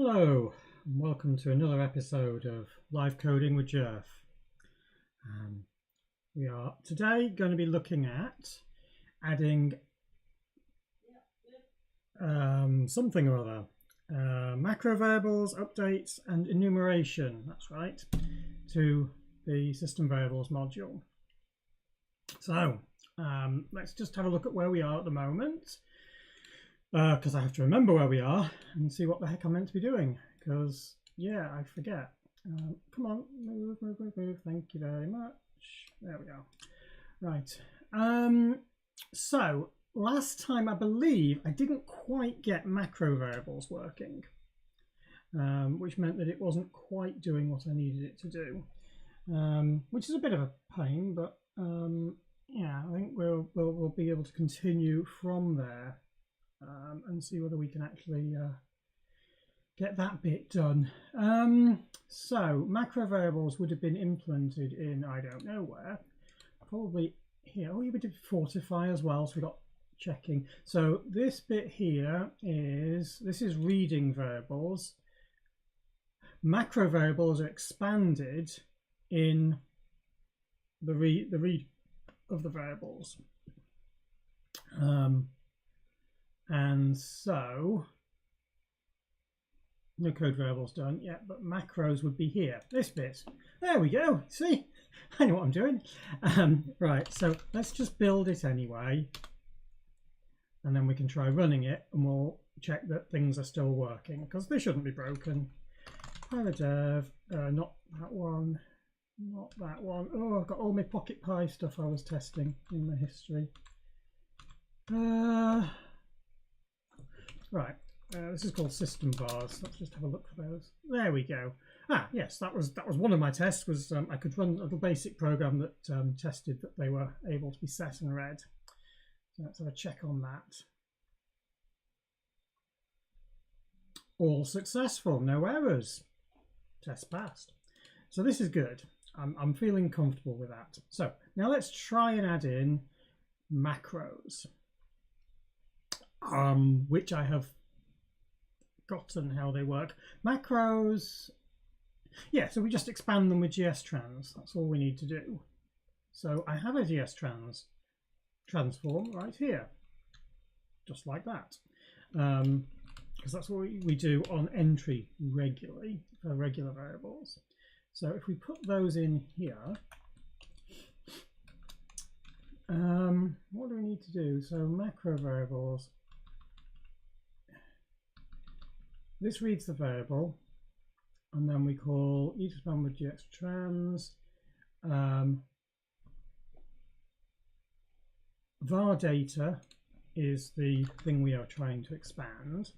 Hello, and welcome to another episode of Live Coding with Gerph. We are today going to be looking at adding something or other. Macro variables, updates, and enumeration, that's right, to the system variables module. So let's just have a look at where we are at the moment. Because I have to remember where we are and see what the heck I'm meant to be doing, because yeah, I forget. Come on, move. Thank you very much. There we go. Right. So last time I believe I didn't quite get macro variables working, which meant that it wasn't quite doing what I needed it to do, which is a bit of a pain, but yeah, I think we'll be able to continue from there. And see whether we can actually get that bit done. So macro variables would have been implemented in I don't know where, probably here. Oh, we did fortify as well, so we got checking. So this bit here is reading variables. Macro variables are expanded in the read of the variables. And so no code variables done yet, but macros would be here. This bit. There we go. See, I know what I'm doing. Right, so let's just build it anyway, and then we can try running it, and we'll check that things are still working, because they shouldn't be broken. Pyrodev, not that one, not that one. Oh, I've got all my Pocket Pi stuff I was testing in my history. Right, this is called SystemVars. Let's just have a look for those. There we go. Ah, yes, that was one of my tests. Was I could run a little basic program that tested that they were able to be set and read. So let's have a check on that. All successful, no errors. Test passed. So this is good. I'm feeling comfortable with that. So now let's try and add in macros. Which I have forgotten how they work. Macros, yeah, so we just expand them with GSTrans. That's all we need to do. So I have a GSTrans transform right here, just like that, because that's what we do on entry regularly for regular variables. So if we put those in here, what do we need to do? So macro variables. This reads the variable, and then we call each expand with GSTrans. Var data is the thing we are trying to expand,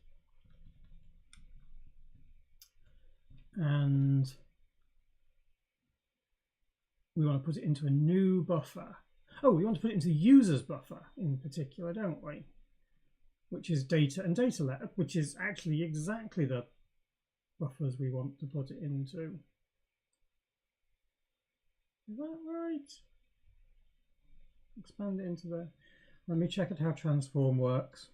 and we want to put it into a new buffer. Oh, we want to put it into the user's buffer in particular, don't we? Which is data and data letter, which is actually exactly the buffers we want to put it into. Is that right? Expand it into the... Let me check out how transform works.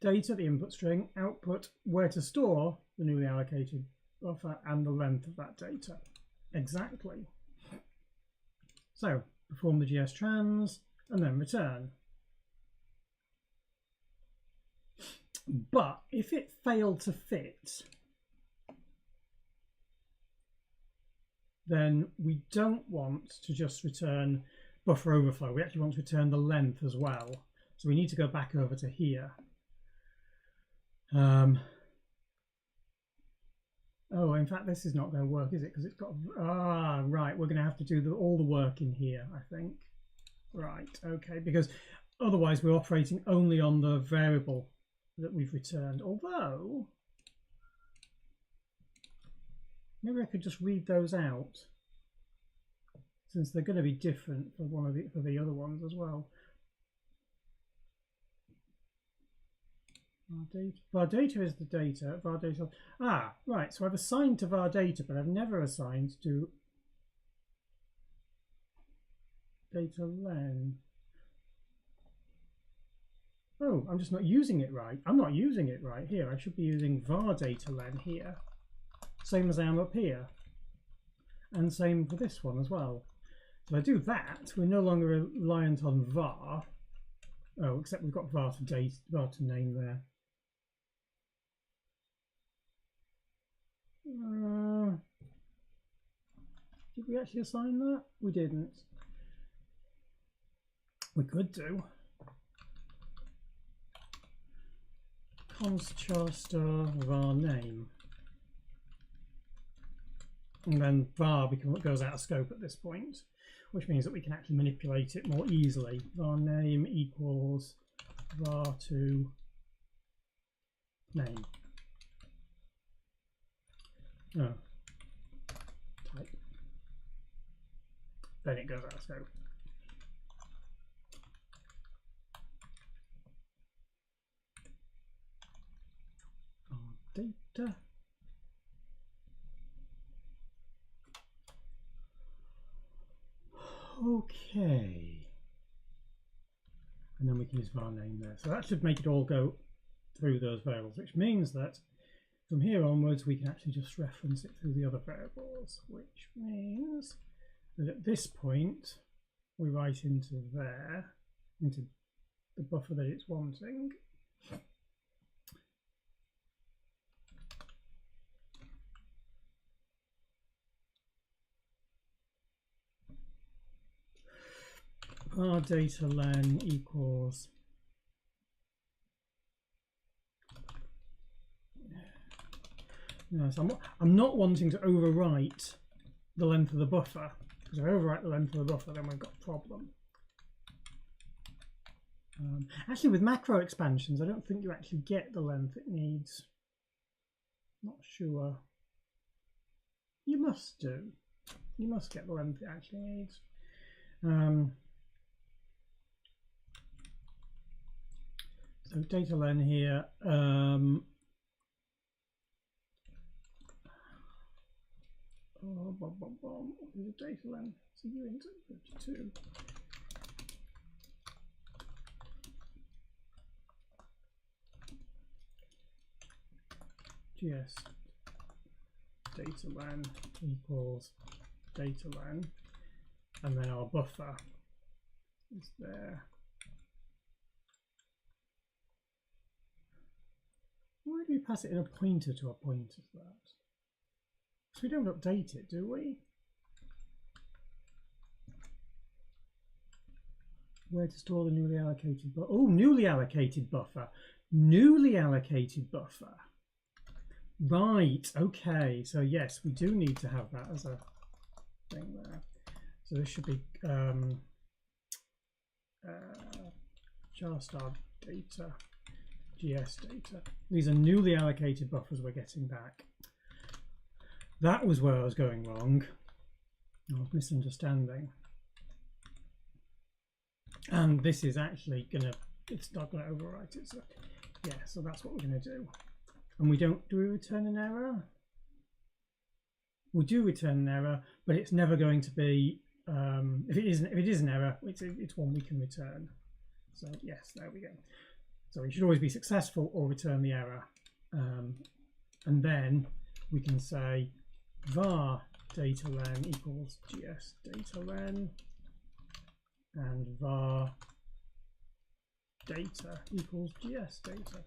Data, the input string, output, where to store the newly allocated buffer, and the length of that data. Exactly. So perform the GSTrans and then return. But if it failed to fit, then we don't want to just return buffer overflow. We actually want to return the length as well. So we need to go back over to here. Oh, in fact, this is not going to work, is it? Because it's got... Ah, right. We're going to have to do all the work in here, I think. Right. Okay. Because otherwise, we're operating only on the variable that we've returned. Although, maybe I could just read those out, since they're going to be different for for the other ones as well. Var data is the data. Var data. Ah, right. So I've assigned to var data, but I've never assigned to data len. no, I'm just not using it right. I'm not using it right here. I should be using var data len here, same as I am up here, and same for this one as well. So if I do that, we're no longer reliant on var. Oh, except we've got var to date, var to name there. Did we actually assign that? We didn't. We could do const char star var name, and then var goes out of scope at this point, which means that we can actually manipulate it more easily. Var name equals var to name. Oh. Type. Then it goes out of scope. Data. Okay. And then we can use var name there. So that should make it all go through those variables, which means that from here onwards we can actually just reference it through the other variables, which means that at this point we write into there, into the buffer that it's wanting. Var data len equals so I'm not wanting to overwrite the length of the buffer, because if I overwrite the length of the buffer then we've got a problem. Actually with macro expansions I don't think you actually get the length it needs. Not sure. You must do. You must get the length it actually needs. So data len here, what is the data len? So you enter 32. GS data len equals data len, and then our buffer is there. Why do we pass it in a pointer to a pointer to that? Because we don't update it, do we? Where to store the newly allocated buffer? Oh, newly allocated buffer. Newly allocated buffer. Right, okay. So yes, we do need to have that as a thing there. So this should be char star data. GS data. These are newly allocated buffers we're getting back. That was where I was going wrong. I was misunderstanding. And this is actually gonna, it's not gonna overwrite it. So yeah, so that's what we're gonna do. And we don't, do we return an error? We do return an error, but it's never going to be, if it is an error, it's one we can return. So yes, there we go. So we should always be successful or return the error. And then we can say var data len equals gs data len, and var data equals gs data.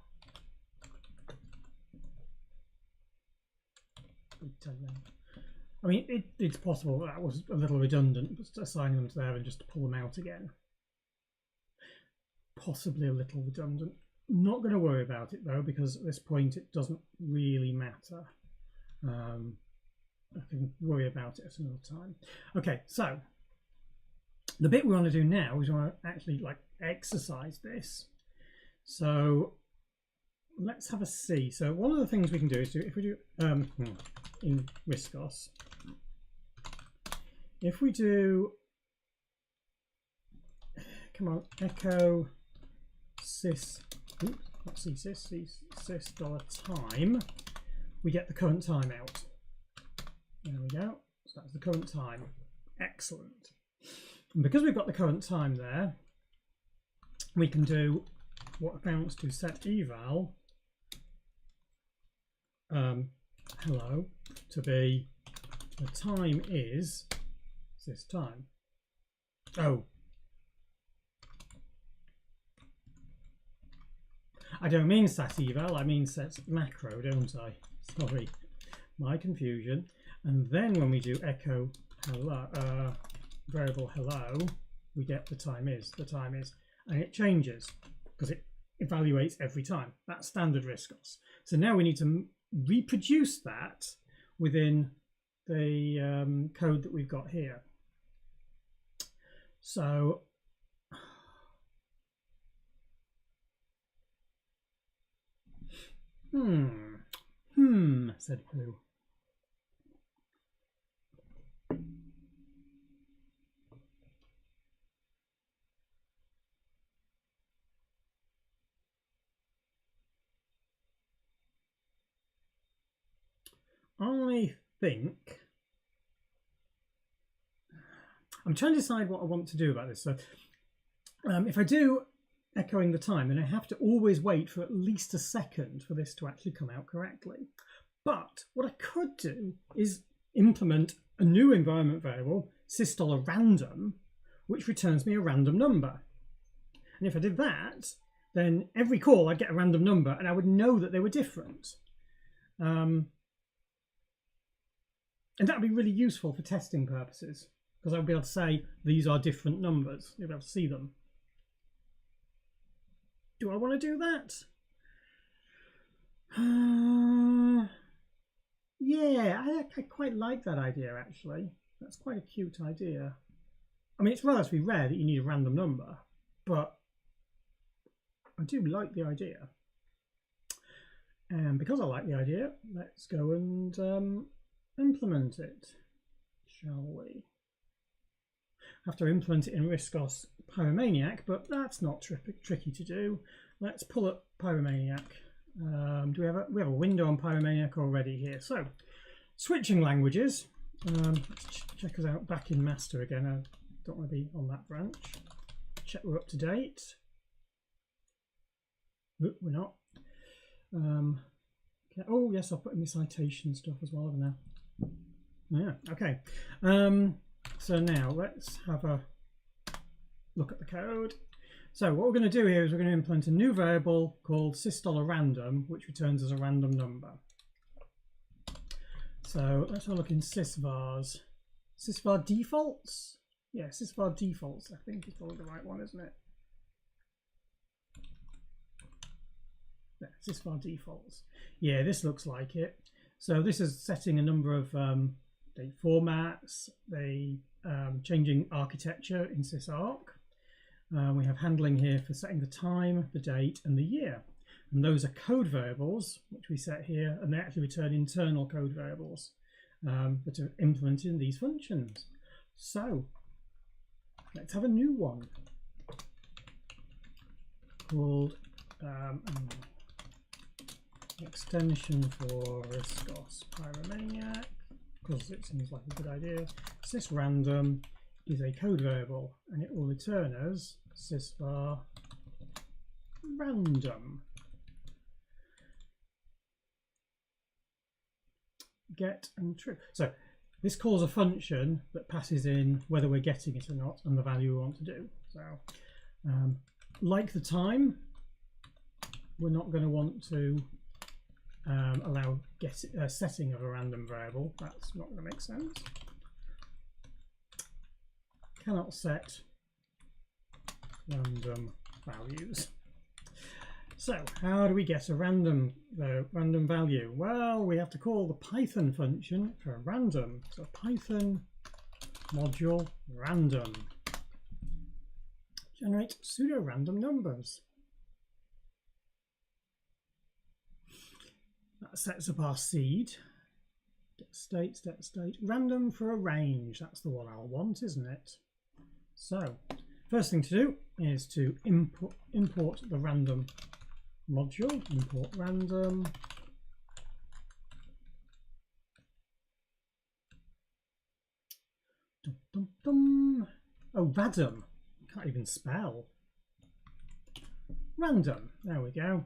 I mean, it's possible that was a little redundant, but assigning them to there and just to pull them out again. Possibly a little redundant. Not going to worry about it though, because at this point it doesn't really matter. I can worry about it at another time. Okay, so the bit we want to do now is we want to actually like exercise this. So let's have a see. So one of the things we can do is if we do in Riscos, if we do, come on, echo sys, oops, not sys, sys $time, we get the current time out. There we go. So that's the current time. Excellent. And because we've got the current time there, we can do what amounts to set eval hello to be the time is this time. Oh, I don't mean set eval, I mean set macro, don't I? Sorry, my confusion. And then when we do echo hello, variable hello, we get the time is, and it changes because it evaluates every time. That's standard RISCOS. So now we need to reproduce that within the code that we've got here. So said Pooh. I think I'm trying to decide what I want to do about this. So if I do echoing the time, then I have to always wait for at least a second for this to actually come out correctly. But what I could do is implement a new environment variable, sys$random, which returns me a random number. And if I did that, then every call I'd get a random number and I would know that they were different. And that would be really useful for testing purposes, because I would be able to say these are different numbers. You'll be able to see them. Do I want to do that? Yeah, I quite like that idea, actually. That's quite a cute idea. I mean, it's relatively rare that you need a random number, but I do like the idea. And because I like the idea, let's go and implement it, shall we? I have to implement it in RISCOS Pyromaniac, but that's not tricky to do. Let's pull up Pyromaniac. Do we have a window on Pyromaniac already here? So, switching languages. Let's check us out back in master again. I don't want to be on that branch. Check we're up to date. Oop, we're not. Okay. Oh yes, I'll put in the citation stuff as well, haven't I? Yeah, okay. So now let's have a look at the code. So what we're going to do here is we're going to implement a new variable called sys$random, which returns as a random number. So let's have a look in SystemVars. SystemVars defaults? Yeah, SystemVars defaults, I think is probably the right one, isn't it? Yeah, SystemVars defaults. Yeah, this looks like it. So this is setting a number of date formats, changing architecture in sysarc. We have handling here for setting the time, the date, and the year. And those are code variables, which we set here, and they actually return internal code variables that are implemented in these functions. So let's have a new one called extension for RISCOS Pyromaniac, because it seems like a good idea. Sys$random is a code variable, and it will return as sys$var random. Get and true. So this calls a function that passes in whether we're getting it or not and the value we want to do. So like the time, we're not going to want to allow setting of a random variable. That's not going to make sense. Cannot set random values. So how do we get a random value? Well, we have to call the Python function for random. So Python module random. Generate pseudo-random numbers. That sets up our seed. Get state, random for a range. That's the one I'll want, isn't it? So first thing to do is to import the random module. Import random. Dum, dum, dum. Oh, radum. Can't even spell. random. There we go.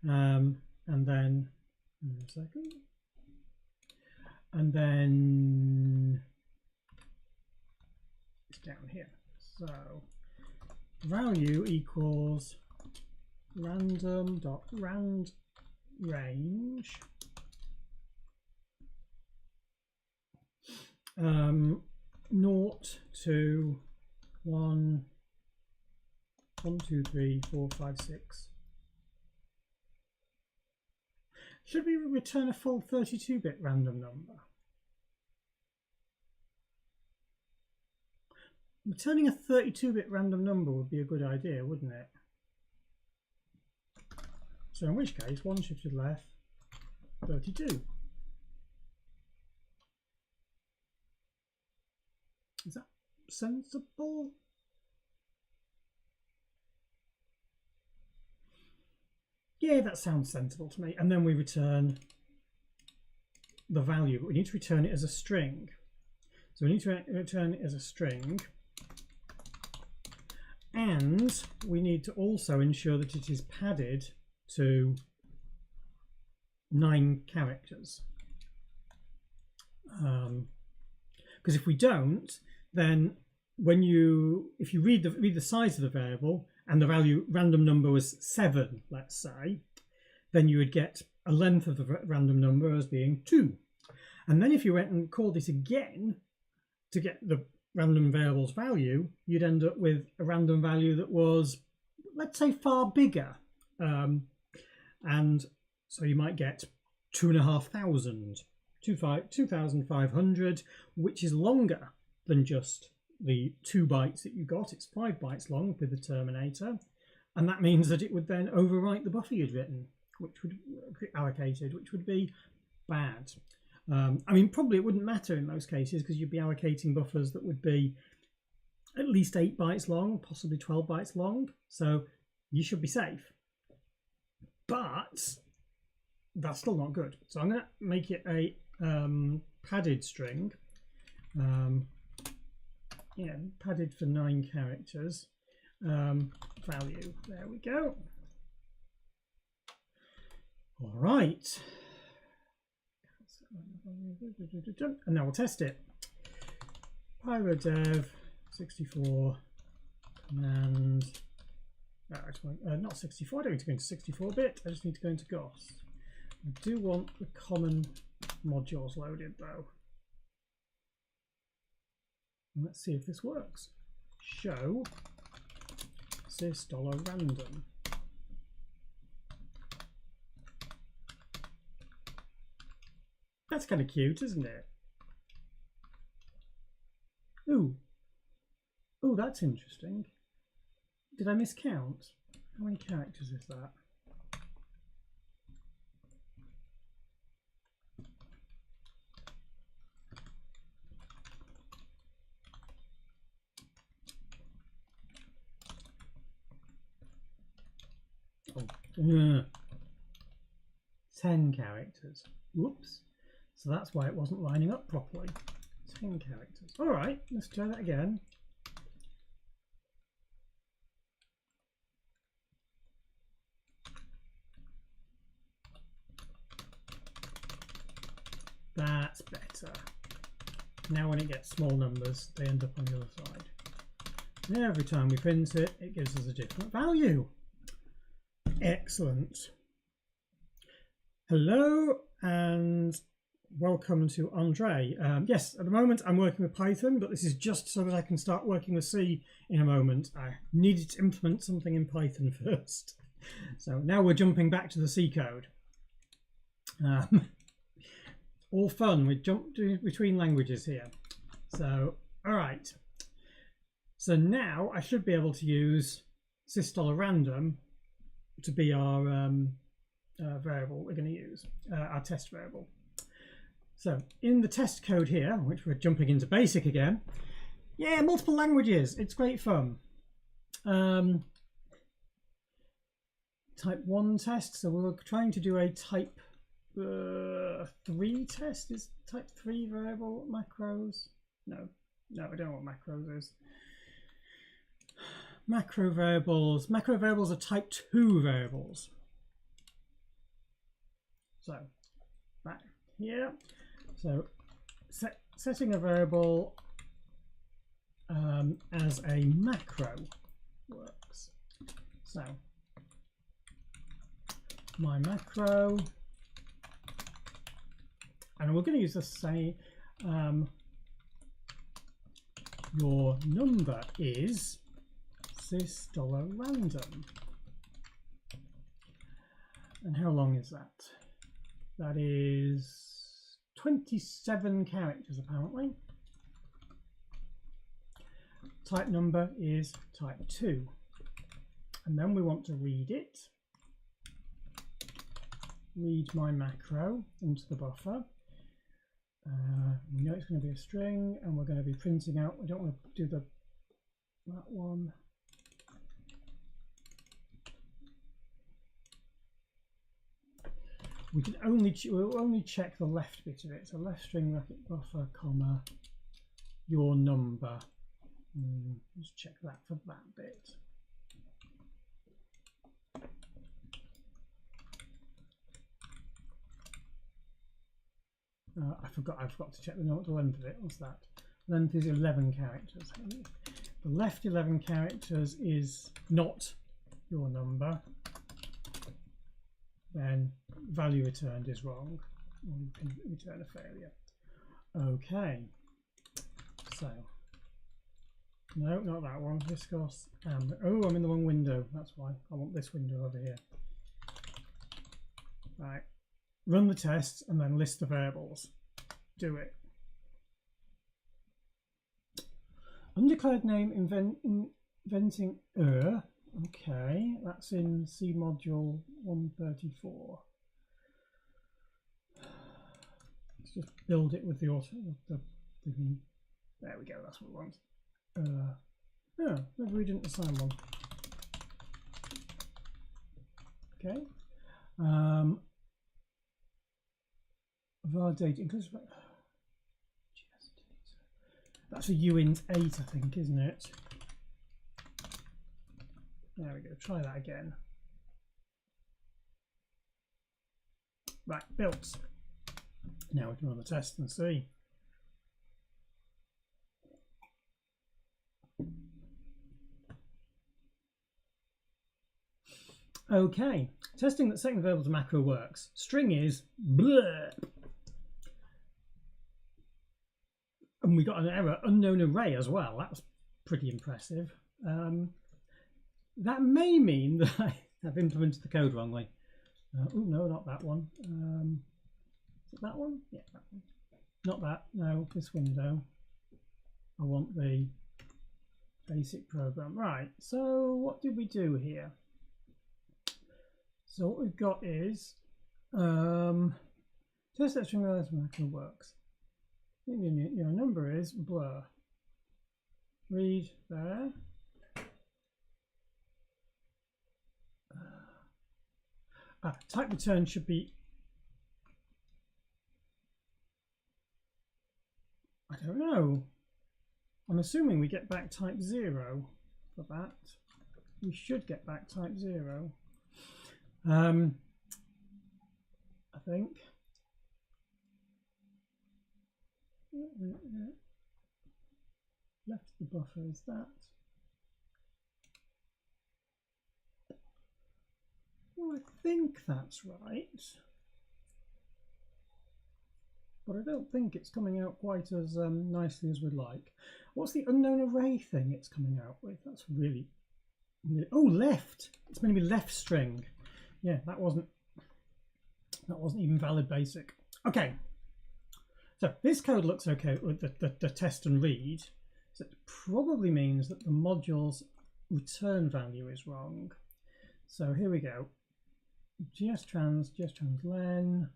And then a second. And then it's down here. So value equals random.rand range 0 to 1, 2, 3, 4, 5, 6. Should we return a full 32-bit random number? Returning a 32-bit random number would be a good idea, wouldn't it? So in which case, 1 shifted left, 32. Is that sensible? Yeah, that sounds sensible to me. And then we return the value, but we need to return it as a string. So we need to return it as a string. And we need to also ensure that it is padded to 9 characters. Because if we don't, then if you read the size of the variable and the value random number was 7, let's say, then you would get a length of the random number as being 2. And then if you went and called it again to get the random variable's value, you'd end up with a random value that was, let's say, far bigger. And so you might get 2,500, 2,500, which is longer than just the 2 bytes that you got. It's 5 bytes long with the terminator, and that means that it would then overwrite the buffer you'd written, which would allocated, which would be bad. I mean, probably it wouldn't matter in most cases because you'd be allocating buffers that would be at least 8 bytes long, possibly 12 bytes long, so you should be safe. But that's still not good. So I'm going to make it a padded string. Yeah, padded for 9 characters. Value. There we go. All right. And now we'll test it. pyrodev 64 command. Not 64. I don't need to go into 64-bit. I just need to go into GOS. I do want the common modules loaded though. And let's see if this works. Show sys$random. That's kind of cute, isn't it? Ooh. Ooh, that's interesting. Did I miscount? How many characters is that? Oh, 10 characters. Whoops. So that's why it wasn't lining up properly. 10 characters. All right, let's try that again. That's better. Now when it gets small numbers, they end up on the other side. And every time we print it, it gives us a different value. Excellent. Hello and welcome to Andre. Yes, at the moment I'm working with Python, but this is just so that I can start working with C in a moment. I needed to implement something in Python first. So now we're jumping back to the C code. All fun, we jumped between languages here. So, all right. So now I should be able to use sys$random to be our variable we're going to use, our test variable. So in the test code here, which we're jumping into basic again, yeah, multiple languages, it's great fun. Type 1 test, so we're trying to do a type 3 test. Is type 3 variable macros? No, I don't know what macros is. macro variables. Macro variables are type 2 variables. So back here. So setting a variable as a macro works. So my macro, and we're going to use the same. Your number is sys$random. And how long is that? That is 27 characters apparently. Type number is type 2. And then we want to read it. Read my macro into the buffer. We know it's going to be a string, and we're going to be printing out. We don't want to do that one. We'll only check the left bit of it. So left string bracket buffer, comma, your number. Just check that for that bit. I forgot to check the length of it. What's that? Length is 11 characters. The left 11 characters is not your number. Then value returned is wrong. Or you can return a failure. Okay. So no, not that one. Viscous and oh, I'm in the wrong window. That's why I want this window over here. Right. Run the test and then list the variables. Do it. Undeclared name inventing okay, that's in C module 134. Let's just build it with the auto. There we go. That's what we want. Oh, maybe we didn't assign one. Okay. Var data includes that's a uint 8, I think, isn't it? There we go. Try that again. Right, built. Now we can run the test and see. Okay, testing that setting the variable to macro works. String is blurb. And we got an error, unknown array as well. That was pretty impressive. That may mean that I have implemented the code wrongly. Oh no, not that one. Is it that one? Yeah, that one. Not that. No, this window. I want the basic program. Right. So what did we do here? So what we've got is test that string as macro works. Your number is blur. Read there. Type return should be, I don't know. I'm assuming we get back type 0 for that. We should get back type 0. I think. Left of the buffer is that. Well, I think that's right, but I don't think it's coming out quite as nicely as we'd like. What's the unknown array thing it's coming out with? That's really oh, left. It's going to be left string. Yeah, that wasn't even valid basic. Okay, so this code looks okay with the test and read. So it probably means that the module's return value is wrong. So here we go. GSTrans len.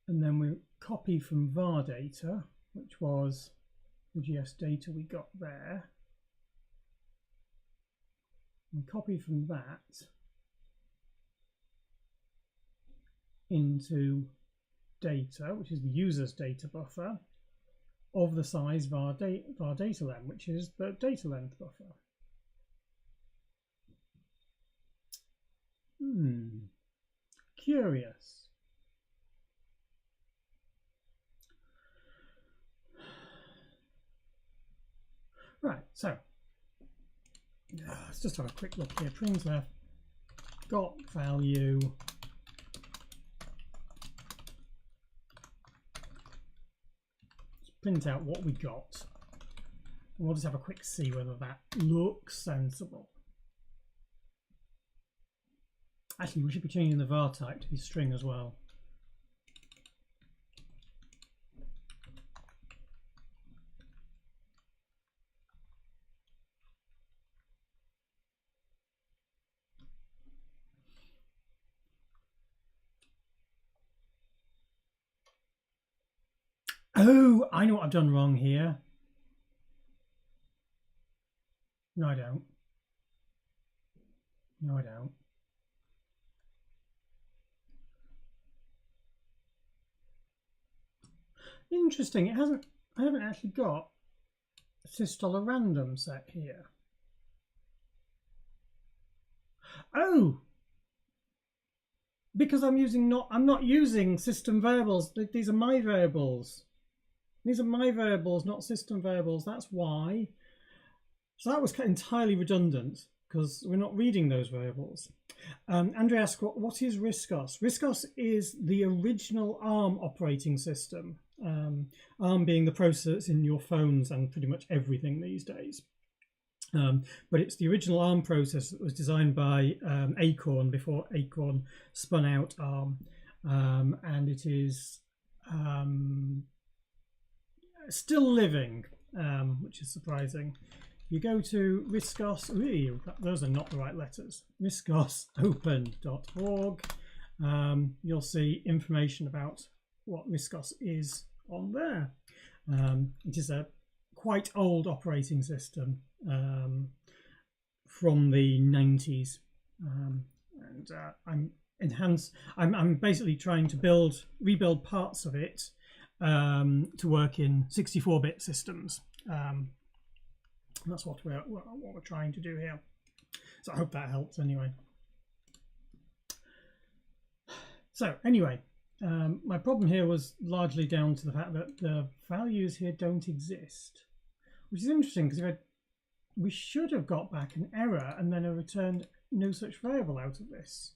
And then we copy from var data, which was the GS data we got there. We copy from that into data, which is the user's data buffer. of the size var data length, which is the data length buffer. Curious. Right, so let's just have a quick look here. Printf got value. Let's print out what we got. And we'll just have a quick see whether that looks sensible. Actually, we should be changing the var type to be string as well. Oh, I know what I've done wrong here. No, I don't. No, I don't. Interesting. I haven't actually got a sys$random set here. Oh, because I'm not using system variables. These are my variables. These are my variables, not system variables. That's why. So that was entirely redundant because we're not reading those variables. Andrea asks, what is RISCOS? RISCOS is the original ARM operating system. ARM being the processors in your phones and pretty much everything these days. But it's the original ARM processor that was designed by Acorn before Acorn spun out ARM. And it is still living, which is surprising. You go to RISCOS, those are not the right letters, riscosopen.org. You'll see information about what RISCOS is on there. It is a quite old operating system from the 90s. And I'm basically trying to rebuild parts of it to work in 64-bit systems. That's what we're trying to do here. So I hope that helps anyway. So anyway, my problem here was largely down to the fact that the values here don't exist, which is interesting because we should have got back an error and then a returned no such variable out of this,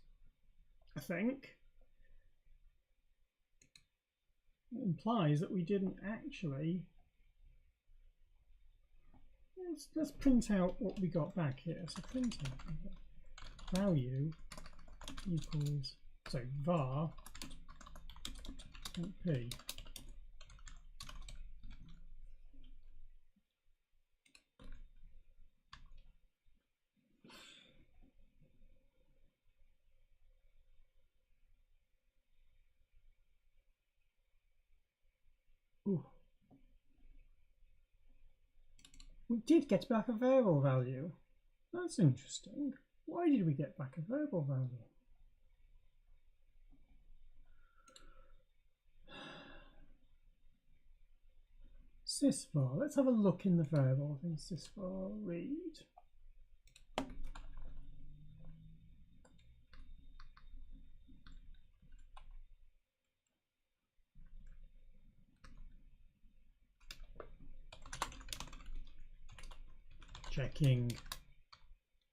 I think. It implies that we didn't actually. Let's print out what we got back here. So print out value equals, so var p. Ooh. We did get back a variable value. That's interesting. Why did we get back a variable value? SysVar. Let's have a look in the variables in SysVar read. Checking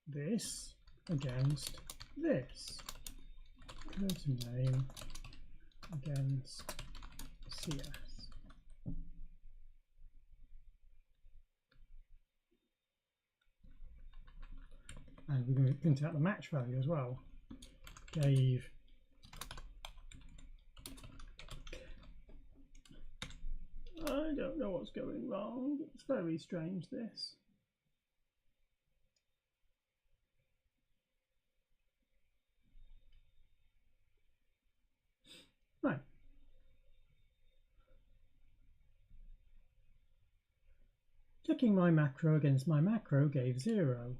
this against this. Curtain name against CS. And we're going to print out the match value as well. Gave I don't know what's going wrong. It's very strange, this. Right. Checking my macro against my macro gave 0.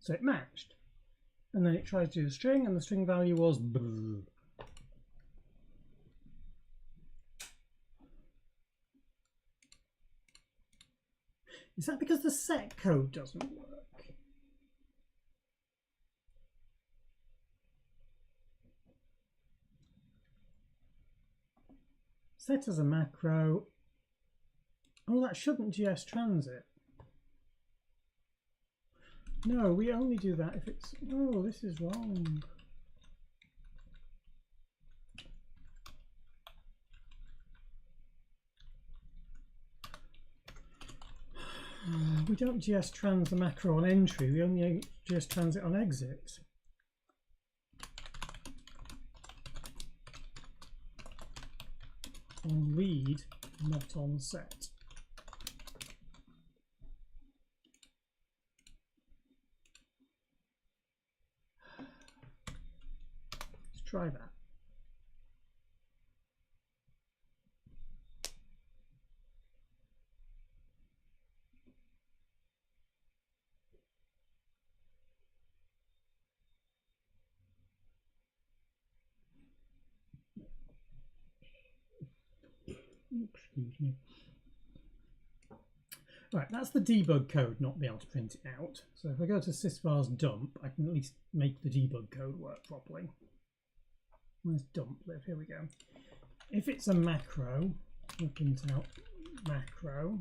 So it matched. And then it tried to do a string, and the string value was bleh. Is that because the set code doesn't work? Set as a macro. Oh, that shouldn't GSTrans it. No, we only do that if it's... Oh, this is wrong. We don't GSTrans the macro on entry, we only GSTrans it on exit. On read, not on set. Let's try that. Excuse me. Right, that's the debug code not being able to print it out. So if I go to SystemVars dump, I can at least make the debug code work properly. Where's dump live? Here we go. If it's a macro, we'll print out macro.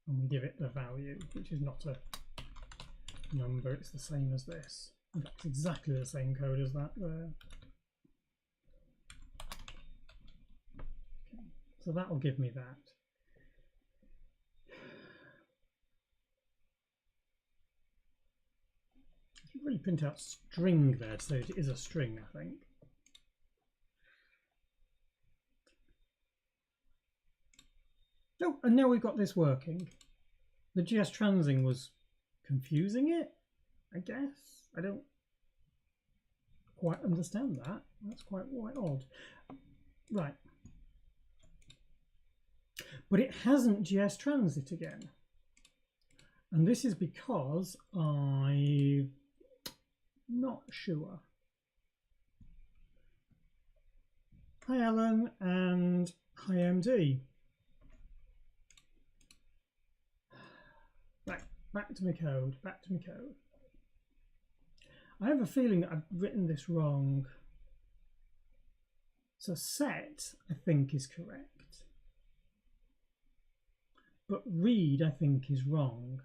And we give it the value, which is not a number, it's the same as this. In fact, it's exactly the same code as that there. So that will give me that. I should really print out string there so it is a string, I think. Oh, and now we've got this working. The GSTransing was confusing it, I guess. I don't quite understand that. That's quite odd. Right. But it hasn't GSTrans it again. And this is because I'm not sure. Hi Alan and hi MD. Right, back to my code, back to my code. I have a feeling that I've written this wrong. So set, I think, is correct. But read, I think, is wrong.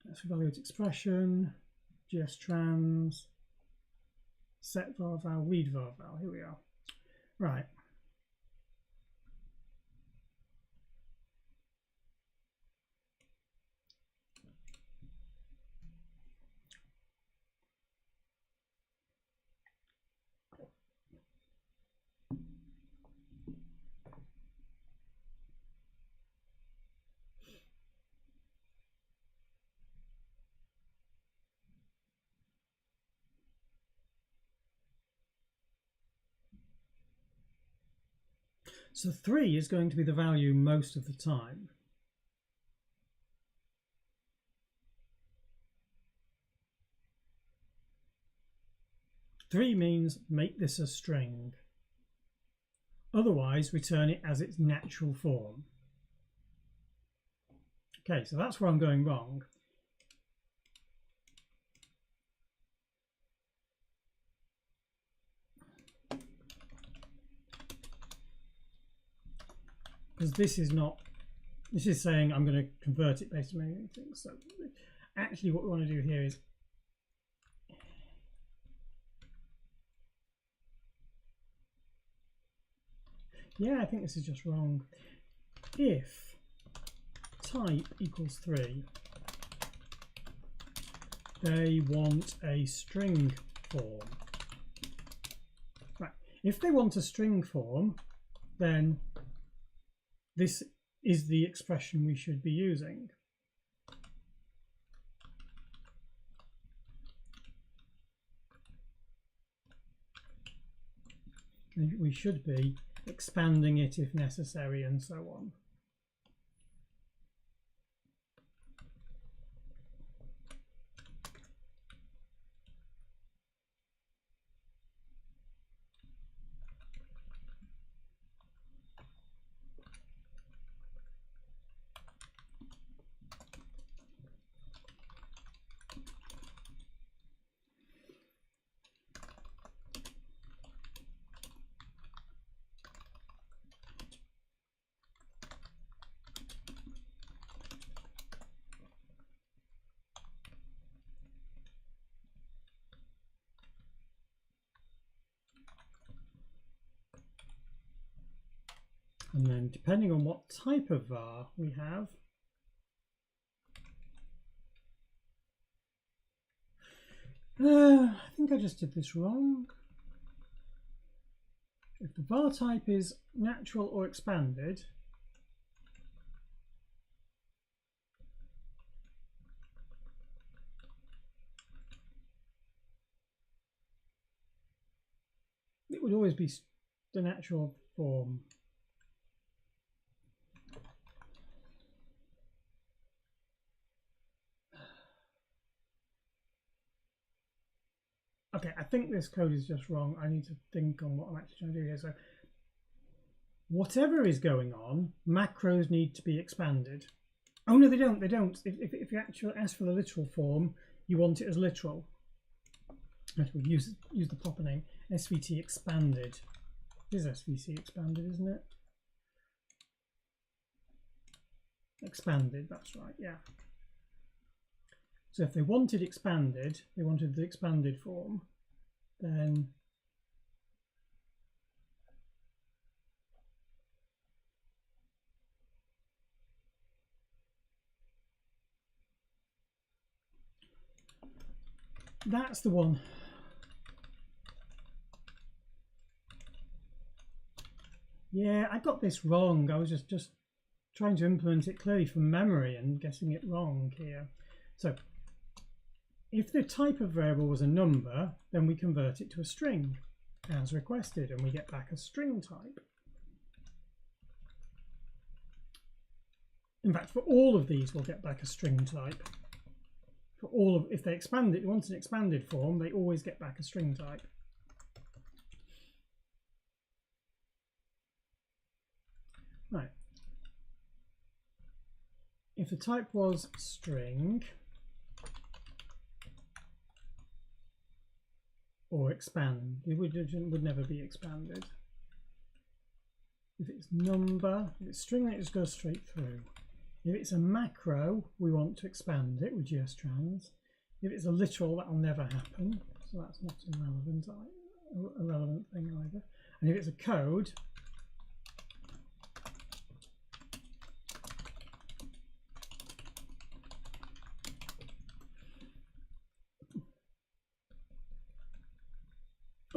Let's evaluate expression, GSTrans, set var val, read var val. Here we are. Right. So 3 is going to be the value most of the time. Three means make this a string. Otherwise, return it as its natural form. Okay, so that's where I'm going wrong. Because this is not, this is saying I'm going to convert it based on many things. So actually what we want to do here is I think this is just wrong. If type equals 3, they want a string form. Right. If they want a string form, then this is the expression we should be using. We should be expanding it if necessary and so on. And then depending on what type of var we have, I think I just did this wrong. If the var type is natural or expanded, it would always be the natural form. Okay, I think this code is just wrong. I need to think on what I'm actually trying to do here. So whatever is going on, macros need to be expanded. Oh no, they don't. They don't. If you actually ask for the literal form, you want it as literal. We'll use the proper name. SVT expanded. It is SVT expanded, isn't it? Expanded, that's right, yeah. So if they wanted expanded, they wanted the expanded form, then that's the one. Yeah, I got this wrong. I was just trying to implement it clearly from memory and getting it wrong here. So if the type of variable was a number, then we convert it to a string as requested, and we get back a string type. In fact, for all of these, we'll get back a string type. For all of, if they expand it, you want an expanded form, they always get back a string type. Right. If the type was string or expand, it would never be expanded. If it's number, if it's string, it just goes straight through. If it's a macro, we want to expand it with GSTrans. If it's a literal, that'll never happen, so that's not a relevant thing either. And if it's a code,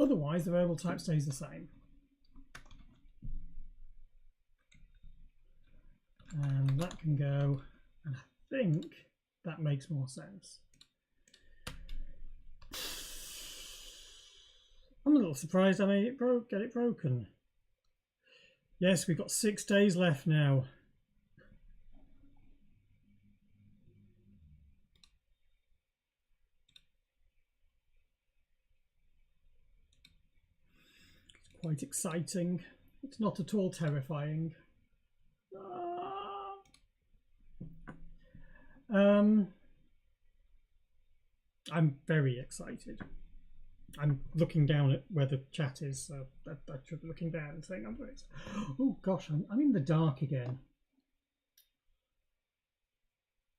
otherwise the variable type stays the same. And that can go, and I think that makes more sense. I'm a little surprised I made it get it broken. Yes, we've got 6 days left now. It's quite exciting. It's not at all terrifying. I'm very excited. I'm looking down at where the chat is, so I should be looking down and saying, oh gosh, I'm in the dark again.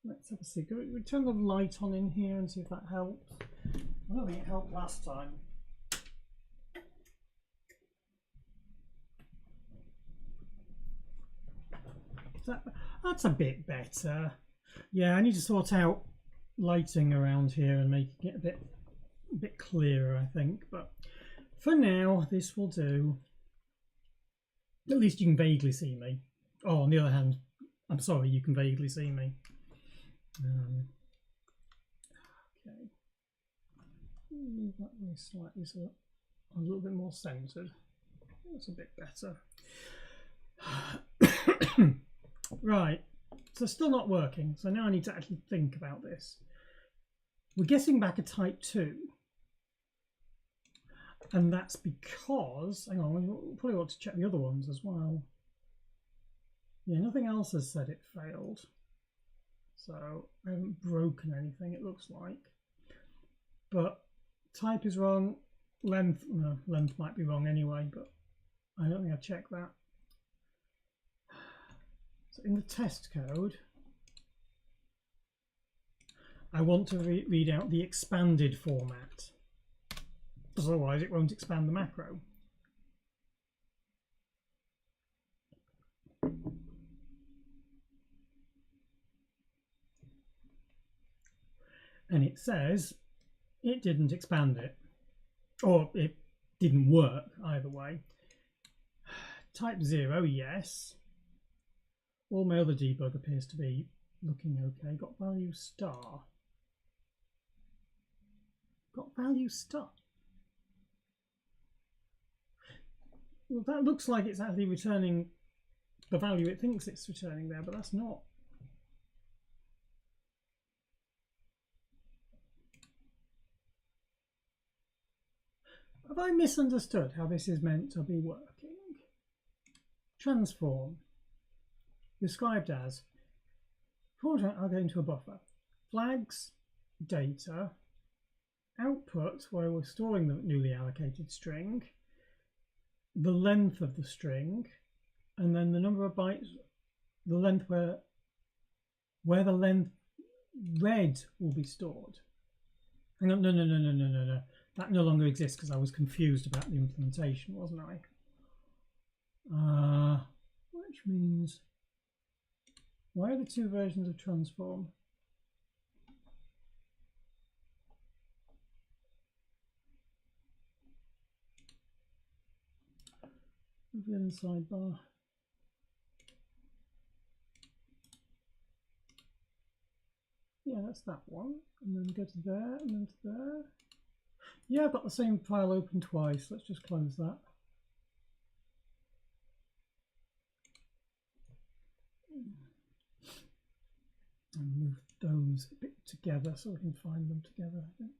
Let's have a see. Can we turn the light on in here and see if that helps? I don't think it helped last time. That's a bit better. Yeah, I need to sort out lighting around here and making it a bit clearer, I think. But for now, this will do. At least you can vaguely see me. Oh, on the other hand, I'm sorry, you can vaguely see me. Okay. Move that way slightly so I'm a little bit more centered. That's a bit better. Right, so still not working. So now I need to actually think about this. We're getting back a type 2. And that's because, hang on, we'll probably want to check the other ones as well. Yeah, nothing else has said it failed. So I haven't broken anything, it looks like. But type is wrong, length, no, length might be wrong anyway, but I don't think I've checked that. So in the test code, I want to read out the expanded format, because otherwise it won't expand the macro. and it says it didn't expand it, or it didn't work either way. Type 0, yes. All my other debug appears to be looking okay. Got value star. Got value star. Well, that looks like it's actually returning the value it thinks it's returning there, but that's not. Have I misunderstood how this is meant to be working? Transform. Described as, I'll go into a buffer. Flags, data, output, where we're storing the newly allocated string, the length of the string, and then the number of bytes, the length where the length red will be stored. Hang on, no. That no longer exists because I was confused about the implementation, wasn't I? Which means, why are the two versions of transform? Within sidebar. Yeah, that's that one. And then go to there, and then to there. Yeah, I've got the same file open twice. Let's just close that. And move those a bit together so we can find them together, I think.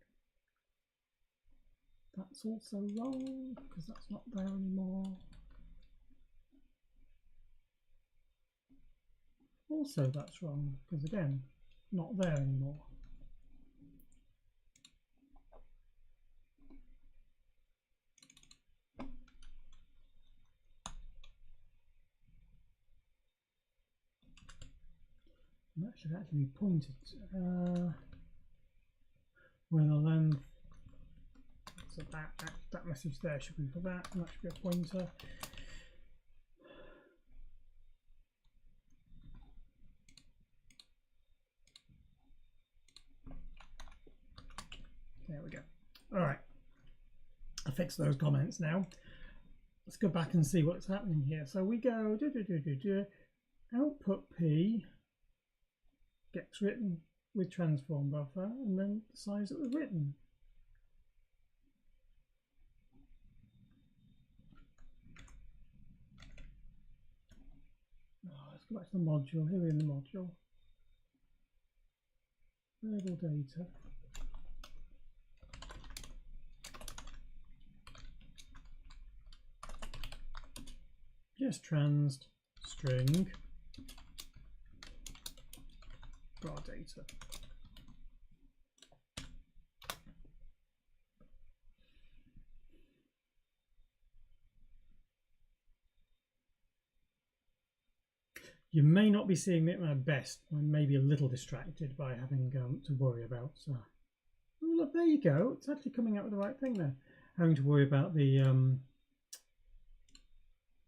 That's also wrong because that's not there anymore. Also that's wrong because again, not there anymore. And that should actually be pointed where the length. So that message there should be for that, and that should be a pointer. There we go. All right, I fixed those comments now. Let's go back and see what's happening here. So we go output P gets written with transform buffer, and then the size it was written. Let's go back to the module. Here we're in the module. Variable data. GSTrans string raw data. You may not be seeing me at my best. I may be a little distracted by having to worry about. Oh, look, there you go. It's actually coming out with the right thing there. Having to worry about the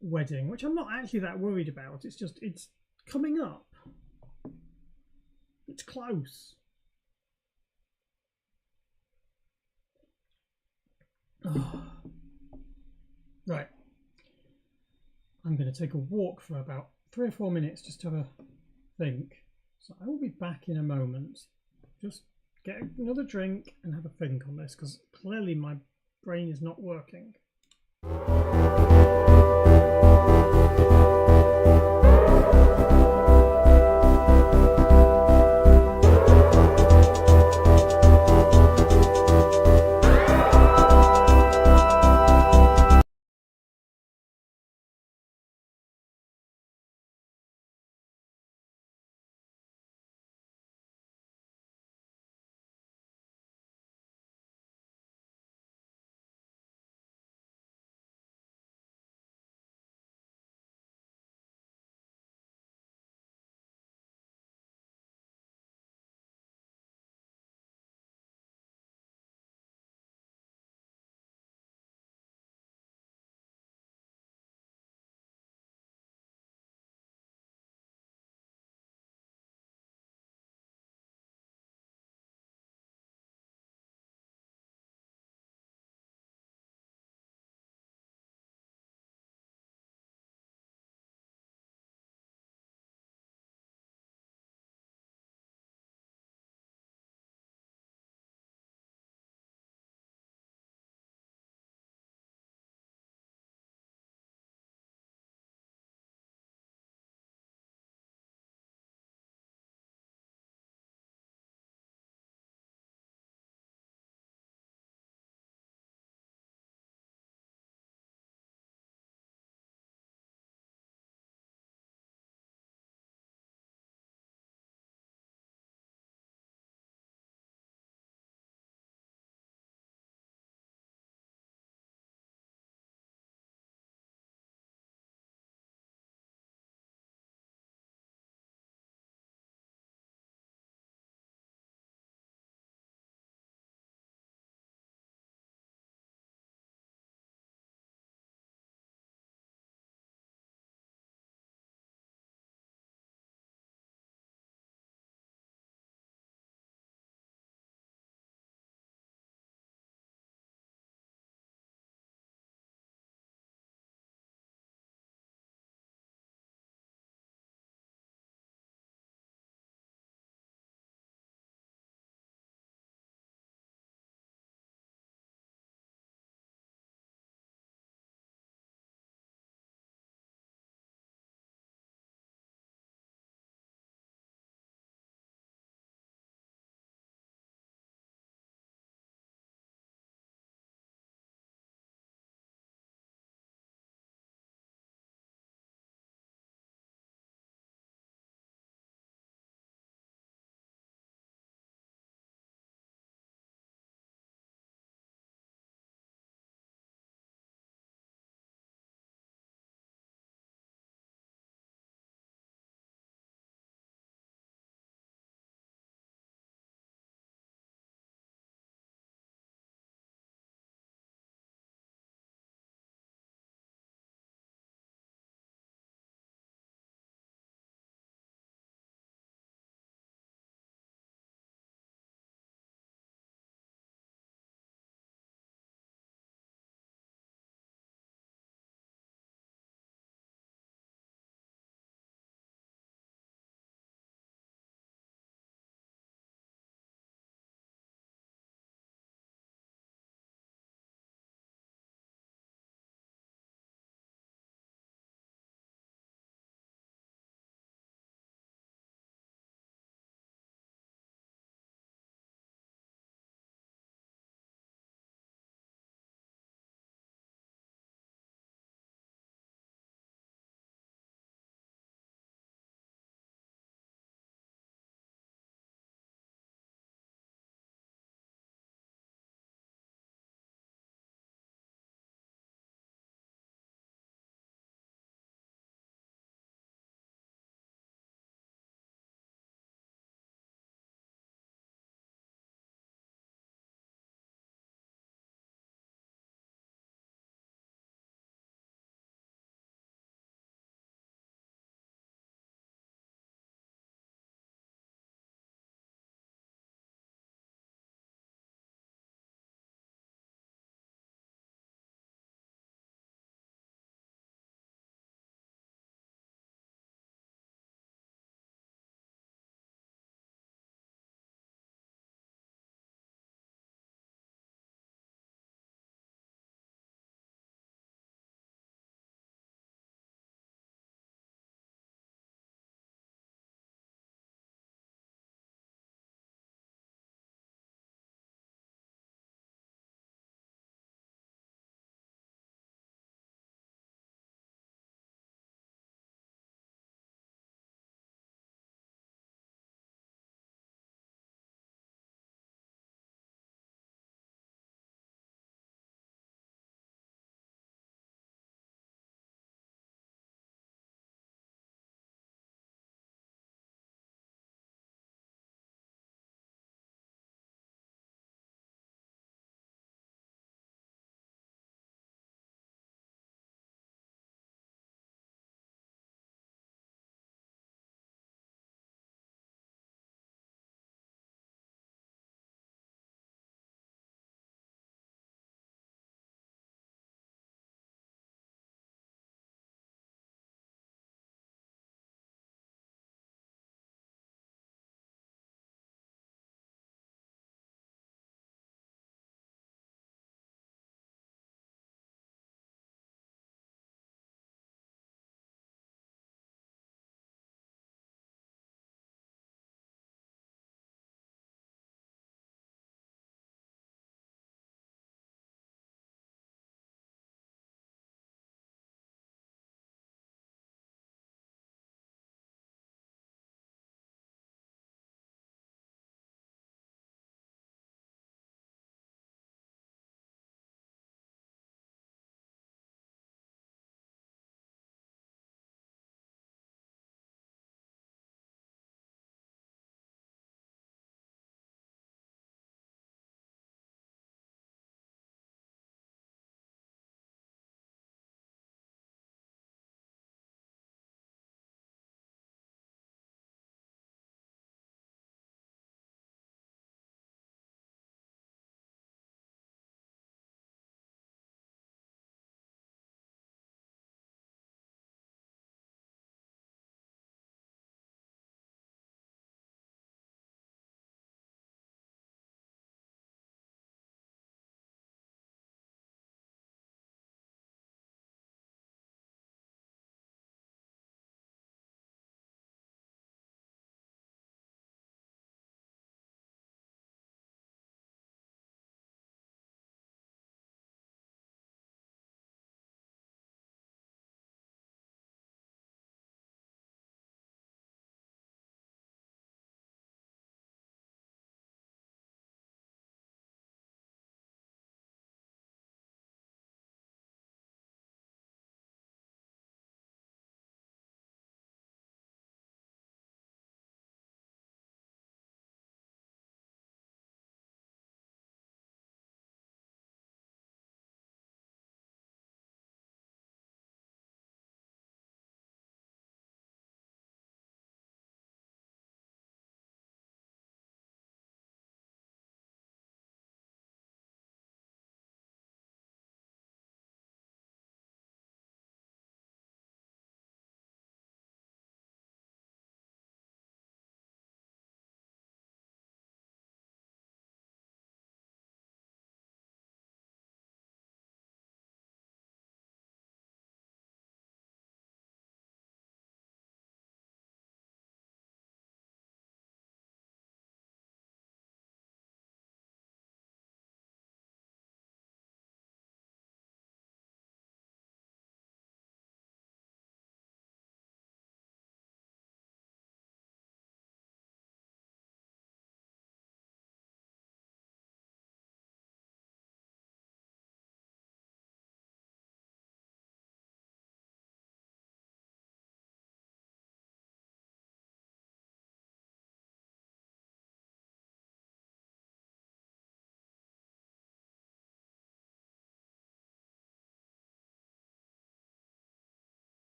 wedding, which I'm not actually that worried about. It's just it's coming up. It's close. Oh. Right. I'm going to take a walk for about 3 or 4 minutes just to have a think. So I will be back in a moment. Just get another drink and have a think on this because clearly my brain is not working.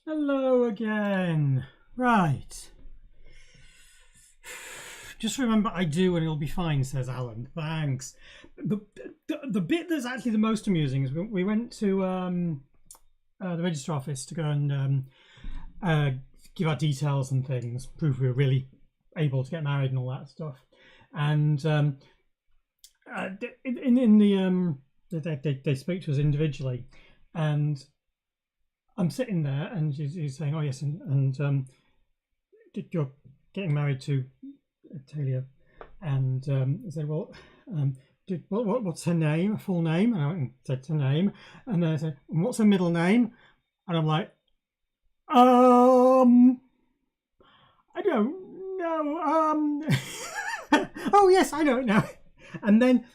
Hello again. Right. Just remember I do and it'll be fine, says Alan. Thanks. The bit that's actually the most amusing is we went to the register office to go and give our details and things, prove we were really able to get married and all that stuff. And they spoke to us individually, and I'm sitting there, and she's saying, "Oh yes, and you're getting married to Talia," and I said, "Well, what's her name? Her full name?" And I said her name, and then I said, "What's her middle name?" And I'm like, I don't know. Oh yes, I don't know. And then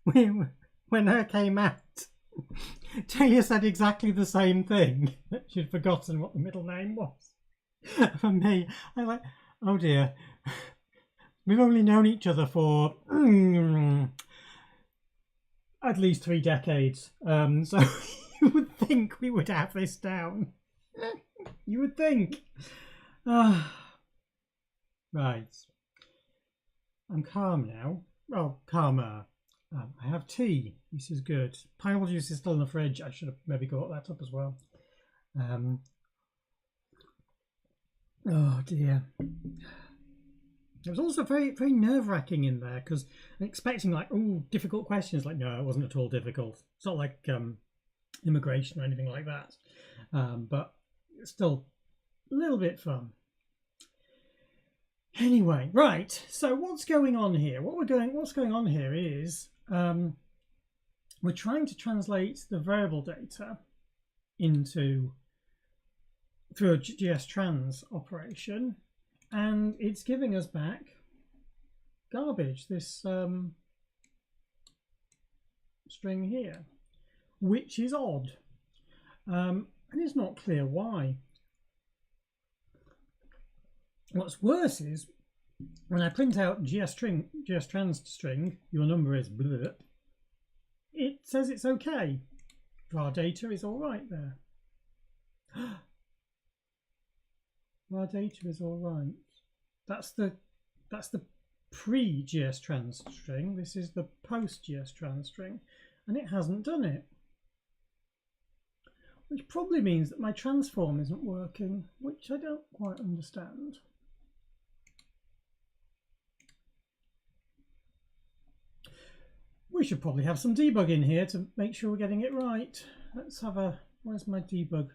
when her came out, Talia said exactly the same thing. She'd forgotten what the middle name was. For me, I'm like, oh dear. We've only known each other for at least 3 decades. So you would think we would have this down. You would think. Right. I'm calm now. Well, calmer. I have tea. This is good. Pineapple juice is still in the fridge. I should have maybe got that up as well. Oh dear. It was also very, very nerve-wracking in there because I'm expecting like, oh, difficult questions. Like, no, it wasn't at all difficult. It's not like immigration or anything like that. But it's still a little bit fun. Anyway, right. So what's going on here? What's going on here is we're trying to translate the variable data through a GSTrans operation, and it's giving us back garbage, this string here, which is odd, and it's not clear why. What's worse is when I print out GSTrans string, your number is blah, it says it's okay. Var data is all right there. Var data is all right. That's the pre-GSTrans string. This is the post-GSTrans string, and it hasn't done it. Which probably means that my transform isn't working, which I don't quite understand. We should probably have some debug in here to make sure we're getting it right. Let's have a, where's my debug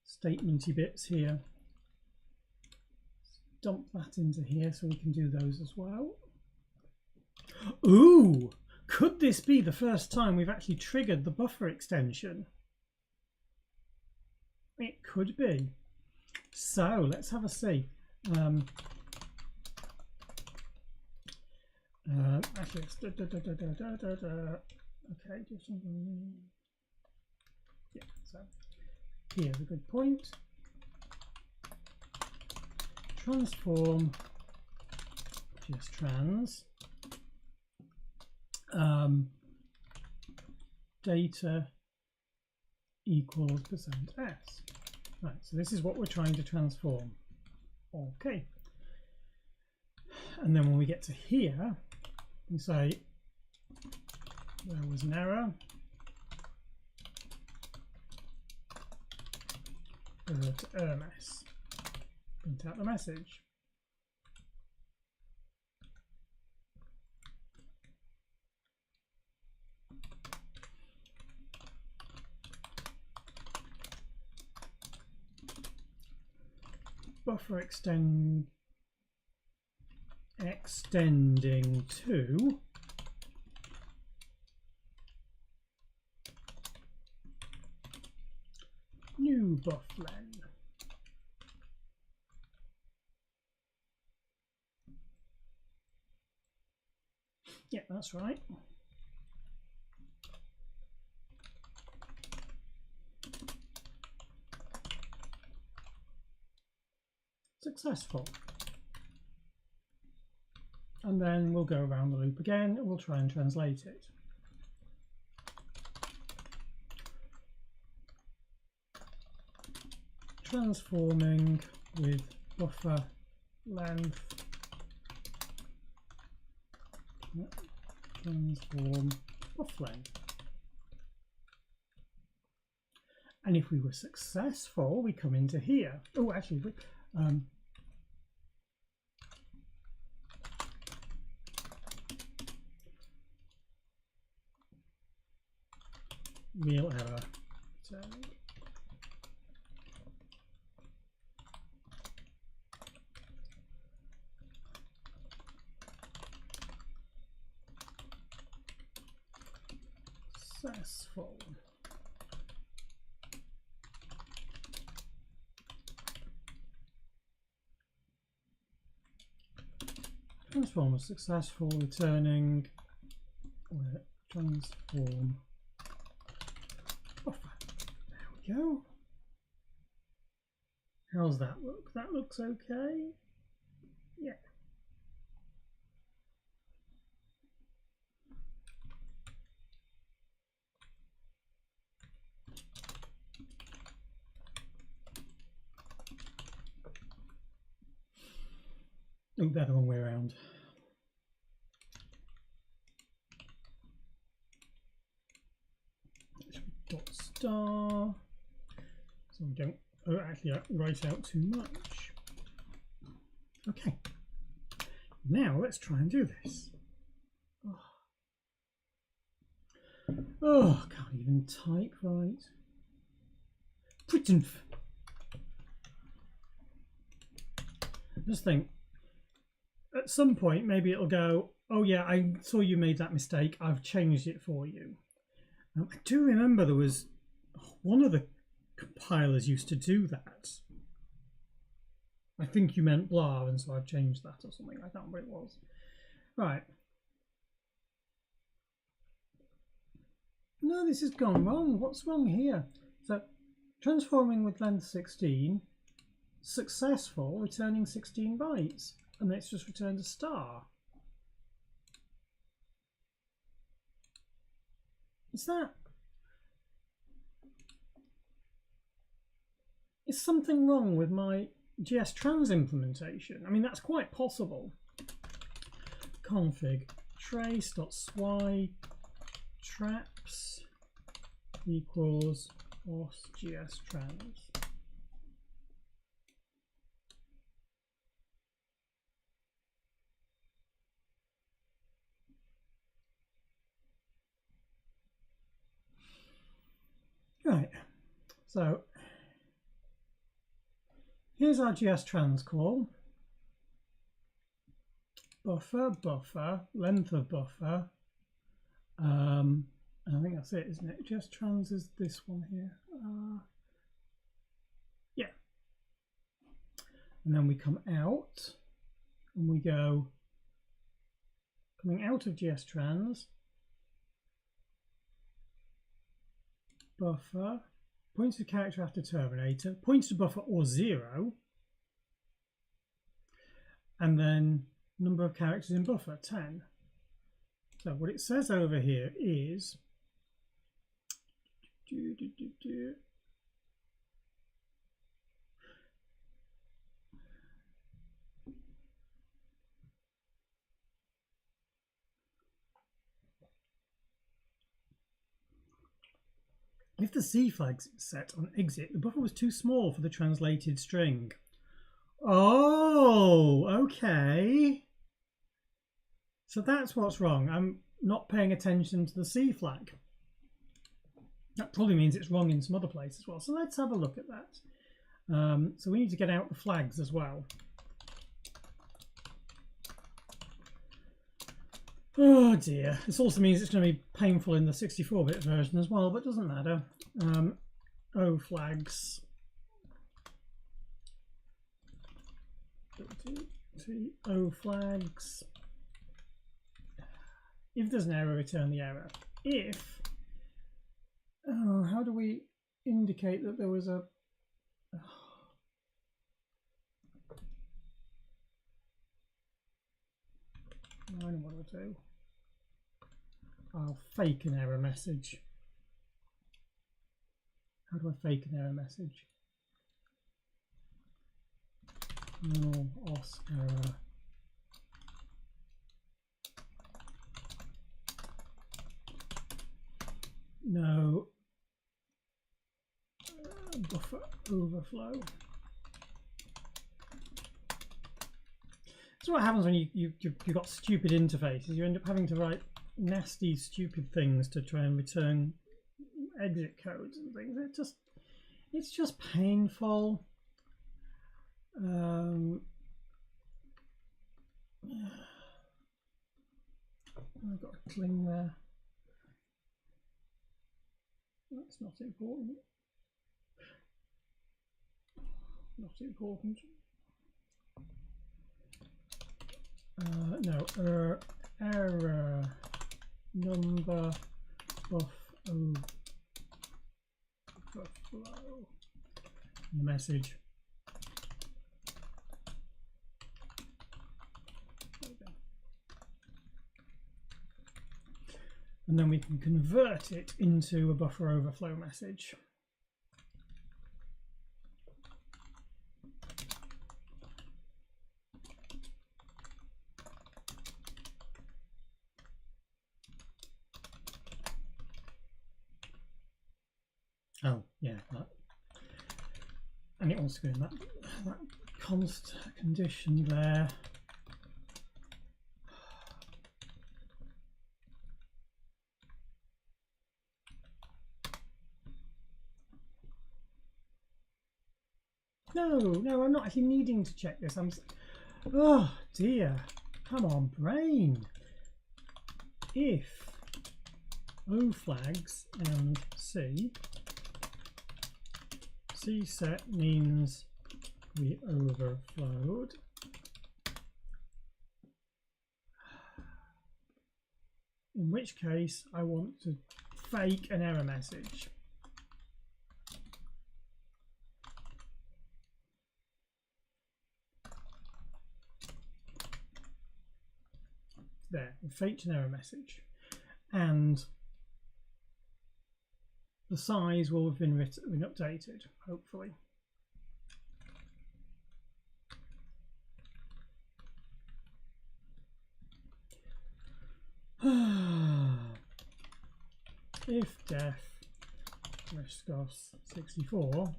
statementy bits here? Let's dump that into here so we can do those as well. Ooh, could this be the first time we've actually triggered the buffer extension? It could be. So let's have a see. Actually, it's okay. Yeah. So here's a good point. Transform GSTrans data equals %s. Right. So this is what we're trying to transform. Okay. And then when we get to here, we say there was an error. Go to errors. Print out the message. Buffer extending to new bufflen. Yeah, that's right. Successful. And then we'll go around the loop again and we'll try and translate it. transforming with buffer length, transform buffer length. And if we were successful, we come into here. Oh, actually, real error. Successful. Transform was successful, returning transform buffer. There we go. How's that look? That looks okay. Yeah. Oh, they're the wrong way around. Dot star, so we don't actually write out too much. Okay, now let's try and do this. Oh, can't even type right. Pretend. Just think, at some point maybe it'll go, oh yeah, I saw you made that mistake, I've changed it for you. I do remember there was one of the compilers used to do that. I think you meant blah, and so I've changed that or something. I can't remember what it was. Right. No, this has gone wrong. What's wrong here? So, transforming with length 16, successful, returning 16 bytes, and it's just returned a star. Is something wrong with my GSTrans implementation? I mean, that's quite possible. Config trace.swy traps equals os GSTrans. Right, so here's our GSTrans call. Buffer, length of buffer. And I think that's it, isn't it? GSTrans is this one here. Yeah. And then we come out and we go, coming out of GSTrans, buffer, points to character after terminator, points to buffer or 0, and then number of characters in buffer, 10. So what it says over here is if the C flag's set on exit, the buffer was too small for the translated string. Oh, okay. So that's what's wrong. I'm not paying attention to the C flag. That probably means it's wrong in some other place as well. So let's have a look at that. So we need to get out the flags as well. Oh dear. This also means it's going to be painful in the 64-bit version as well, but it doesn't matter. O flags. O flags. If there's an error, return the error. If, how do we indicate that there was a, I know what I'll do. I'll fake an error message. How do I fake an error message? Null os error. No buffer overflow. So what happens when you've got stupid interfaces? You end up having to write nasty, stupid things to try and return exit codes and things. It's just painful. I've got a cling there. That's not important. Not important. No, error number buff overflow. The message. There we go. And then we can convert it into a buffer overflow message. Oh, yeah, that. And it wants to go in that const condition there. No, I'm not actually needing to check this. Oh dear, come on, brain. If O flags and C set means we overflowed. In which case I want to fake an error message. There, we faked an error message. And the size will have been updated, hopefully. If def rescos 64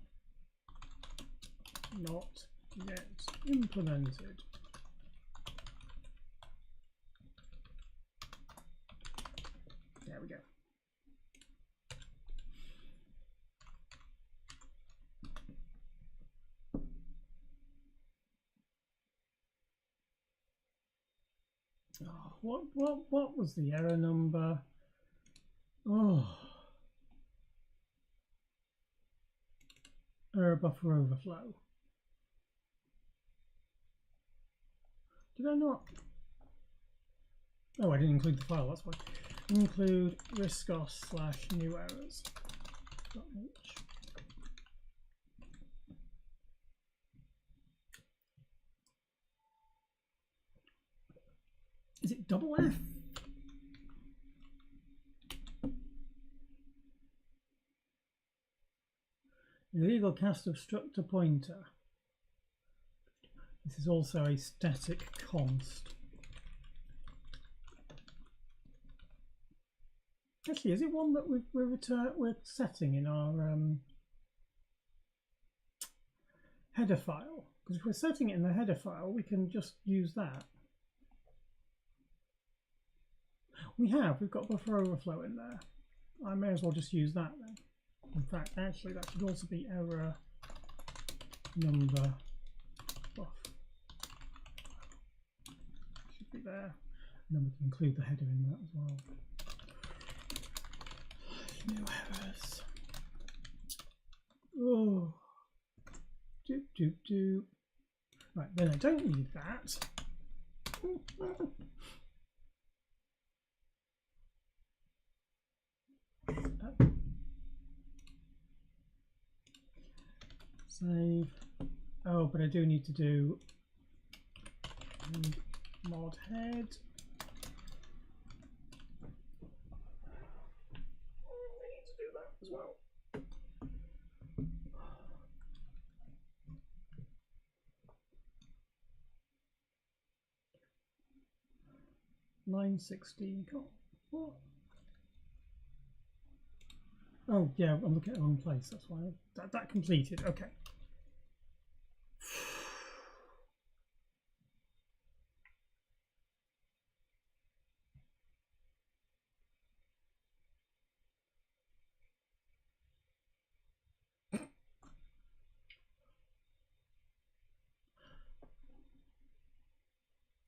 not yet implemented. There we go. Oh, what was the error number? Oh, error buffer overflow. Did I not? Oh, I didn't include the file. That's why. Include riscos/new errors. Is it double F? Illegal cast of structor pointer. This is also a static const. Actually, is it one that we're setting in our header file? Because if we're setting it in the header file, we can just use that. We've got buffer overflow in there. I may as well just use that then. In fact, actually, that should also be error number buff. Should be there. And then we can include the header in that as well. New errors. Oh. Right, then I don't need that. Save. Oh, but I do need to do mod head. I need to do that as well. line 16. What? Oh yeah, I'm looking at the wrong place. That's why that completed. Okay.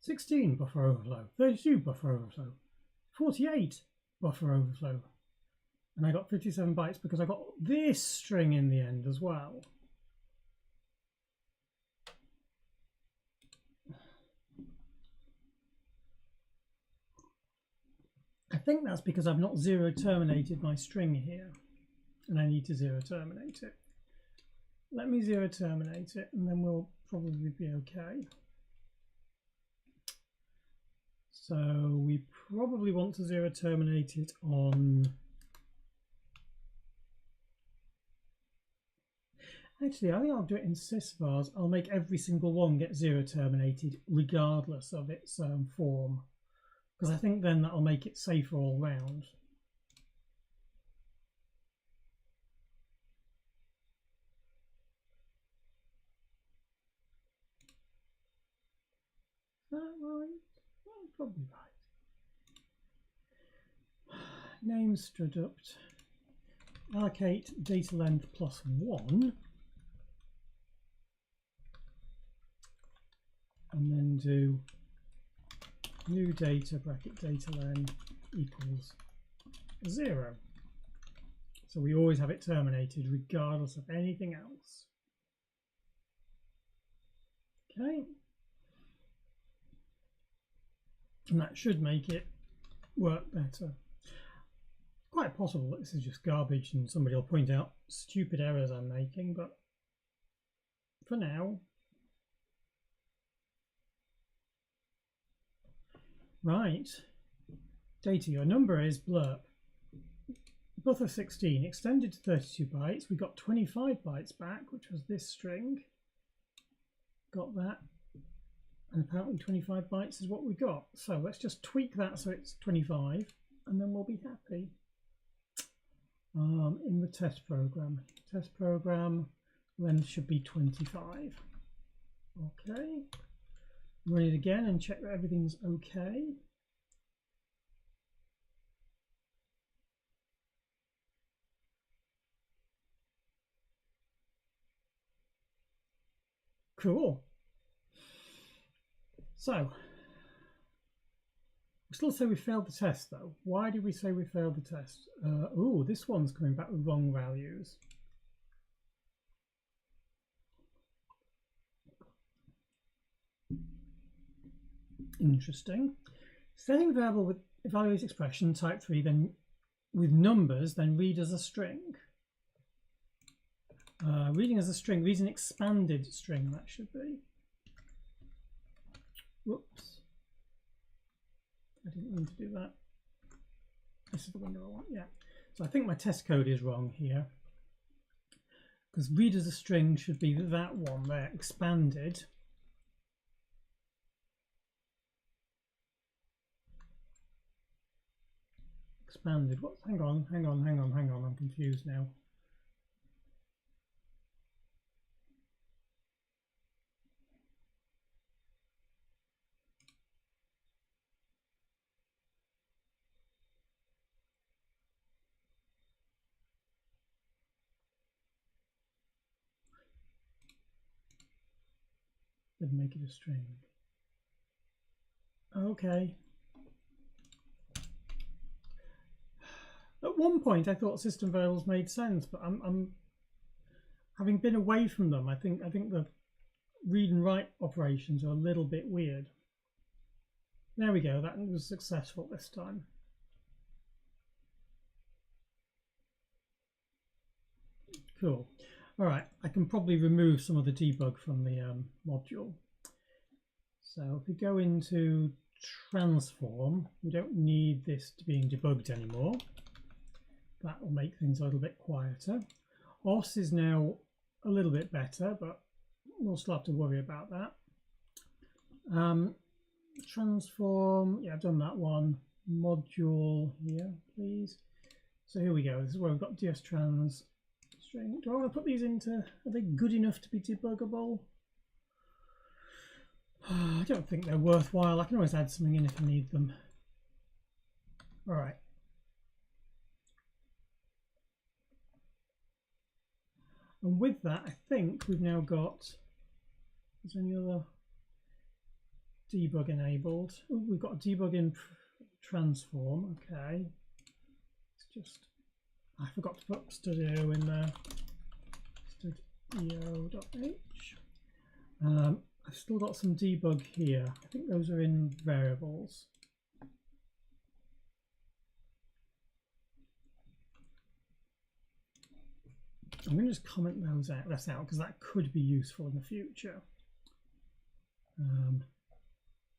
"16 buffer overflow, 32 buffer overflow, 48 buffer overflow." And I got 57 bytes because I got this string in the end as well. I think that's because I've not zero terminated my string here, and I need to zero terminate it. Let me zero terminate it, and then we'll probably be okay. So we probably want to zero terminate it on... Actually, I think I'll do it in SystemVars. I'll make every single one get zero terminated regardless of its form, because I think then that'll make it safer all round. Is that right? That's probably right. Name struct allocate data length +1. And then do new data bracket data len equals 0. So we always have it terminated regardless of anything else. Okay. And that should make it work better. Quite possible that this is just garbage and somebody will point out stupid errors I'm making, but for now. Right, data, your number is blurb. Buffer 16 extended to 32 bytes. We got 25 bytes back, which was this string. Got that. And apparently 25 bytes is what we got. So let's just tweak that so it's 25, and then we'll be happy. In the test program, length should be 25. Okay. Run it again and check that everything's okay. Cool. So, we still say we failed the test though. Why did we say we failed the test? Oh, this one's coming back with wrong values. Interesting. Setting the variable with evaluate expression type 3, then with numbers, then read as a string. Reading as a string, reads an expanded string, that should be. Whoops. I didn't mean to do that. This is the window I want, yeah. So I think my test code is wrong here. Because read as a string should be that one there, expanded. Expanded. What? Hang on. I'm confused now. Didn't make it a string. Okay. At one point, I thought system variables made sense, but I'm having been away from them. I think the read and write operations are a little bit weird. There we go. That was successful this time. Cool. All right. I can probably remove some of the debug from the module. So if we go into transform, we don't need this to being debugged anymore. That will make things a little bit quieter. OS is now a little bit better, but we'll still have to worry about that. transform, yeah, I've done that one. Module here, please. So here we go. This is where we've got GSTrans string. Do I want to put these into, are they good enough to be debuggable? I don't think they're worthwhile. I can always add something in if I need them. All right. And with that, I think we've now got, is there any other debug enabled? Oh, we've got a debug in transform. Okay. It's just, I forgot to put studio in there. Studio.h. I've still got some debug here. I think those are in variables. I'm going to just comment those out, because that could be useful in the future.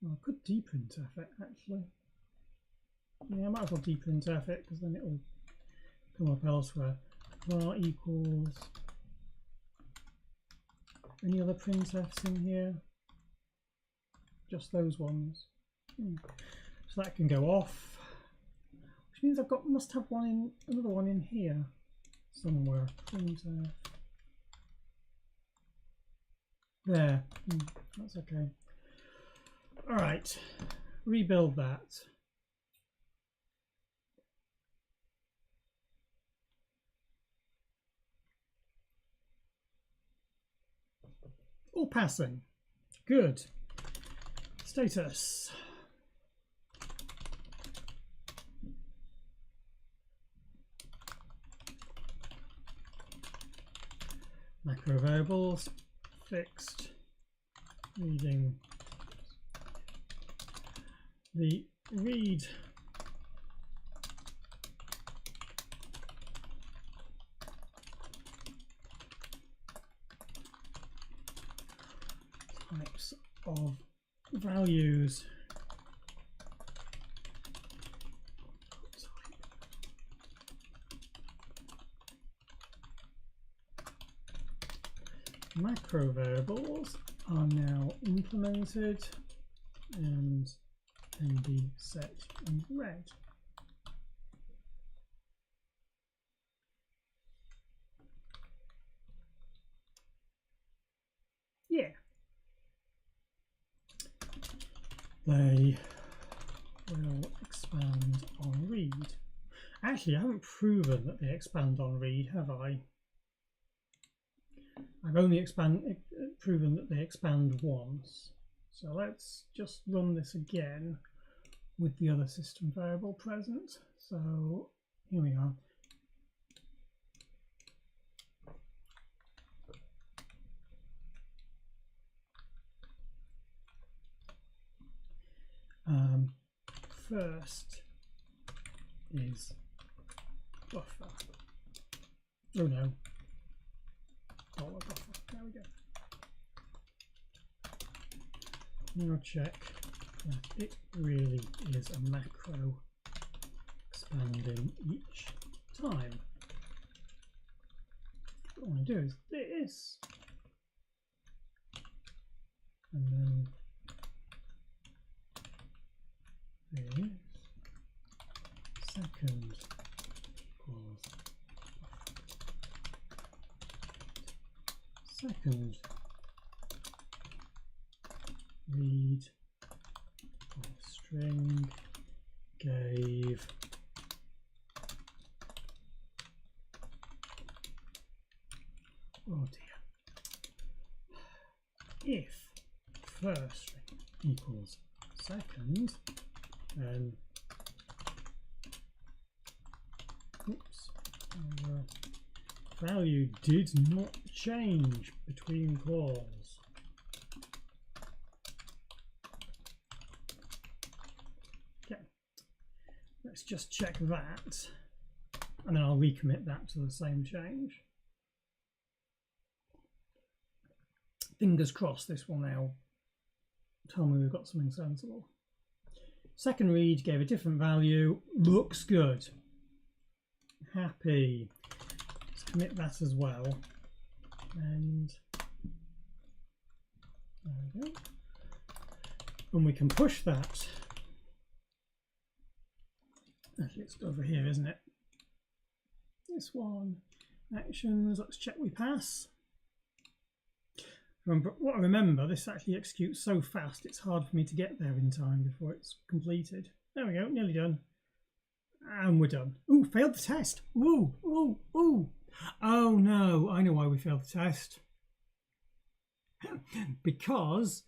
Well, I could deprintf it actually. Yeah, I might as well deprintf it because then it will come up elsewhere. Var equals. Any other printfs in here? Just those ones. So that can go off, which means I've got must have one in another one in here somewhere. Printf. There. That's okay. All right. Rebuild that. All passing. Good. Status. Macro variables fixed. Reading. The read types of values macro variables are now implemented and can be set and read. Yeah. They will expand on read. Actually, I haven't proven that they expand on read, have I? I've only proven that they expand once. So let's just run this again with the other system variable present. So here we are. First is buffer. Oh no. $buffer. There we go. Now check that it really is a macro expanding each time. What I want to do is this, and then this second equals second read of string gave oh dear, if first string equals second, then oops, our value did not change between calls. Okay, let's just check that, and then I'll recommit that to the same change. Fingers crossed this will now tell me we've got something sensible. Second read gave a different value. Looks good. Happy. Let's commit that as well. And there we go. and we can push that. Actually, it's over here, isn't it? This one, actions, let's check we pass. What I remember, this actually executes so fast it's hard for me to get there in time before it's completed. There we go, nearly done. And we're done. Ooh, failed the test. Ooh, ooh, ooh. Oh no, I know why we failed the test. Because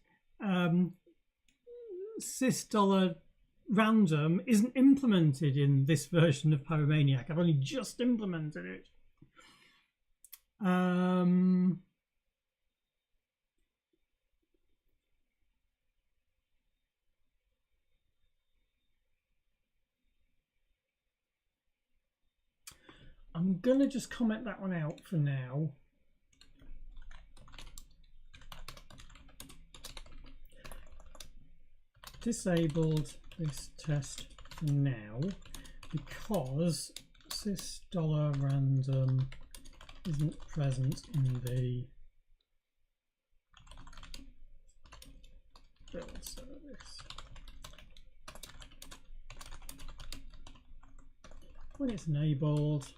sys$random isn't implemented in this version of Pyromaniac. I've only just implemented it. I'm gonna just comment that one out for now. Disabled this test for now because sys$random isn't present in the build service. When it's enabled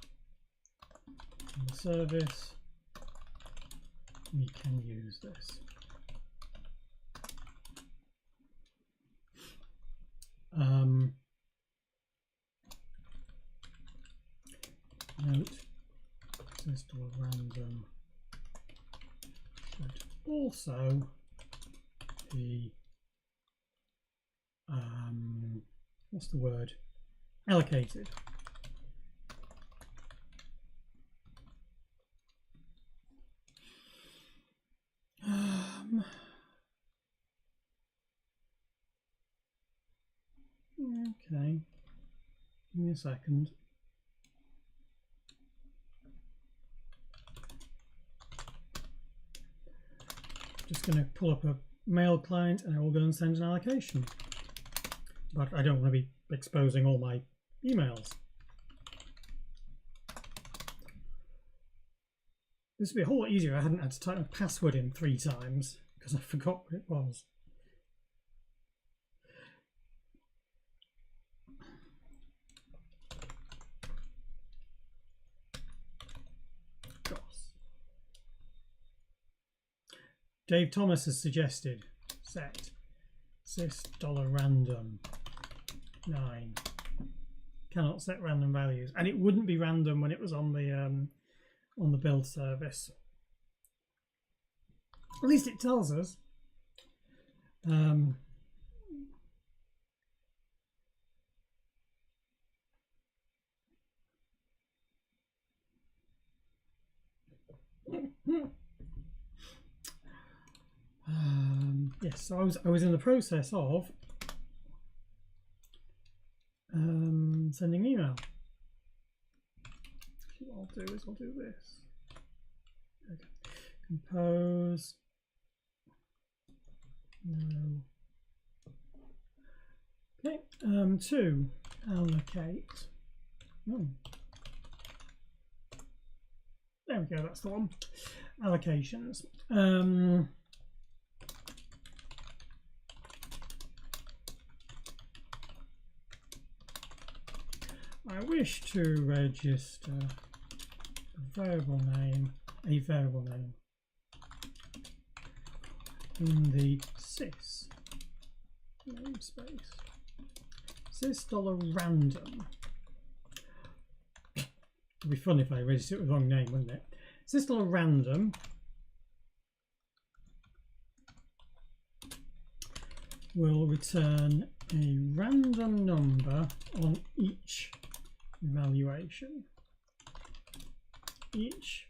in the service, we can use this. Note sys$random should also be what's the word? Allocated. Okay, give me a second. Just going to pull up a mail client and I will go and send an allocation. But I don't want to be exposing all my emails. This would be a whole lot easier if I hadn't had to type my password in 3 times because I forgot what it was. Dave Thomas has suggested set sys$random 9. Cannot set random values, and it wouldn't be random when it was on the build service. At least it tells us. Yes, so I was in the process of sending an email. What I'll do is I'll do this. Okay. Compose. No. Okay. To allocate. Oh. There we go. That's the one. Allocations. I wish to register a variable name in the sys namespace. Sys$random. It'd be fun if I registered it with the wrong name, wouldn't it? Sys$random will return a random number on each evaluation. Each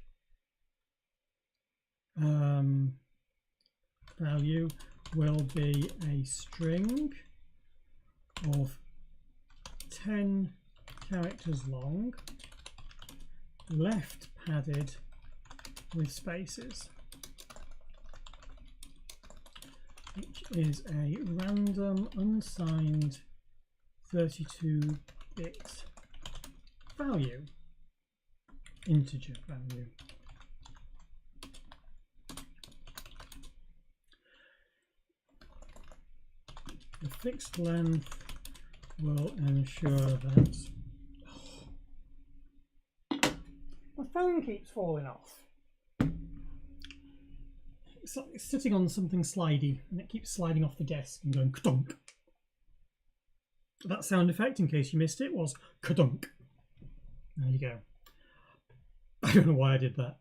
value will be a string of 10 characters long, left padded with spaces, which is a random unsigned 32-bit value, integer value. fixed length will ensure that my phone keeps falling off. It's sitting on something slidey and it keeps sliding off the desk and going ka-dunk. That sound effect, in case you missed it, was ka-dunk. There you go. I don't know why I did that.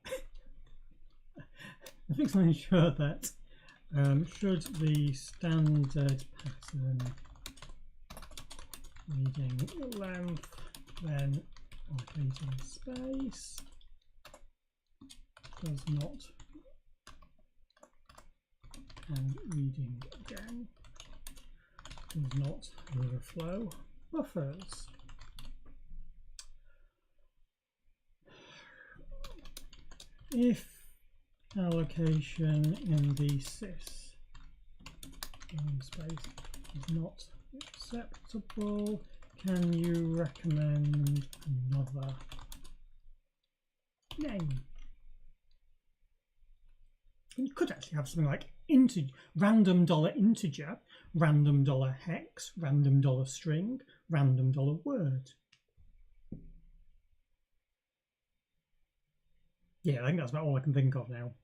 I think I'll ensure that should the standard pattern reading length then allocating space does not and reading again does not overflow buffers. If allocation in the sys space is not acceptable, can you recommend another name? You could actually have something like random $integer, random $hex, random $string, random $word. Yeah, I think that's about all I can think of now.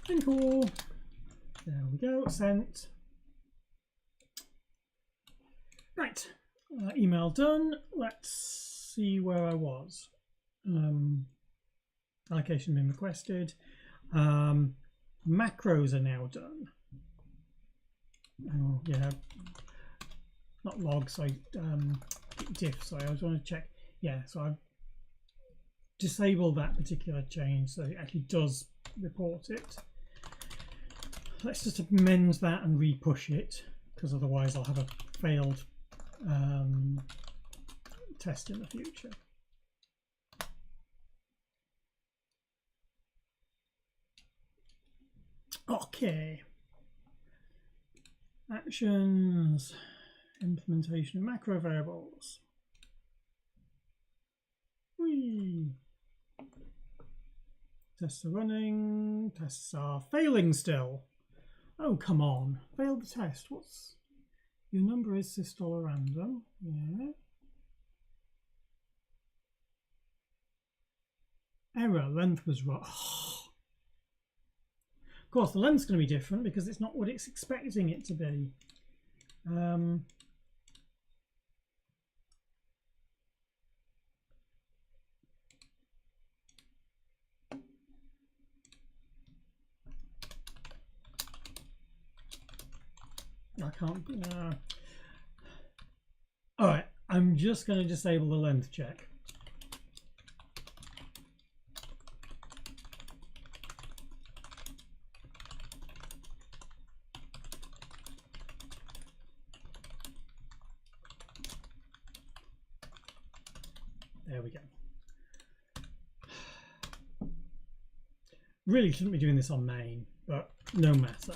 And cool. There we go, sent. Right, email done. Let's see where I was. Allocation been requested. Macros are now done. Oh, yeah. Not logs, sorry, diff, sorry, I was going to check. Yeah, so I've disabled that particular change so it actually does report it. Let's just amend that and re-push it, because otherwise I'll have a failed test in the future. Okay. Actions. Implementation of macro variables. Whee. Tests are running. Tests are failing still. Oh, come on. Failed the test. What's your number is sys$random. Yeah. Error. Length was wrong. Of course, the length's going to be different because it's not what it's expecting it to be. I can't. All right, I'm just going to disable the length check. There we go. Really shouldn't be doing this on main, but no matter.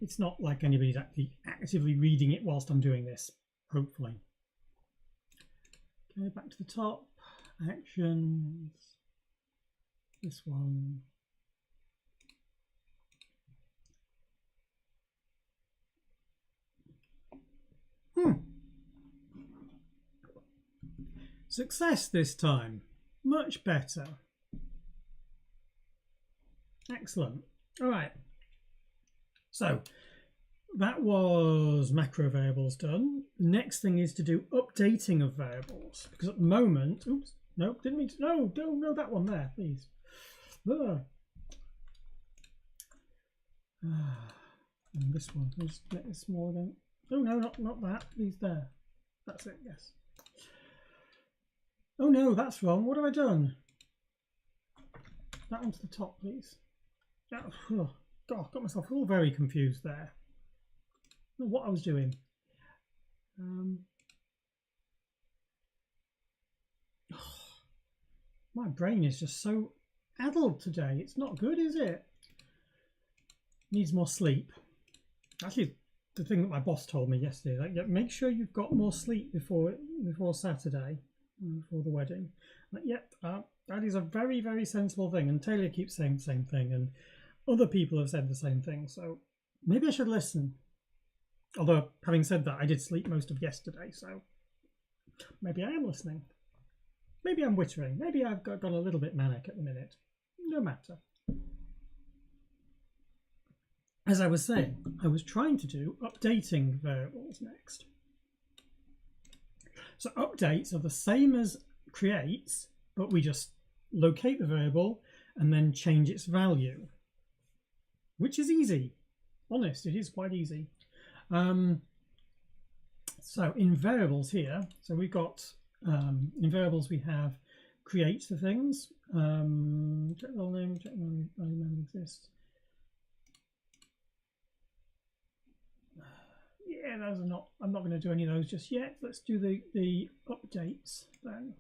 It's not like anybody's actually actively reading it whilst I'm doing this, hopefully. Okay, back to the top. Actions. This one. Success this time. Much better. Excellent. All right. So that was macro variables done. The next thing is to do updating of variables, because at the moment, oops, no, didn't mean to, no, don't know that one there, please. And this one, let's make this small again. Oh no, not that, please, there. That's it, yes. Oh no, that's wrong. What have I done? That one to the top, please. Oh, God, got myself all very confused there. I don't know what I was doing. My brain is just so addled today. It's not good, is it? Needs more sleep. Actually, the thing that my boss told me yesterday, like, yeah, make sure you've got more sleep before Saturday, before the wedding. Like, yep, that is a very, very sensible thing. And Taylor keeps saying the same thing. And other people have said the same thing, so maybe I should listen. Although, having said that, I did sleep most of yesterday, so maybe I am listening. Maybe I'm wittering. Maybe I've got a little bit manic at the minute. No matter. As I was saying, I was trying to do updating variables next. So updates are the same as creates, but we just locate the variable and then change its value, which is easy. Honest, it is quite easy. So in variables here, so we've got in variables we have create the things, check the name, check the value name exists. Yeah, those are not. I'm not going to do any of those just yet. Let's do the updates then.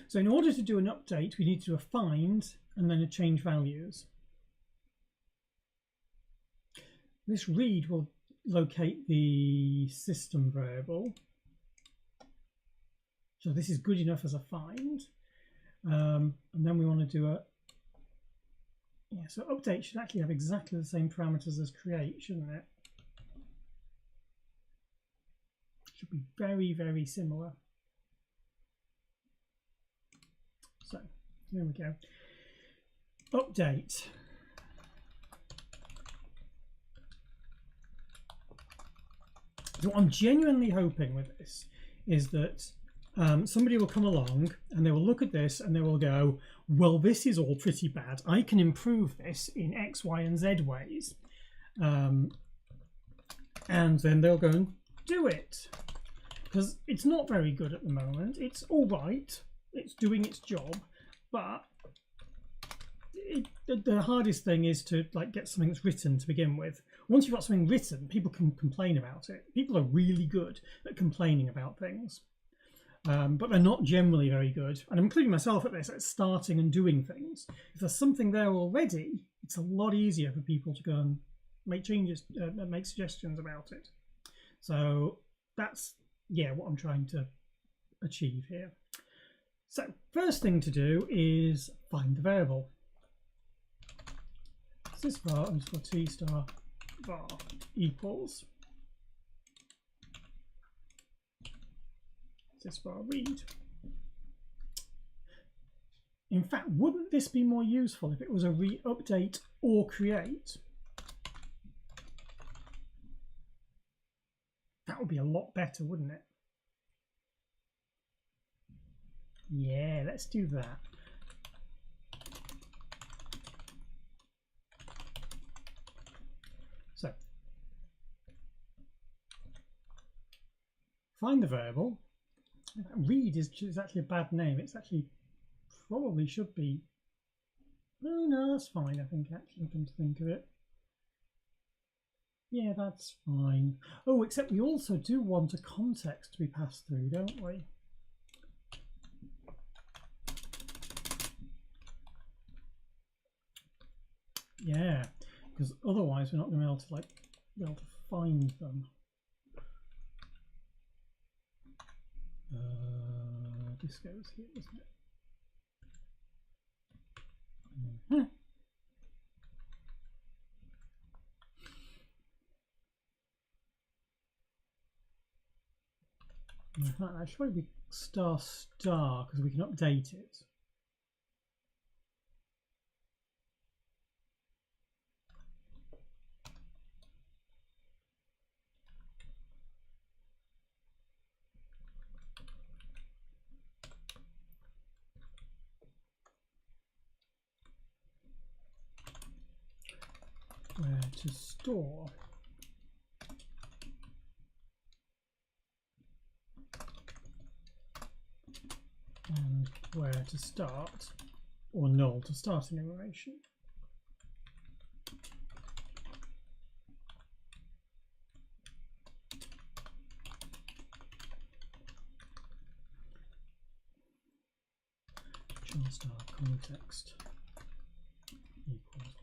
So in order to do an update, we need to do a find and then a change values. This read will locate the system variable. So this is good enough as a find. And then we want to do a, yeah, so update should actually have exactly the same parameters as create, shouldn't it? Should be very, very similar. So here we go. Update. So what I'm genuinely hoping with this is that somebody will come along and they will look at this and they will go, well, this is all pretty bad. I can improve this in X, Y, and Z ways. And then they'll go and do it. Because it's not very good at the moment. It's all right. It's doing its job. But the hardest thing is to get something that's written to begin with. Once you've got something written, people can complain about it. People are really good at complaining about things. But they're not generally very good, and I'm including myself at this, at starting and doing things. If there's something there already, it's a lot easier for people to go and make changes, make suggestions about it. So that's, yeah, what I'm trying to achieve here. So first thing to do is find the variable. Sysvar underscore t star var equals Sysvar read. In fact, wouldn't this be more useful if it was a update or create? That would be a lot better, wouldn't it? Yeah, let's do that. So, find the variable. Read is actually a bad name. It's actually probably should be. Oh no, that's fine. I think actually, come to think of it. Yeah, that's fine. Oh, except we also do want a context to be passed through, don't we? Yeah, because otherwise we're not going to be able to find them. This goes here, doesn't it? In fact, that should probably be star because we can update it. Where to store. And where to start, or null to start enumeration. Charles star context equals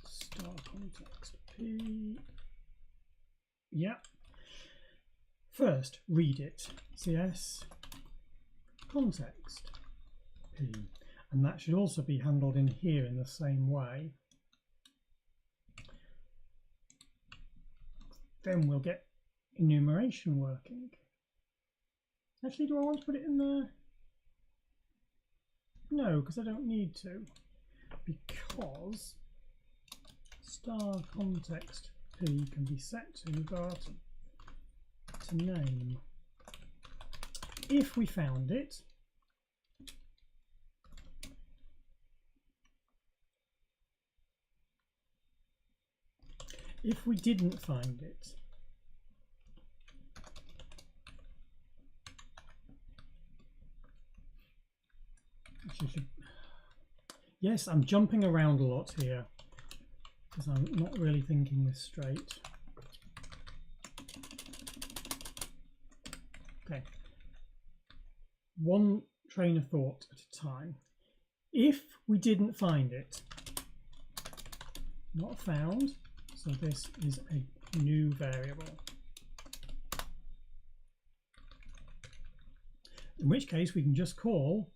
star context p. Yeah. First, read it. CS context p. and that should also be handled in here in the same way. Then we'll get enumeration working. Actually, do I want to put it in there? No, because I don't need to, because star context p can be set to var to name. If we found it, if we didn't find it, yes, I'm jumping around a lot here because I'm not really thinking this straight. Okay, one train of thought at a time. If we didn't find it, not found, so this is a new variable. In which case we can just call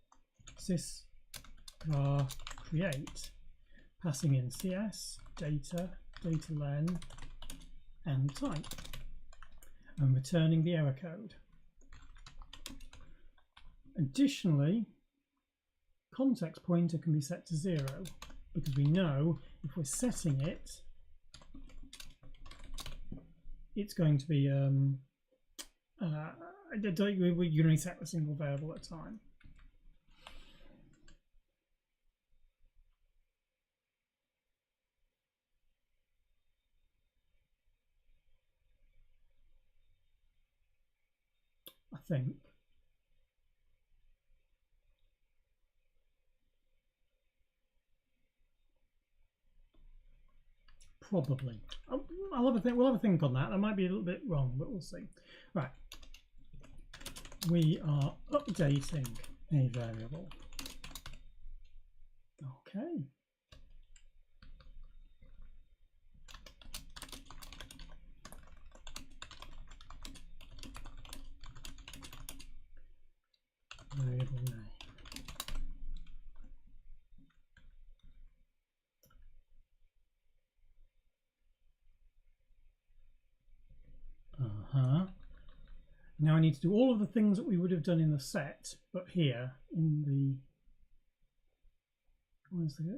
SystemVar create, passing in CS, data, data len, and type, and returning the error code. Additionally, context pointer can be set to 0 because we know if we're setting it, it's going to be you only set a single variable at a time. I think. Probably. I'll have a think. We'll have a think on that. That might be a little bit wrong, but we'll see. Right. We are updating a variable. Okay. Variable name. Now I need to do all of the things that we would have done in the set, but here in the,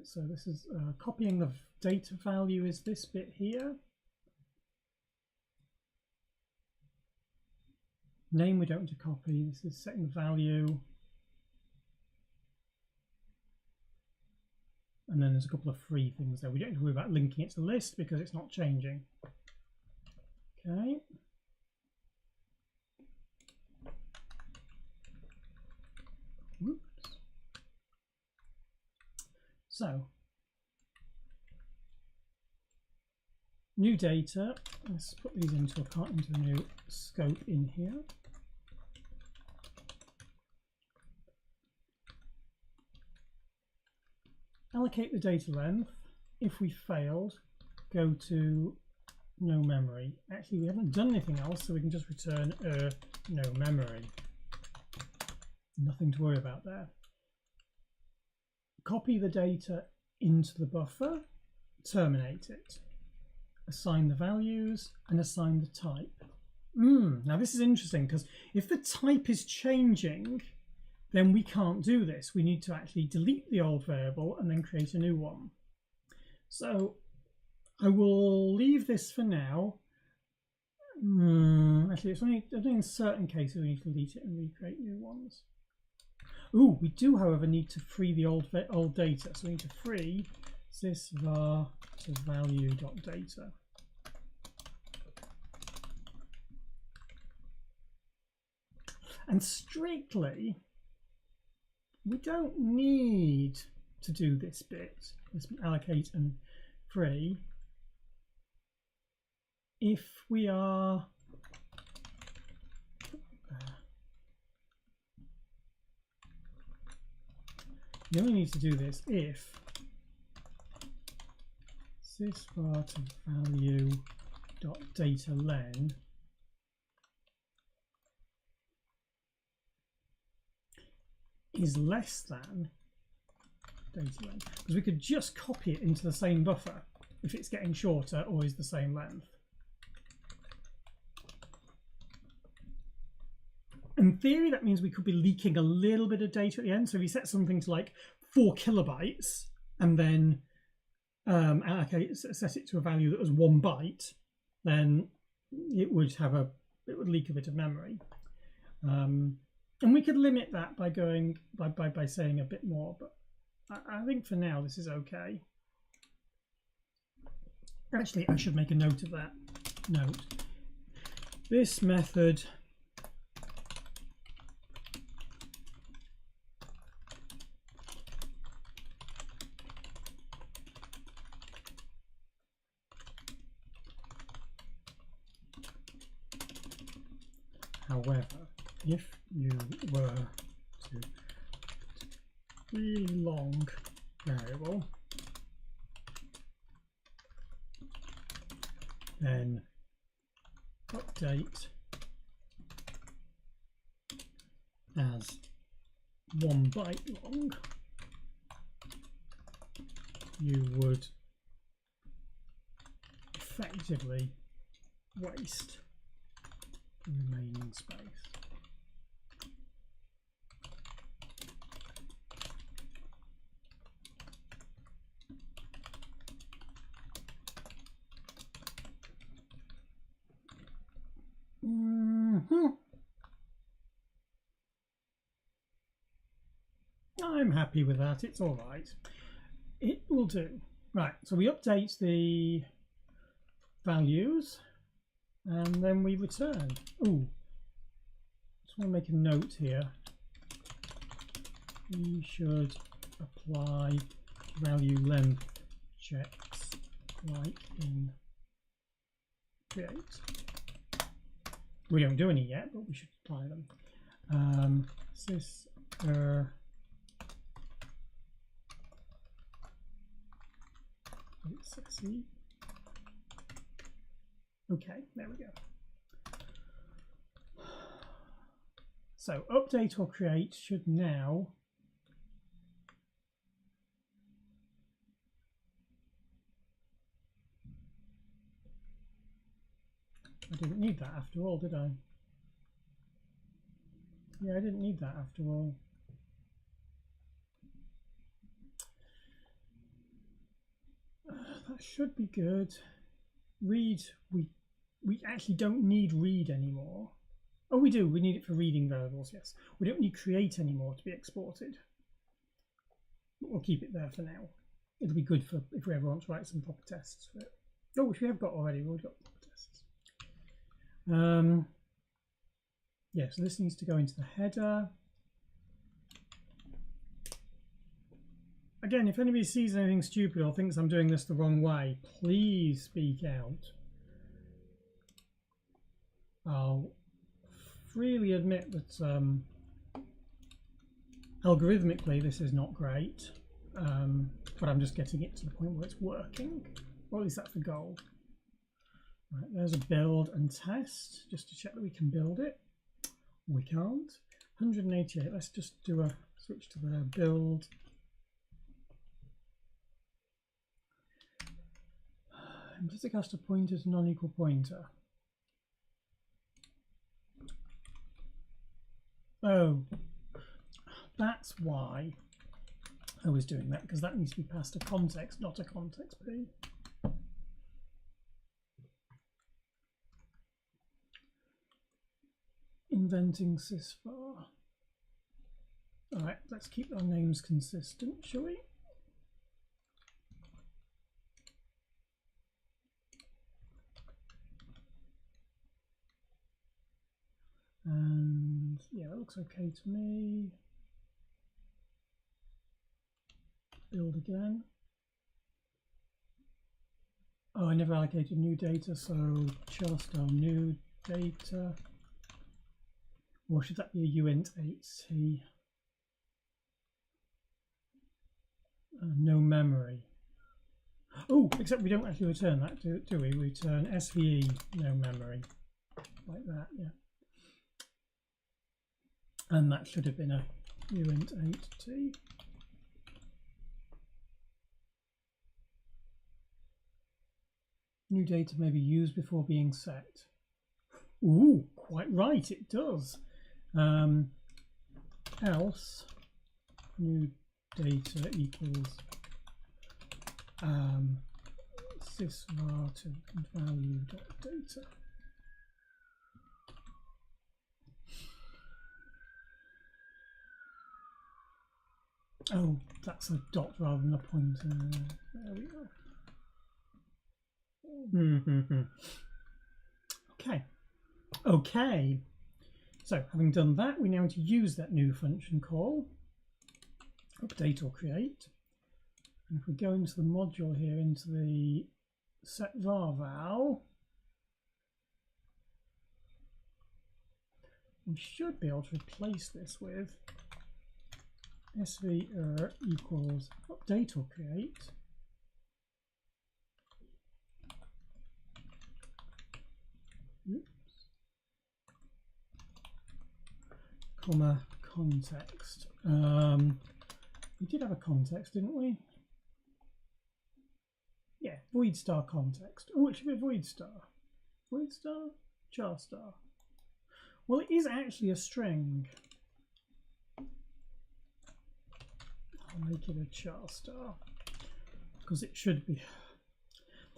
so this is copying the data value is this bit here. Name we don't want to copy, this is setting the value. And then there's a couple of free things there. We don't have to worry about linking it to the list because it's not changing. Okay. Oops. So, new data. Let's put these into a new scope in here. Allocate the data length. If we failed, go to no memory. Actually, we haven't done anything else, so we can just return no memory. Nothing to worry about there. Copy the data into the buffer, terminate it, assign the values, and assign the type. Now this is interesting because if the type is changing, then we can't do this. We need to actually delete the old variable and then create a new one. So I will leave this for now. Actually, it's only in certain cases we need to delete it and recreate new ones. Ooh, we do, however, need to free the old data. So we need to free sysvar to value.data. And strictly, we don't need to do this bit, this allocate and free, if we are you only need to do this if sysvar to value.data len is less than data length, because we could just copy it into the same buffer if it's getting shorter or is the same length. In theory, that means we could be leaking a little bit of data at the end. So if you set something to like 4 kilobytes and then set it to a value that was 1 byte, then it would leak a bit of memory. And we could limit that by going by saying a bit more, but I think for now this is okay. Actually, I should make a note of that. Note. This method however, if you were to really long variable, then update as 1 byte long, you would effectively waste the remaining space. I'm happy with that. It's all right. It will do. Right, so we update the values and then we return. Ooh, just want to make a note here. We should apply value length checks like in create. We don't do any yet, but we should apply them. Sysver okay, there we go. So update or create should now I didn't need that after all, did I? Yeah, I didn't need that after all. That should be good. Read, we actually don't need read anymore. Oh, we do. We need it for reading variables, yes. We don't need create anymore to be exported. But we'll keep it there for now. It'll be good for if we ever want to write some proper tests for it. Oh, which we have got already. We've got proper tests. Yeah, so this needs to go into the header. Again, if anybody sees anything stupid or thinks I'm doing this the wrong way, please speak out. I'll freely admit that algorithmically this is not great, but I'm just getting it to the point where it's working, or at least that's the goal. Right, there's a build and test, just to check that we can build it. We can't. 188, let's just do a switch to the build. Implicit cast a pointer to non-equal pointer. Oh, that's why I was doing that, because that needs to be passed a context, not a context P. Inventing SystemVars. All right, let's keep our names consistent, shall we? And yeah, that looks okay to me. Build again. Oh, I never allocated new data, so just our new data. Or should that be a uint8t? No memory. Oh, except we don't actually return that, do we? We return SVE, no memory. Like that, yeah. And that should have been a uint8t. New data may be used before being set. Ooh, quite right, it does. Else, new data equals sysvar to value.data. Oh, that's a dot rather than a pointer. There we go. Okay. Okay. So having done that, we now need to use that new function call, update or create. And if we go into the module here, into the setVar val, we should be able to replace this with svr equals update or create. Oops. Comma context. We did have a context, didn't we? Yeah, void star context. Oh, it should be a void star. Void star? Char star. Well, it is actually a string. I'll make it a char star because it should be.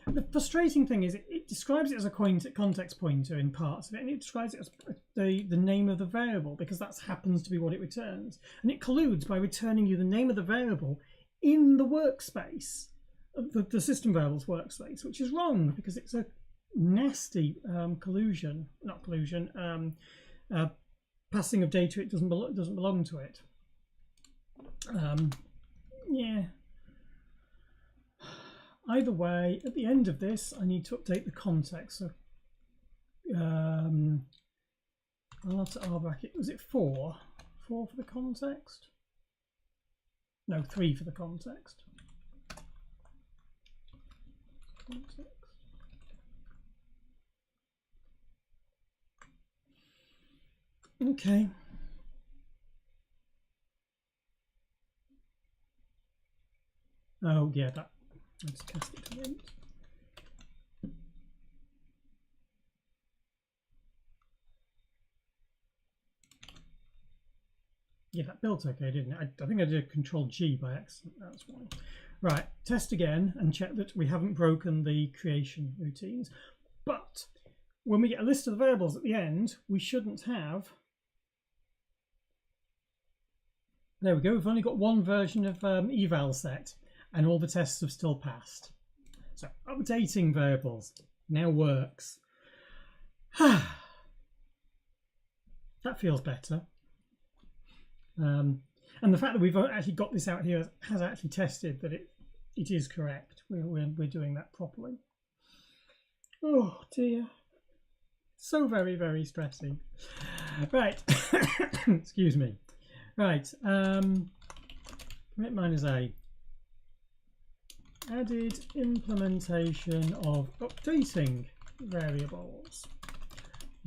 The frustrating thing is it describes it as a context pointer in parts of it, and it describes it as the name of the variable because that happens to be what it returns. And it colludes by returning you the name of the variable in the workspace, the system variables workspace, which is wrong because it's a nasty collusion, not collusion, passing of data it doesn't belong to it. Yeah. Either way, at the end of this, I need to update the context. So, I'll have to R bracket. Was it 4? 4 for the context? No, 3 for the context. Okay. Oh yeah, that. Let's cast it to the end. Yeah, that built okay, didn't it? I think I did a Control G by accident. That's why. Right, test again and check that we haven't broken the creation routines. But when we get a list of the variables at the end, we shouldn't have. There we go. We've only got one version of eval set, and all the tests have still passed. So updating variables now works. That feels better. And the fact that we've actually got this out here has actually tested that it is correct. We're doing that properly. Oh dear. So very, very stressing. Right. Excuse me. Right. Commit -a. Added implementation of updating variables.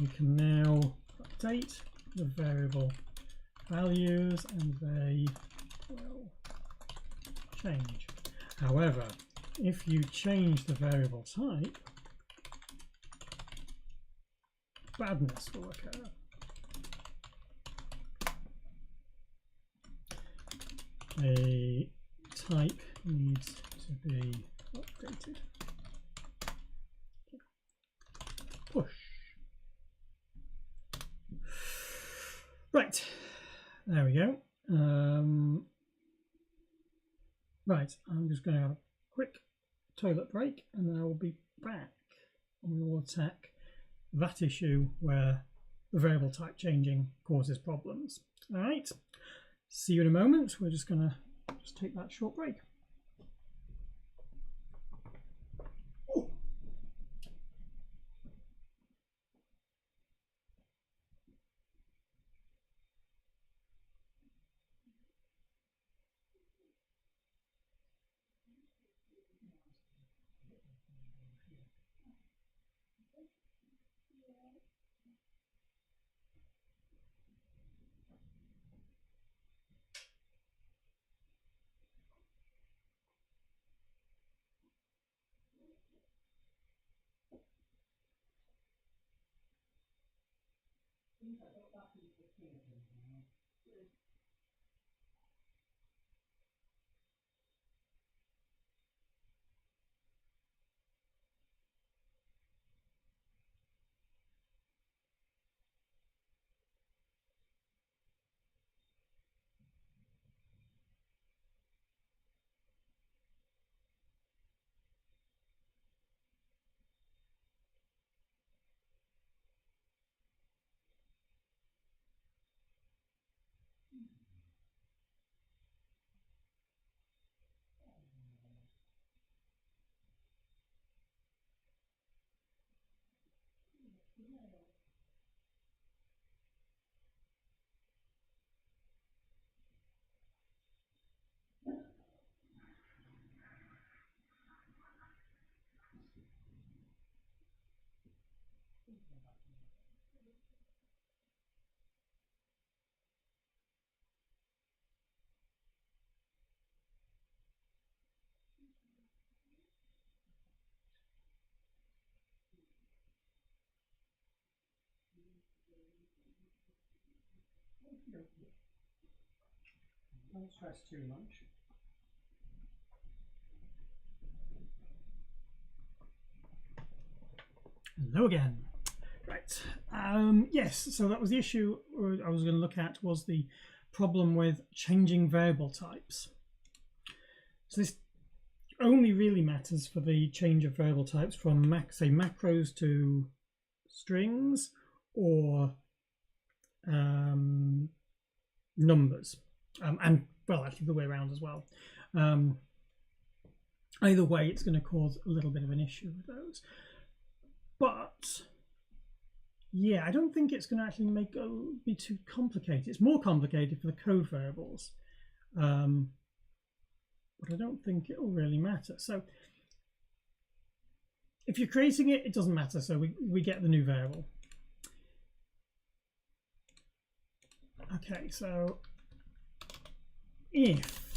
You can now update the variable values and they will change. However, if you change the variable type, badness will occur. A type needs to be updated. Push. Right, there we go. Right, I'm just going to have a quick toilet break and then I will be back and we will attack that issue where the variable type changing causes problems. All right, see you in a moment. We're just going to take that short break. Don't stress too much. Hello again. Right. Yes, so that was the issue I was going to look at, was the problem with changing variable types. So this only really matters for the change of variable types from say macros to strings or numbers, and well, actually the way around as well. Either way, it's going to cause a little bit of an issue with those. But yeah, I don't think it's going to actually be too complicated. It's more complicated for the code variables, but I don't think it will really matter. So if you're creating it, it doesn't matter. So we get the new variable. Okay, so if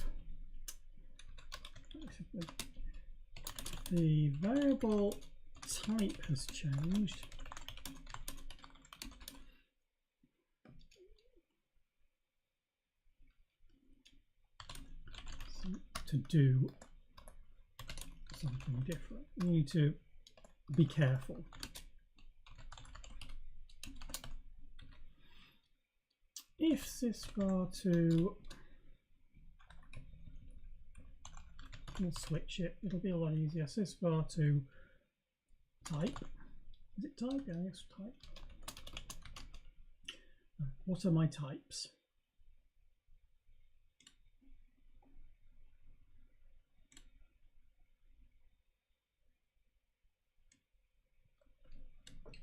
the variable type has changed, to do something different, you need to be careful. If SystemVars2, we'll switch it, it'll be a lot easier. SystemVars2 type, is it type? Yeah, yes, type. What are my types?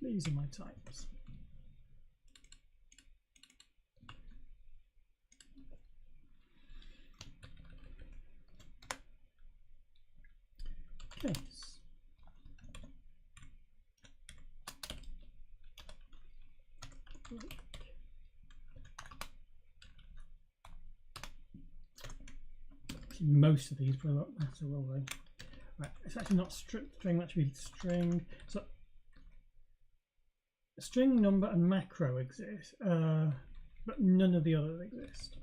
These are my types. Case. Most of these probably won't matter, will they? Right, it's actually not string, that should be string. So string, number, and macro exist, but none of the others exist.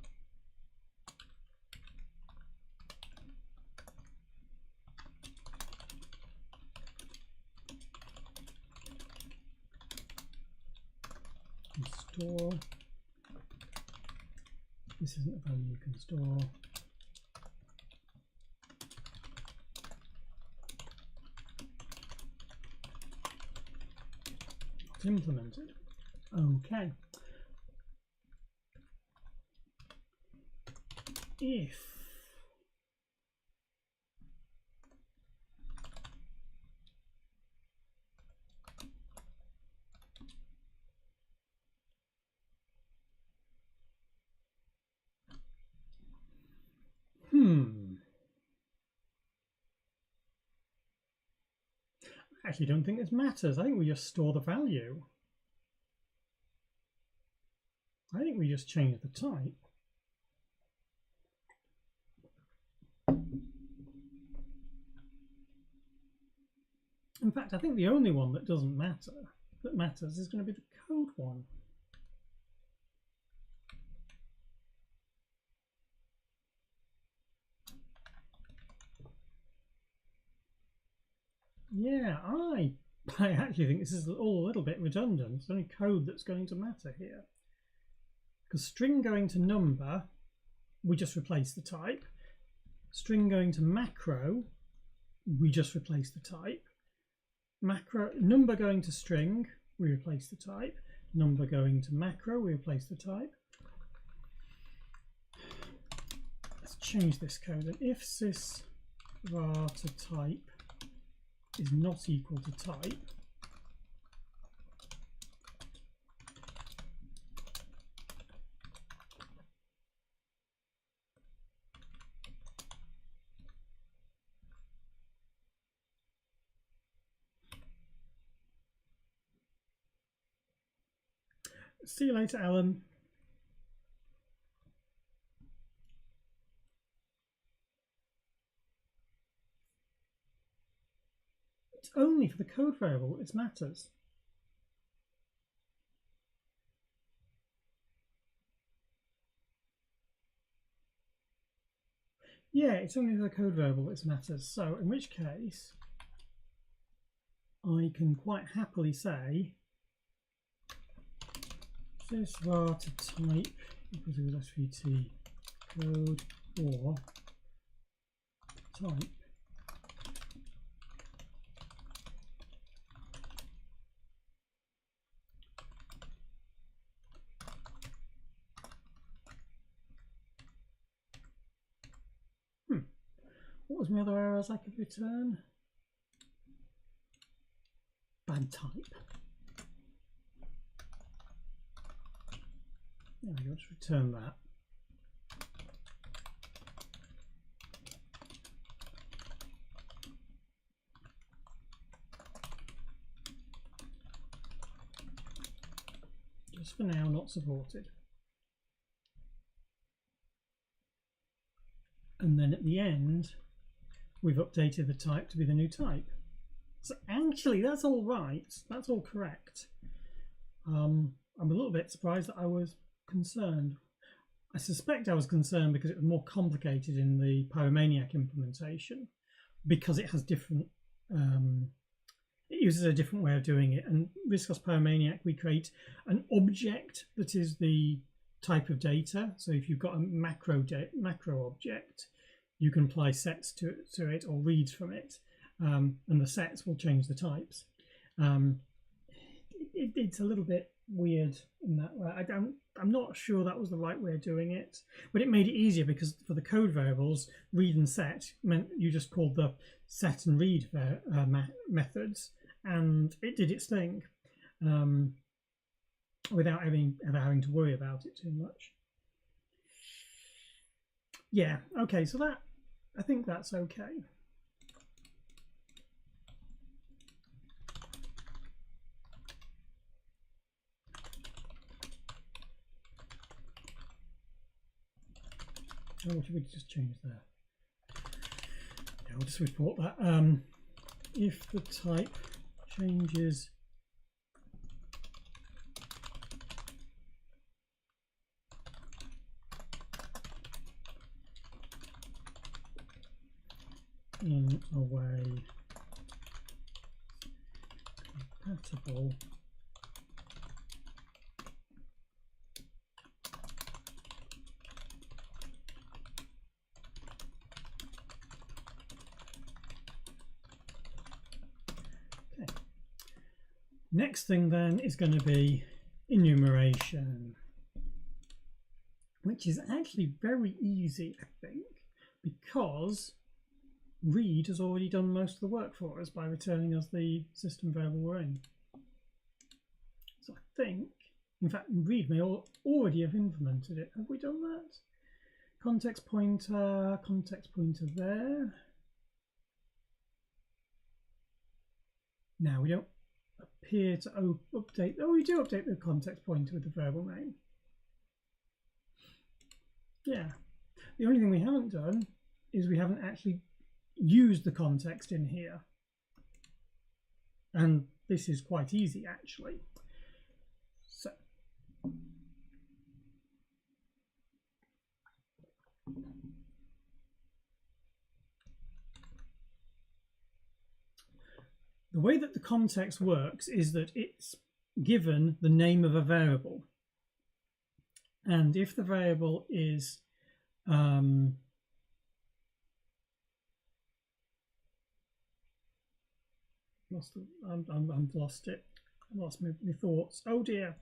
Store. This isn't a value you can store. It's implemented. Okay. If I actually don't think this matters. I think we just store the value. I think we just change the type. In fact, I think the only one that doesn't matter, that matters, is going to be the code one. Yeah, I actually think this is all a little bit redundant. It's only code that's going to matter here. Because string going to number, we just replace the type. String going to macro, we just replace the type. Macro number going to string, we replace the type. Number going to macro, we replace the type. Let's change this code. And if sysvar to type is not equal to type, see you later, Alan. It's only for the code variable it matters. Yeah, it's only the code variable that matters. So in which case, I can quite happily say sysvar to type equals svt code or type What was my other errors I could return? Bad type. There we go, just return that. Just for now, not supported. And then at the end, we've updated the type to be the new type. So actually, that's all right. That's all correct. I'm a little bit surprised that I was concerned. I suspect I was concerned because it was more complicated in the Pyromaniac implementation, because it has different, it uses a different way of doing it. And Viscous Pyromaniac, we create an object that is the type of data. So if you've got a macro object, you can apply sets to it or reads from it, and the sets will change the types. It's a little bit weird in that way. I'm not sure that was the right way of doing it, but it made it easier because for the code variables, read and set meant you just called the set and read methods, and it did its thing without ever having to worry about it too much. Yeah, okay, so that, I think that's okay. Oh, what should we just change there? Yeah, we'll just report that. If the type changes in a way compatible okay. Next thing then is going to be enumeration, which is actually very easy, I think, because read has already done most of the work for us by returning us the system variable we're in. So I think, in fact, read may already have implemented it. Have we done that? Context pointer there. Now we don't appear to update. Oh, we do update the context pointer with the variable name. Yeah. The only thing we haven't done is we haven't actually used the context in here. And this is quite easy, actually. So the way that the context works is that it's given the name of a variable. And if the variable is I've lost it. I lost my thoughts. Oh dear.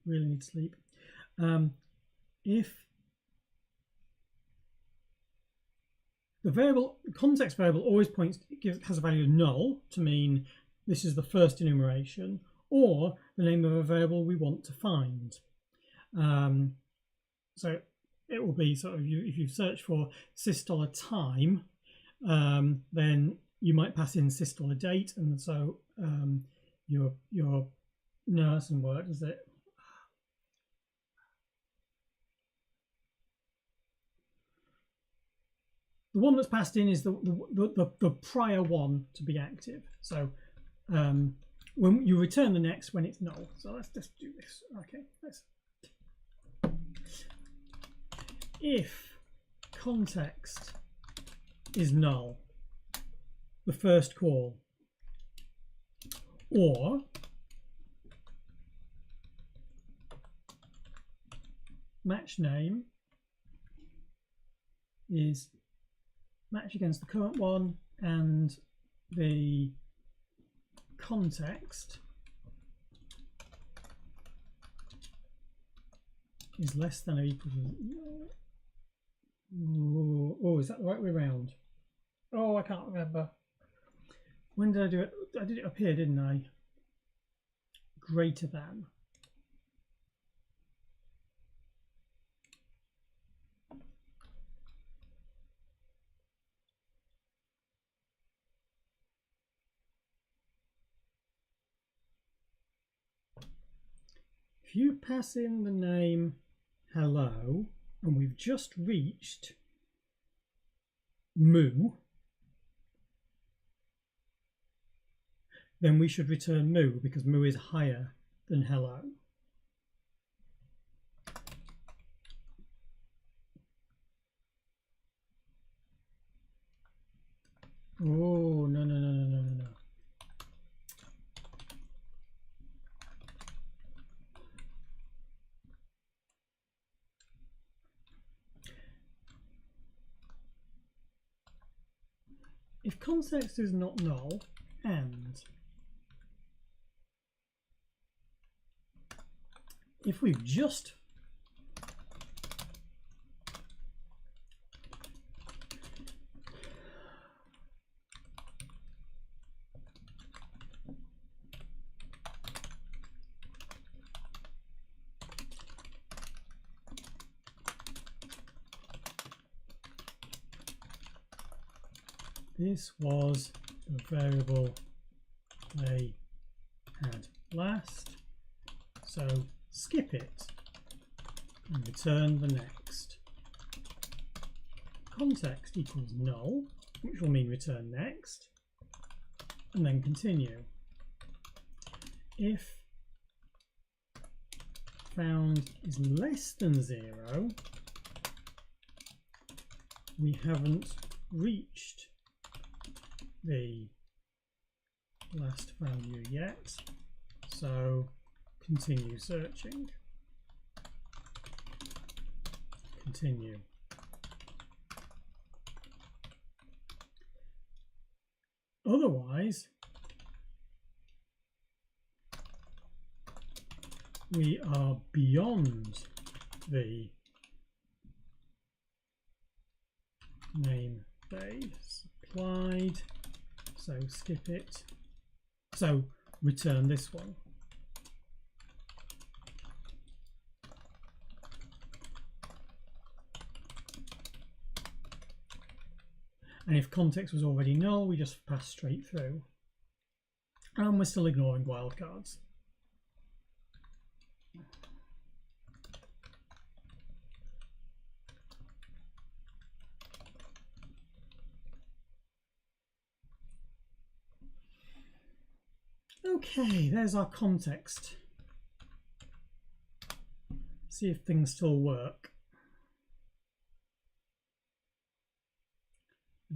Really need sleep. If the variable, context variable always has a value of null to mean this is the first enumeration, or the name of a variable we want to find. So it will be sort of, if you search for sys$time, then you might pass in sys$date, and so your nurse and word is it. The one that's passed in is the prior one to be active. So when you return the next when it's null. So let's just do this. Okay, if context is null, the first call, or match name is match against the current one, and the context is less than or equal to. Oh, is that the right way around? Oh, I can't remember. When did I do it? I did it up here, didn't I? Greater than. If you pass in the name hello, and we've just reached moo, then we should return moo, because moo is higher than hello. Oh, no. If context is not null, and if we've just this was the variable they had last, so skip it and return the next. Context equals null, which will mean return next, and then continue. If found is less than 0, we haven't reached the last value yet, so continue searching. Continue. Otherwise, we are beyond the name they supplied, so skip it. So return this one. And if context was already null, we just pass straight through. And we're still ignoring wildcards. Okay, there's our context. See if things still work.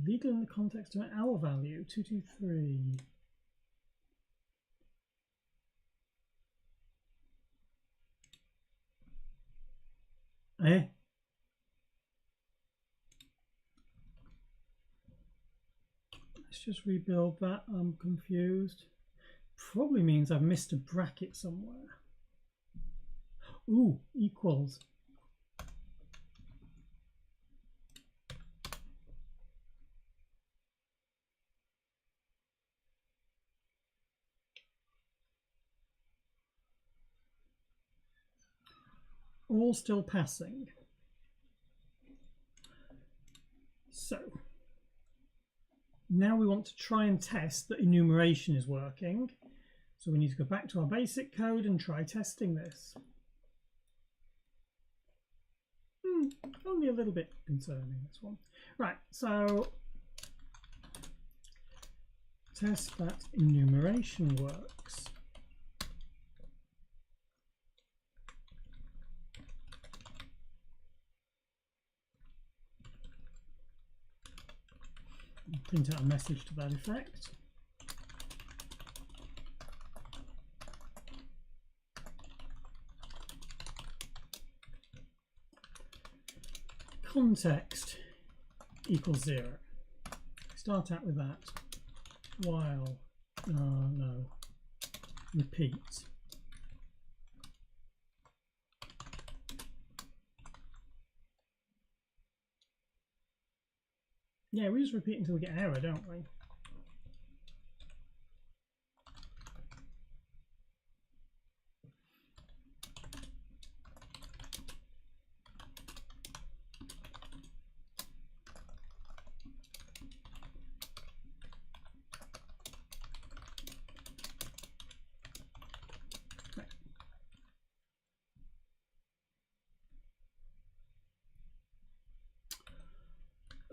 legal in the context of an L value, 223. Eh? Let's just rebuild that. I'm confused. Probably means I've missed a bracket somewhere. Ooh, equals. All still passing. So now we want to try and test that enumeration is working. So we need to go back to our basic code and try testing this. Only a little bit concerning, this one. Right, so test that enumeration works. Print out a message to that effect. Context equals 0. Start out with that. While, no, repeat. Yeah, we just repeat until we get an error, don't we?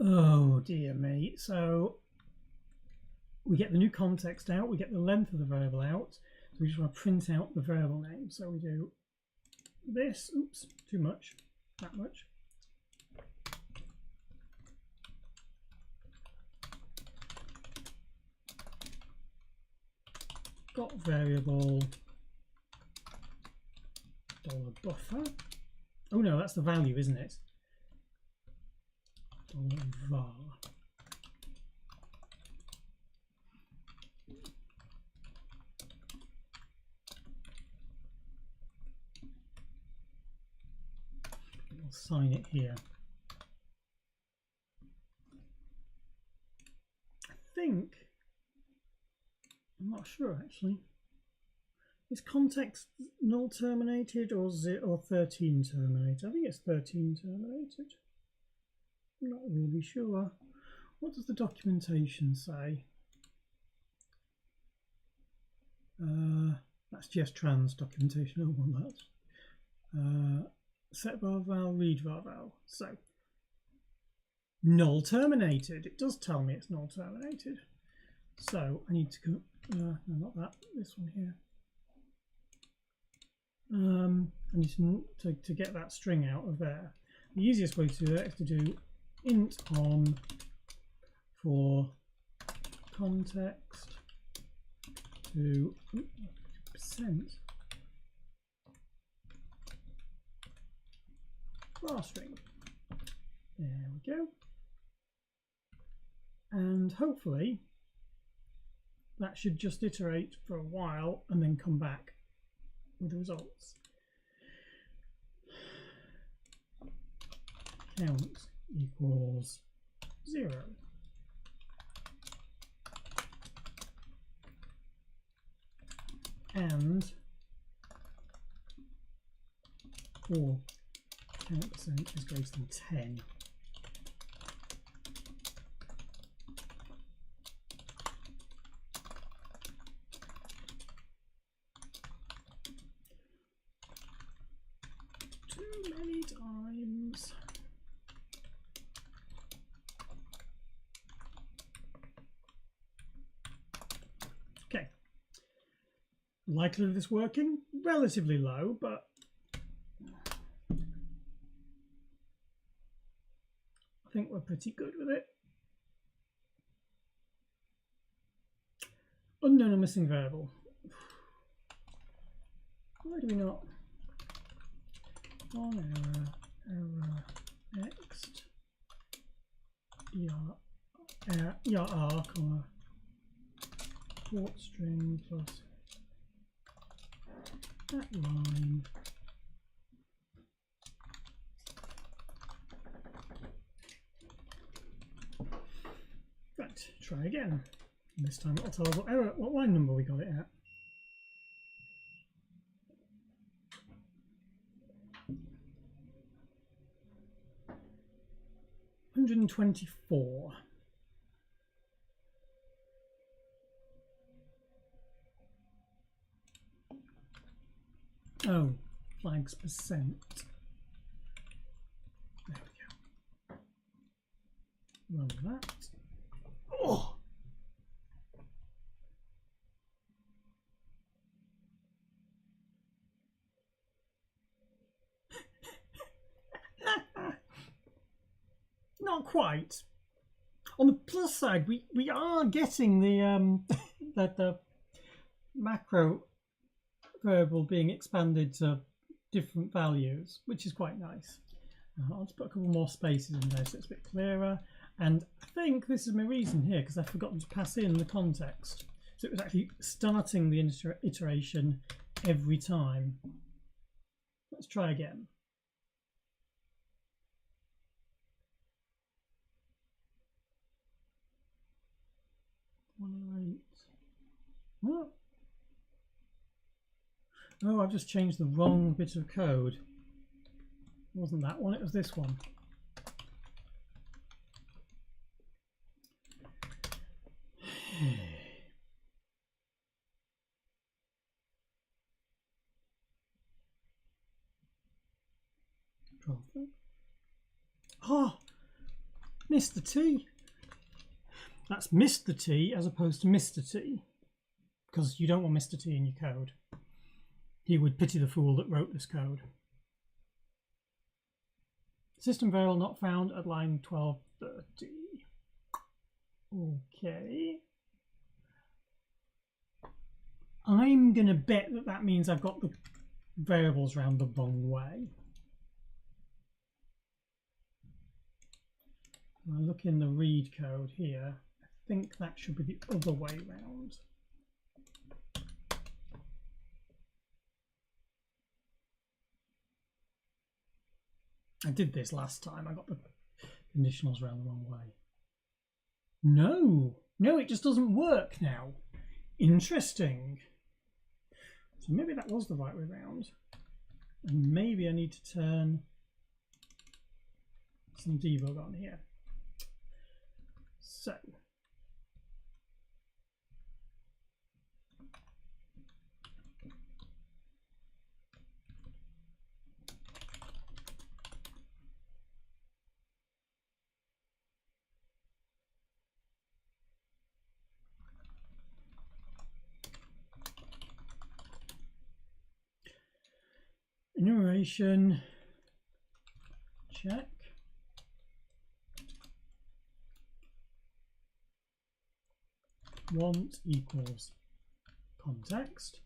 Oh dear me. So we get the new context out, we get the length of the variable out, so we just want to print out the variable name. So we do this, oops, too much, that much. Got variable $buffer. Oh no, that's the value, isn't it? $var. I'll sign it here. I think, I'm not sure actually. Is context null terminated or 13 terminated? I think it's 13 terminated. I'm not really sure. What does the documentation say? That's GSTrans documentation. I want that. Set var val, read var val. So null terminated. It does tell me it's null terminated. So I need to go. No, not that. This one here. I need to get that string out of there. The easiest way to do that is to do int on for context to percent var string. There we go. And hopefully that should just iterate for a while and then come back with the results. Count equals 0. And or count percent is greater than 10. Too many times. Okay. Likelihood of this working? Relatively low, but I think we're pretty good with it. Unknown or missing variable. Why do we not? On error next ER, comma port string plus that line. Right, try again. And this time it'll tell us what line number we got it at. $124. Oh, flags percent. There we go. Run that. Oh! Not quite. On the plus side, we are getting the the macro variable being expanded to different values, which is quite nice. I'll just put a couple more spaces in there so it's a bit clearer. And I think this is my reason here, because I've forgotten to pass in the context. So it was actually starting the iteration every time. Let's try again. What? Oh, I've just changed the wrong bit of code. It wasn't that one, it was this one. Oh, Mr. T. That's Mr. T as opposed to Mr. T, because you don't want Mr. T in your code. He would pity the fool that wrote this code. System variable not found at line 1230. Okay. I'm going to bet that that means I've got the variables round the wrong way. When I look in the read code here, I think that should be the other way round. I did this last time. I got the conditionals around the wrong way. No, it just doesn't work now. Interesting. So maybe that was the right way round. And maybe I need to turn some debug on here. So. Enumeration, check. Want equals context.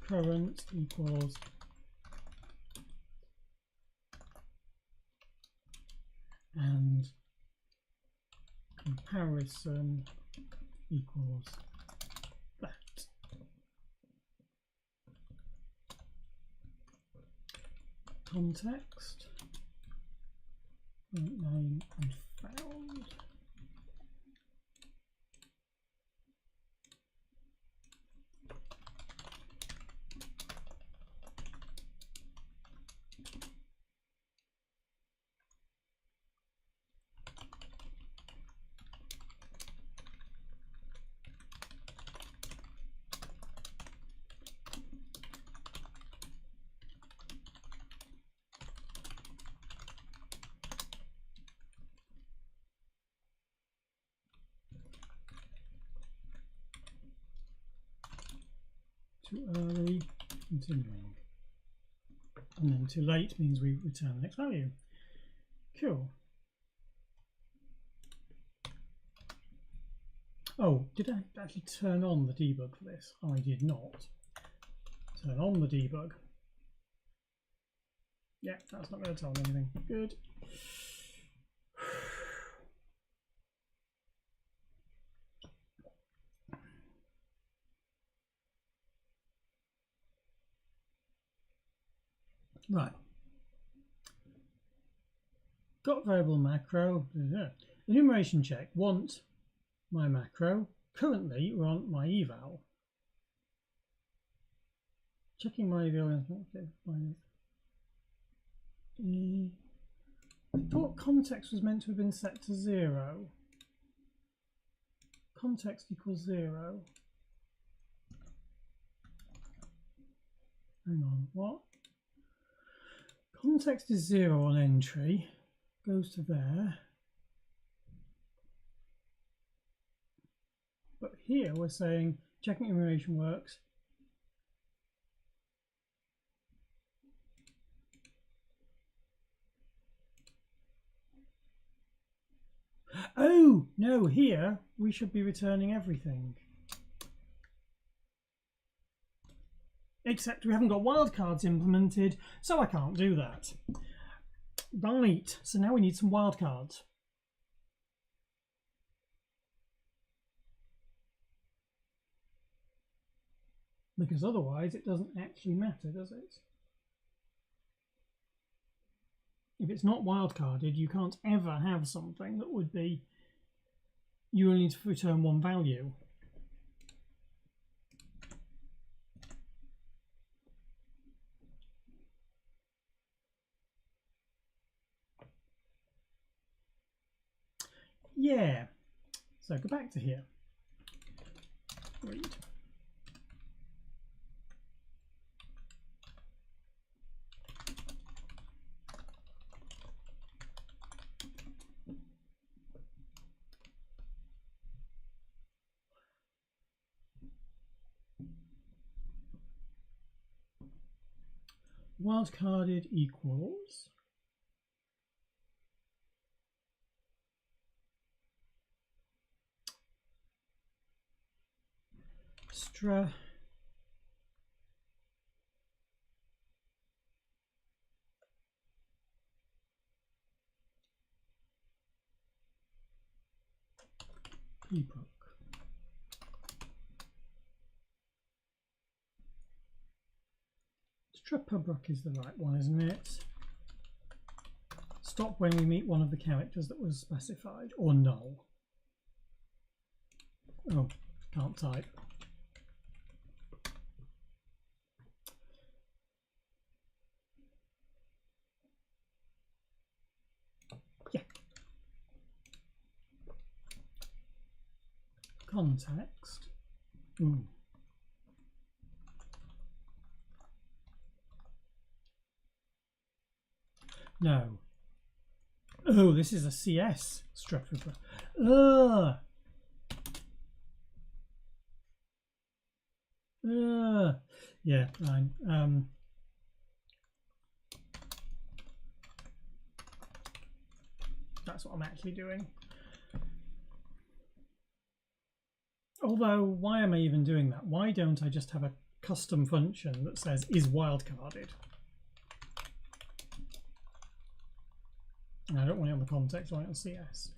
Current equals and comparison equals that. Context, name and found. Too early, continuing. And then too late means we return the next value. Cool. Oh, did I actually turn on the debug for this? I did not. Turn on the debug. Yeah, that's not going to tell me anything. Good. Right. Got variable macro. Enumeration check. Want my macro. Currently want my eval. Checking my eval. Okay, fine. I thought context was meant to have been set to 0. Context equals 0. Hang on, what? Context is 0 on entry. Goes to there. But here we're saying checking enumeration works. Oh, no, here we should be returning everything. Except we haven't got wildcards implemented, so I can't do that. Right, so now we need some wildcards. Because otherwise it doesn't actually matter, does it? If it's not wildcarded, you can't ever have something that would be, you only need to return one value. Yeah, so go back to here. Read. Wildcarded equals stra pbook. Pbook is the right one, isn't it? Stop when we meet one of the characters that was specified, or null. Oh, can't type. Yeah. Context. Ooh. No. Oh, this is a CS structure. Yeah, fine. That's what I'm actually doing. Although, why am I even doing that? Why don't I just have a custom function that says is wildcarded? And I don't want it on the context, I want it on CS.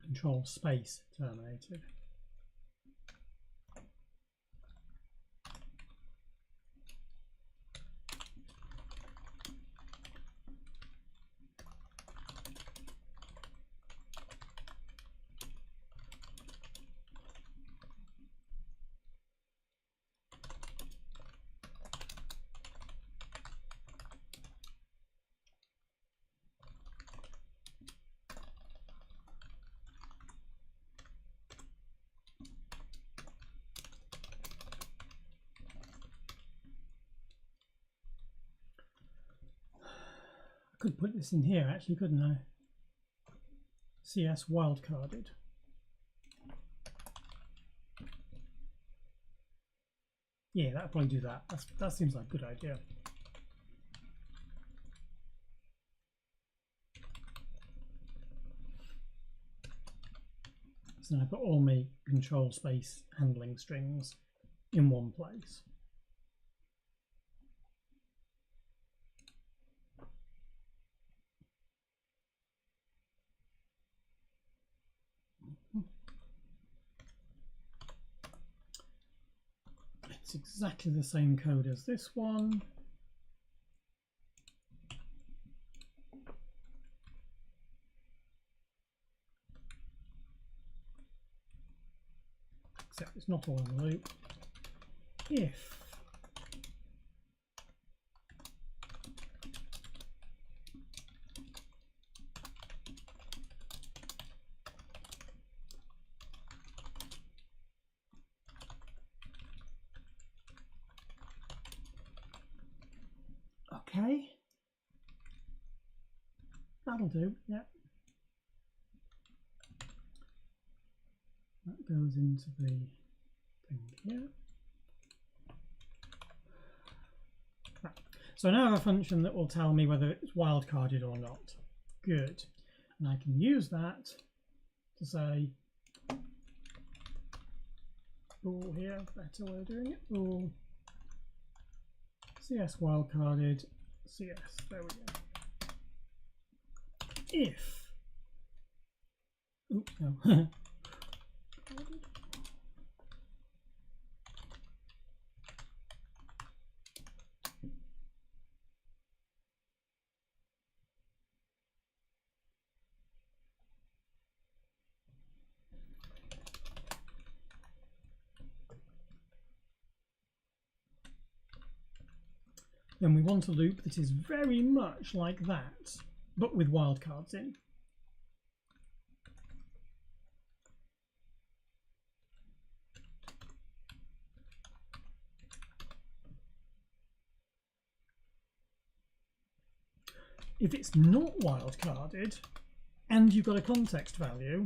Control space terminated. could put this in here actually, couldn't I? CS wildcarded. Yeah, that'll probably do that. That seems like a good idea. So then I put all my control space handling strings in one place. It's exactly the same code as this one. Except it's not all in the loop. If okay, that'll do, yeah. That goes into the thing here. Right. So now I have a function that will tell me whether it's wildcarded or not. Good. And I can use that to say, bool here, better way of doing it, bool CS wildcarded, CS, there we go. If, oops, no. Then we want a loop that is very much like that, but with wildcards in. If it's not wildcarded and you've got a context value,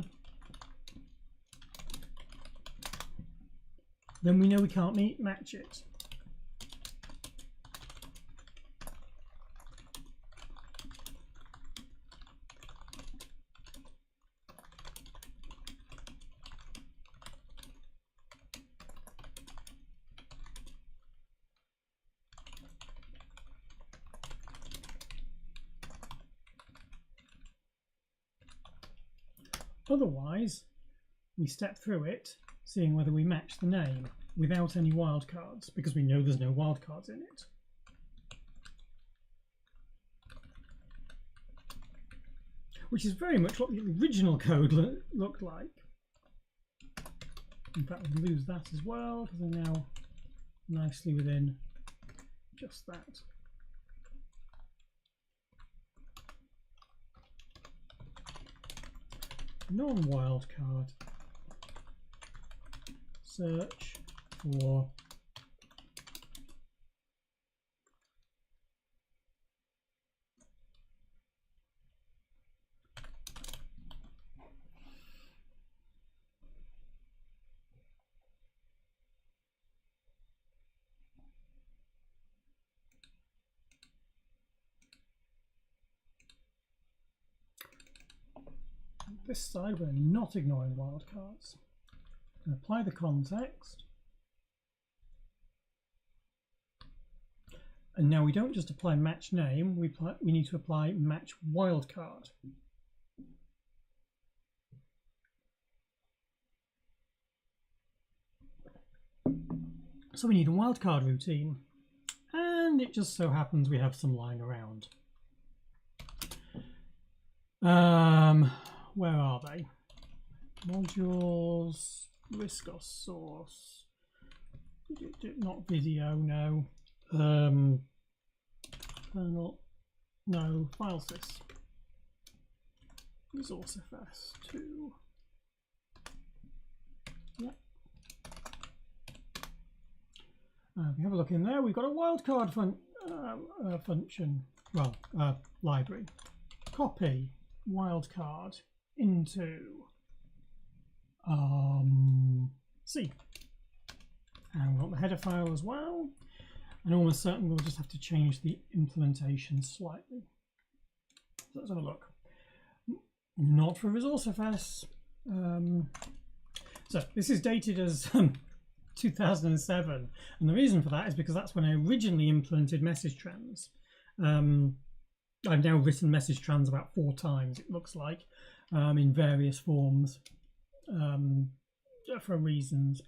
then we know we can't match it. Otherwise, we step through it, seeing whether we match the name without any wildcards, because we know there's no wildcards in it. Which is very much what the original code looked like. In fact, we'll lose that as well, because they're now nicely within just that. Non-wildcard search for this side. We're not ignoring wildcards. Apply the context, and now we don't just apply match name, we need to apply match wildcard. So we need a wildcard routine, and it just so happens we have some lying around. Where are they? Modules, Riscos source, not video, no. Kernel, no. FileSys, ResourceFS 2. Yep. If we have a look in there, we've got a wildcard function. well, library, copy wildcard into C. And we want the header file as well. And almost certainly we'll just have to change the implementation slightly. So let's have a look. Not for ResourceFS. So this is dated as 2007, and the reason for that is because that's when I originally implemented MessageTrans. I've now written MessageTrans about 4 times, it looks like, in various forms for reasons.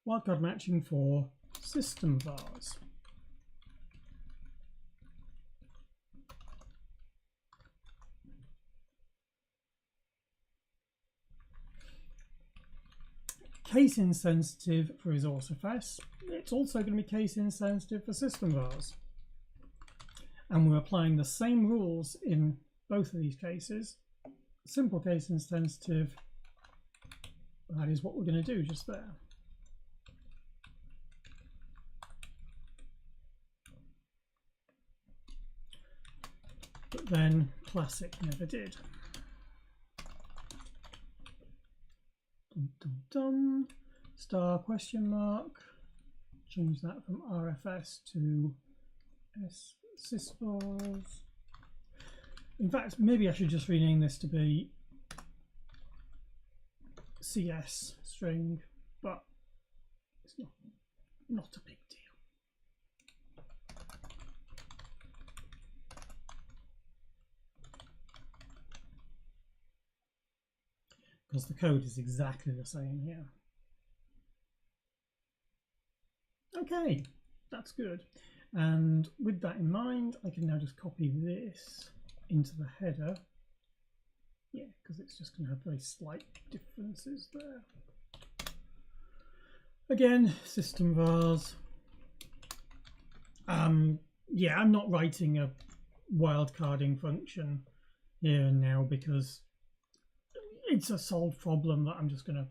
Wildcard matching for SystemVars. Case insensitive for ResourceFS. It's also going to be case insensitive for SystemVars. And we're applying the same rules in both of these cases. Simple case insensitive, that is what we're going to do just there. But then classic never did. Dum, dum, dum. Star question mark. Change that from RFS to SystemVars. In fact, maybe I should just rename this to be CS string, but it's not a big deal. Because the code is exactly the same here. Okay, that's good. And with that in mind, I can now just copy this into the header. Yeah, because it's just going to have very slight differences there. Again, SystemVars. Yeah, I'm not writing a wildcarding function here and now because it's a solved problem that I'm just going to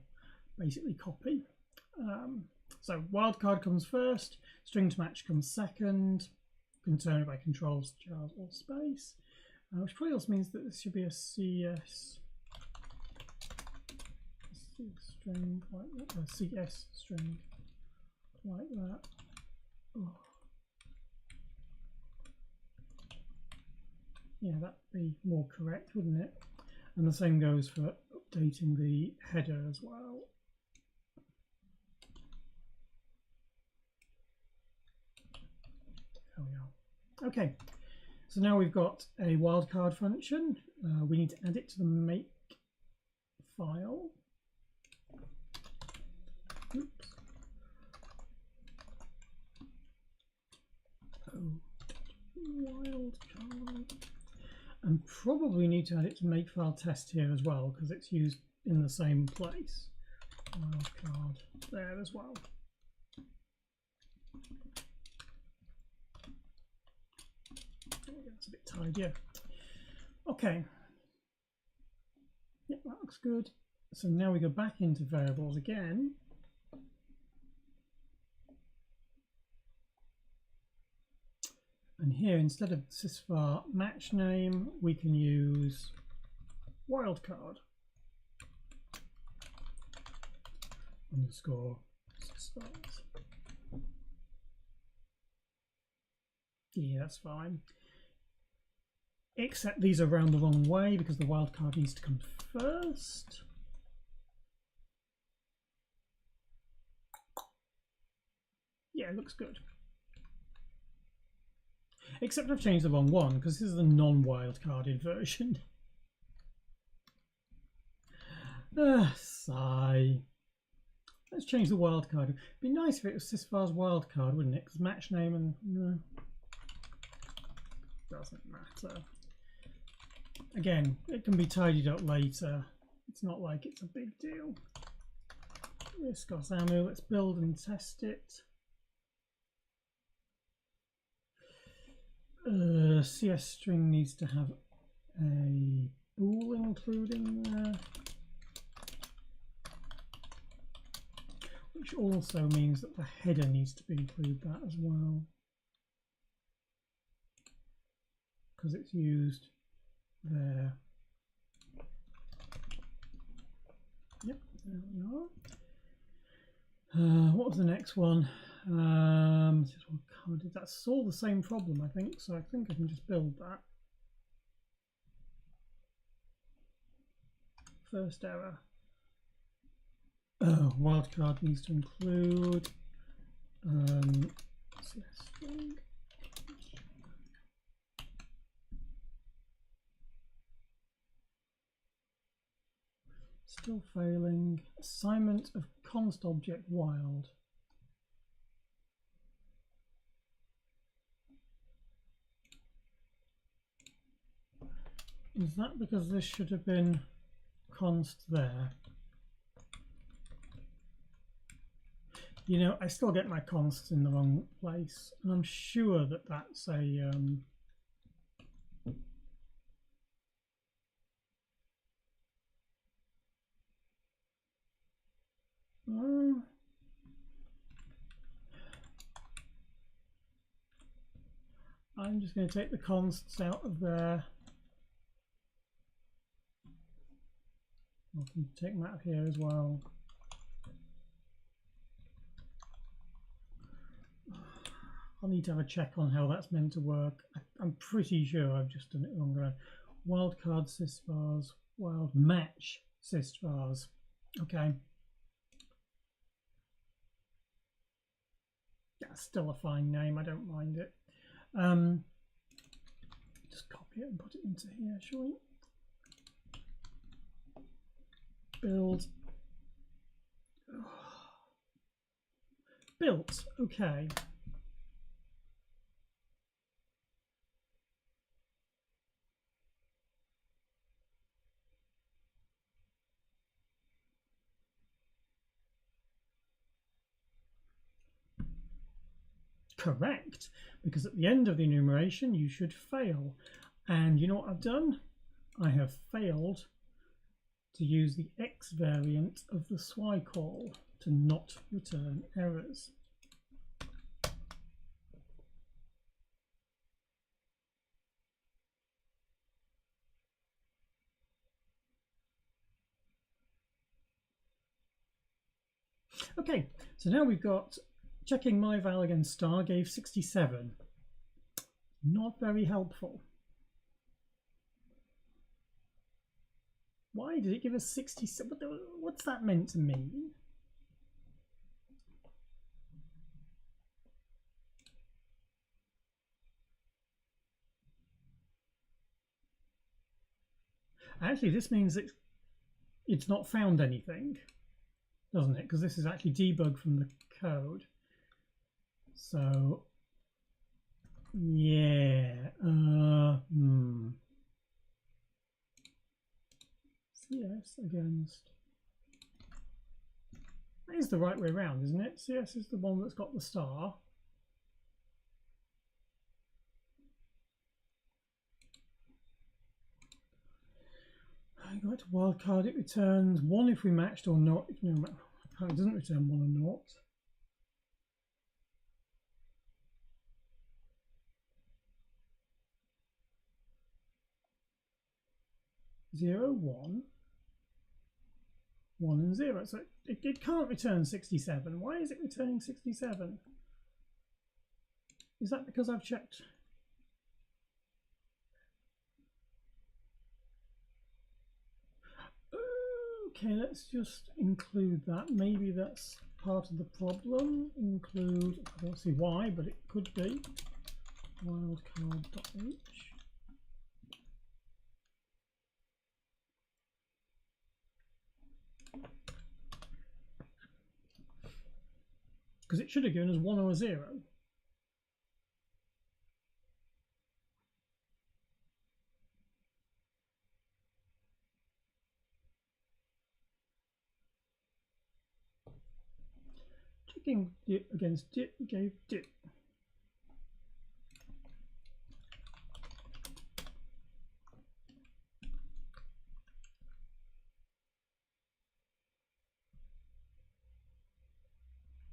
basically copy. So wildcard comes first, string to match comes second, can turn it by controls, Charles or space, which probably also means that this should be a CS string like that, a CS string like that. Oh. Yeah, that'd be more correct, wouldn't it? And the same goes for updating the header as well. There we are. Okay, so now we've got a wildcard function. We need to add it to the make file. Oops. Oh, wildcard. And probably need to add it to makefile test here as well because it's used in the same place. Wildcard there as well. That's a bit tidier. Okay. Yep, that looks good. So now we go back into variables again. And here, instead of sysvar match name, we can use wildcard underscore sysvars. Yeah, that's fine. Except these are round the wrong way because the wildcard needs to come first. Yeah, it looks good. Except I've changed the wrong one because this is the non-wildcarded version. Sigh. Let's change the wildcard. It'd be nice if it was sysvars wildcard, wouldn't it? Because match name and doesn't matter. Again, it can be tidied up later. It's not like it's a big deal. Risk-OSAMU, let's build and test it. CS string needs to have a bool including there, which also means that the header needs to include that as well. because it's used there. Yep, there we are. What was the next one? That's all the same problem, I think, so I think I can just build that. First error. Oh, wildcard needs to include CS string. Still failing. Assignment of const object wild. Is that because this should have been const there? You know, I still get my consts in the wrong place, and I'm sure that that's a I'm just going to take the consts out of there. I can take them out of here as well. I'll need to have a check on how that's meant to work. I'm pretty sure I've just done it wrong around. Wildcard SystemVars, wild match SystemVars. Okay. That's still a fine name, I don't mind it. Just copy it and put it into here, shall we? Build. Built, okay. Correct, because at the end of the enumeration you should fail. And you know what I've done? I have failed to use the X variant of the SWI call to not return errors. Okay, so now we've got checking my val against star gave 67. Not very helpful. Why did it give us 67? What's that meant to mean? Actually, this means that it's not found anything, doesn't it? Because this is actually debug from the code. So, yeah. CS against. That is the right way around, isn't it? CS is the one that's got the star. I go to wildcard, it returns 1 if we matched or not. If no, it doesn't return 1 or not. Zero, 1, 1 and 0. So it can't return 67. Why is it returning 67? Is that because I've checked? Okay, let's just include that. Maybe that's part of the problem. Include, I don't see why, but it could be. Wildcard.h. Because it should have given us 1 or a 0. Checking dip against dip gave dip.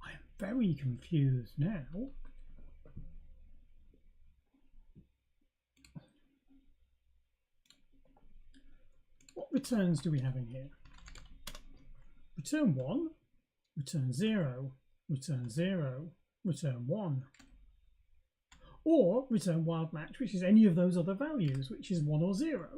I am very confused now. what returns do we have in here? Return 1, return 0, return 0, return 1. Or return wild match, which is any of those other values, which is 1 or 0.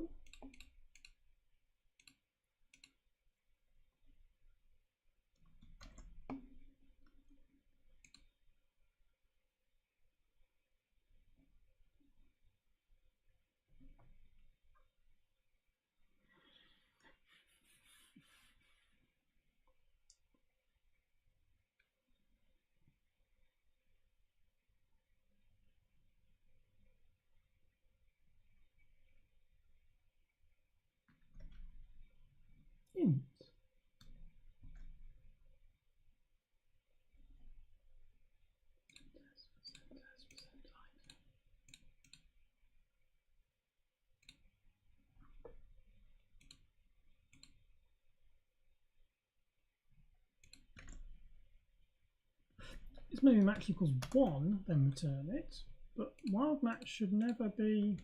Int. This maybe match equals 1, then return it, but wild match should never be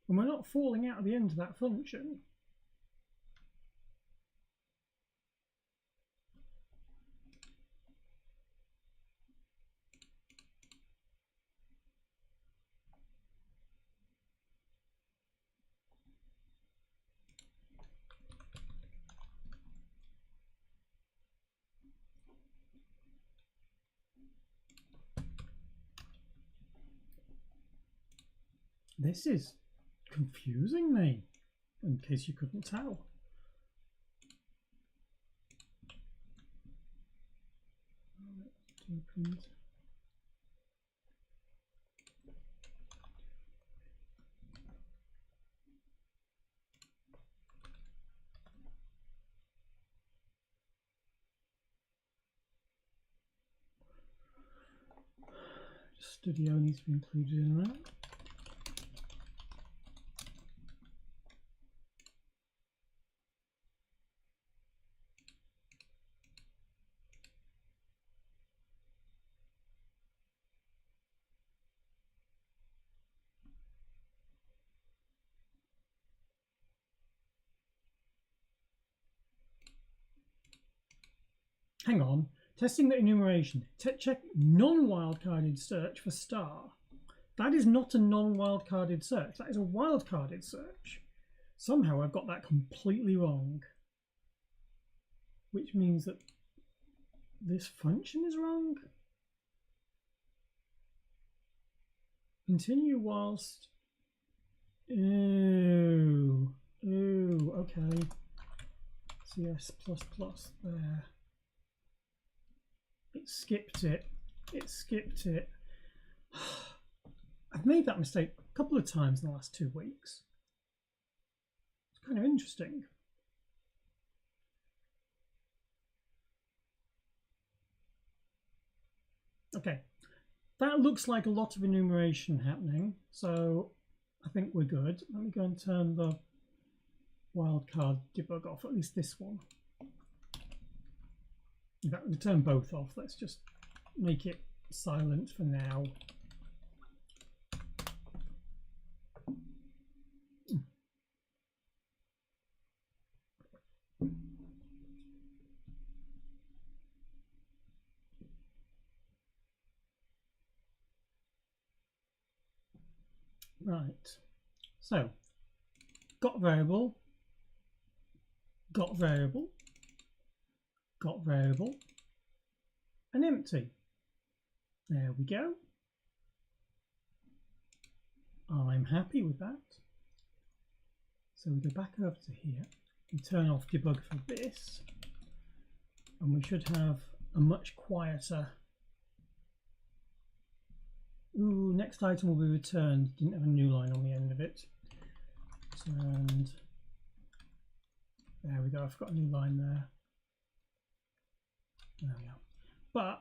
and we're not falling out of the end of that function. This is confusing me, in case you couldn't tell. Studio needs to be included in that. Hang on, testing the enumeration. Check non-wildcarded search for star. That is not a non-wildcarded search. That is a wildcarded search. Somehow I've got that completely wrong, which means that this function is wrong. Continue whilst. Ooh, okay. CS++ there. It skipped it. It skipped it. I've made that mistake a couple of times in the last 2 weeks. It's kind of interesting. Okay, that looks like a lot of enumeration happening, so I think we're good. Let me go and turn the wildcard debug off, at least this one. In fact, we'll turn both off. Let's just make it silent for now. Right, so got variable, got variable, got variable, and empty. There we go. I'm happy with that. So we go back over to here and turn off debug for this, and we should have a much quieter. Ooh, next item will be returned. Didn't have a new line on the end of it. And there we go. I've got a new line there. There we go. But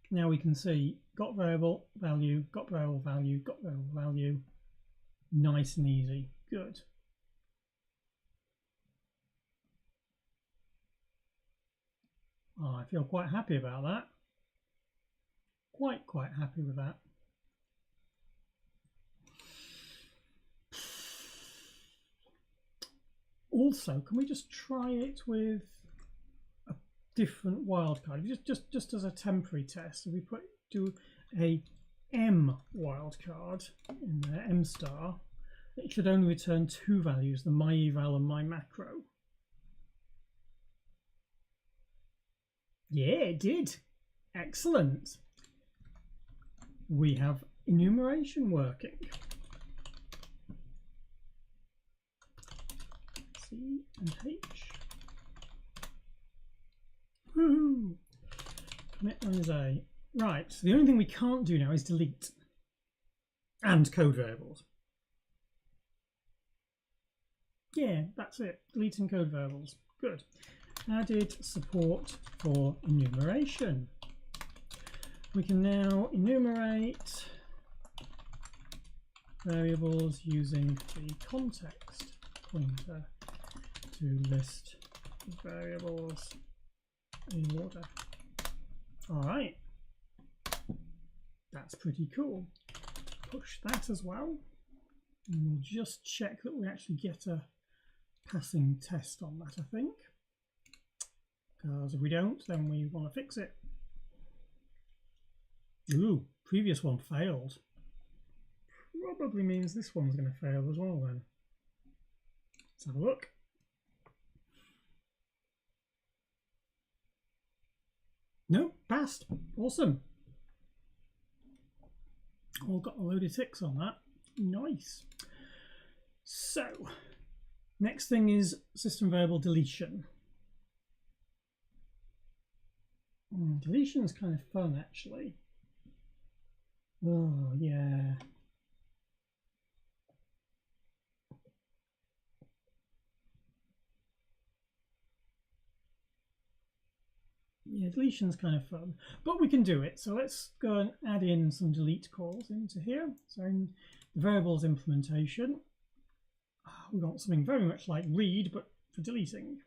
now we can see got variable value, got variable value, got variable value. Nice and easy. Good. Oh, I feel quite happy about that. Quite happy with that. Also, can we just try it with a different wildcard? Just as a temporary test, if we do a M wildcard in there, M star, it should only return 2 values, the my eval and my macro. Yeah, it did. Excellent. We have enumeration working. C and H. Woohoo! Commit runs A. Right, so the only thing we can't do now is delete. And code variables. Yeah, that's it. Deleting code variables. Good. Added support for enumeration. We can now enumerate variables using the context pointer to list variables in order. All right, that's pretty cool. Push that as well. And we'll just check that we actually get a passing test on that, I think. Because if we don't, then we want to fix it. Ooh, previous one failed. Probably means this one's going to fail as well then. Let's have a look. No, passed. Awesome. All got a load of ticks on that. Nice. So, next thing is system variable deletion. Deletion is kind of fun, actually. Oh, yeah. Yeah, deletion is kind of fun, but we can do it. So let's go and add in some delete calls into here. So in the variables implementation, we want something very much like read, but for deleting.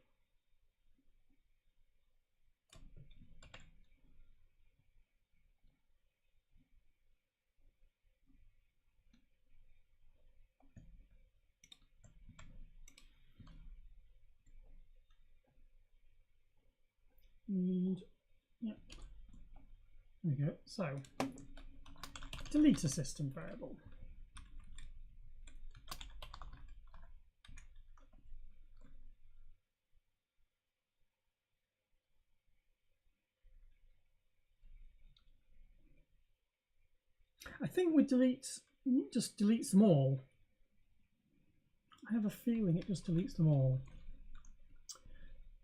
Read, yeah. There we go. So delete a system variable. I think with delete, it just deletes them all. I have a feeling it just deletes them all.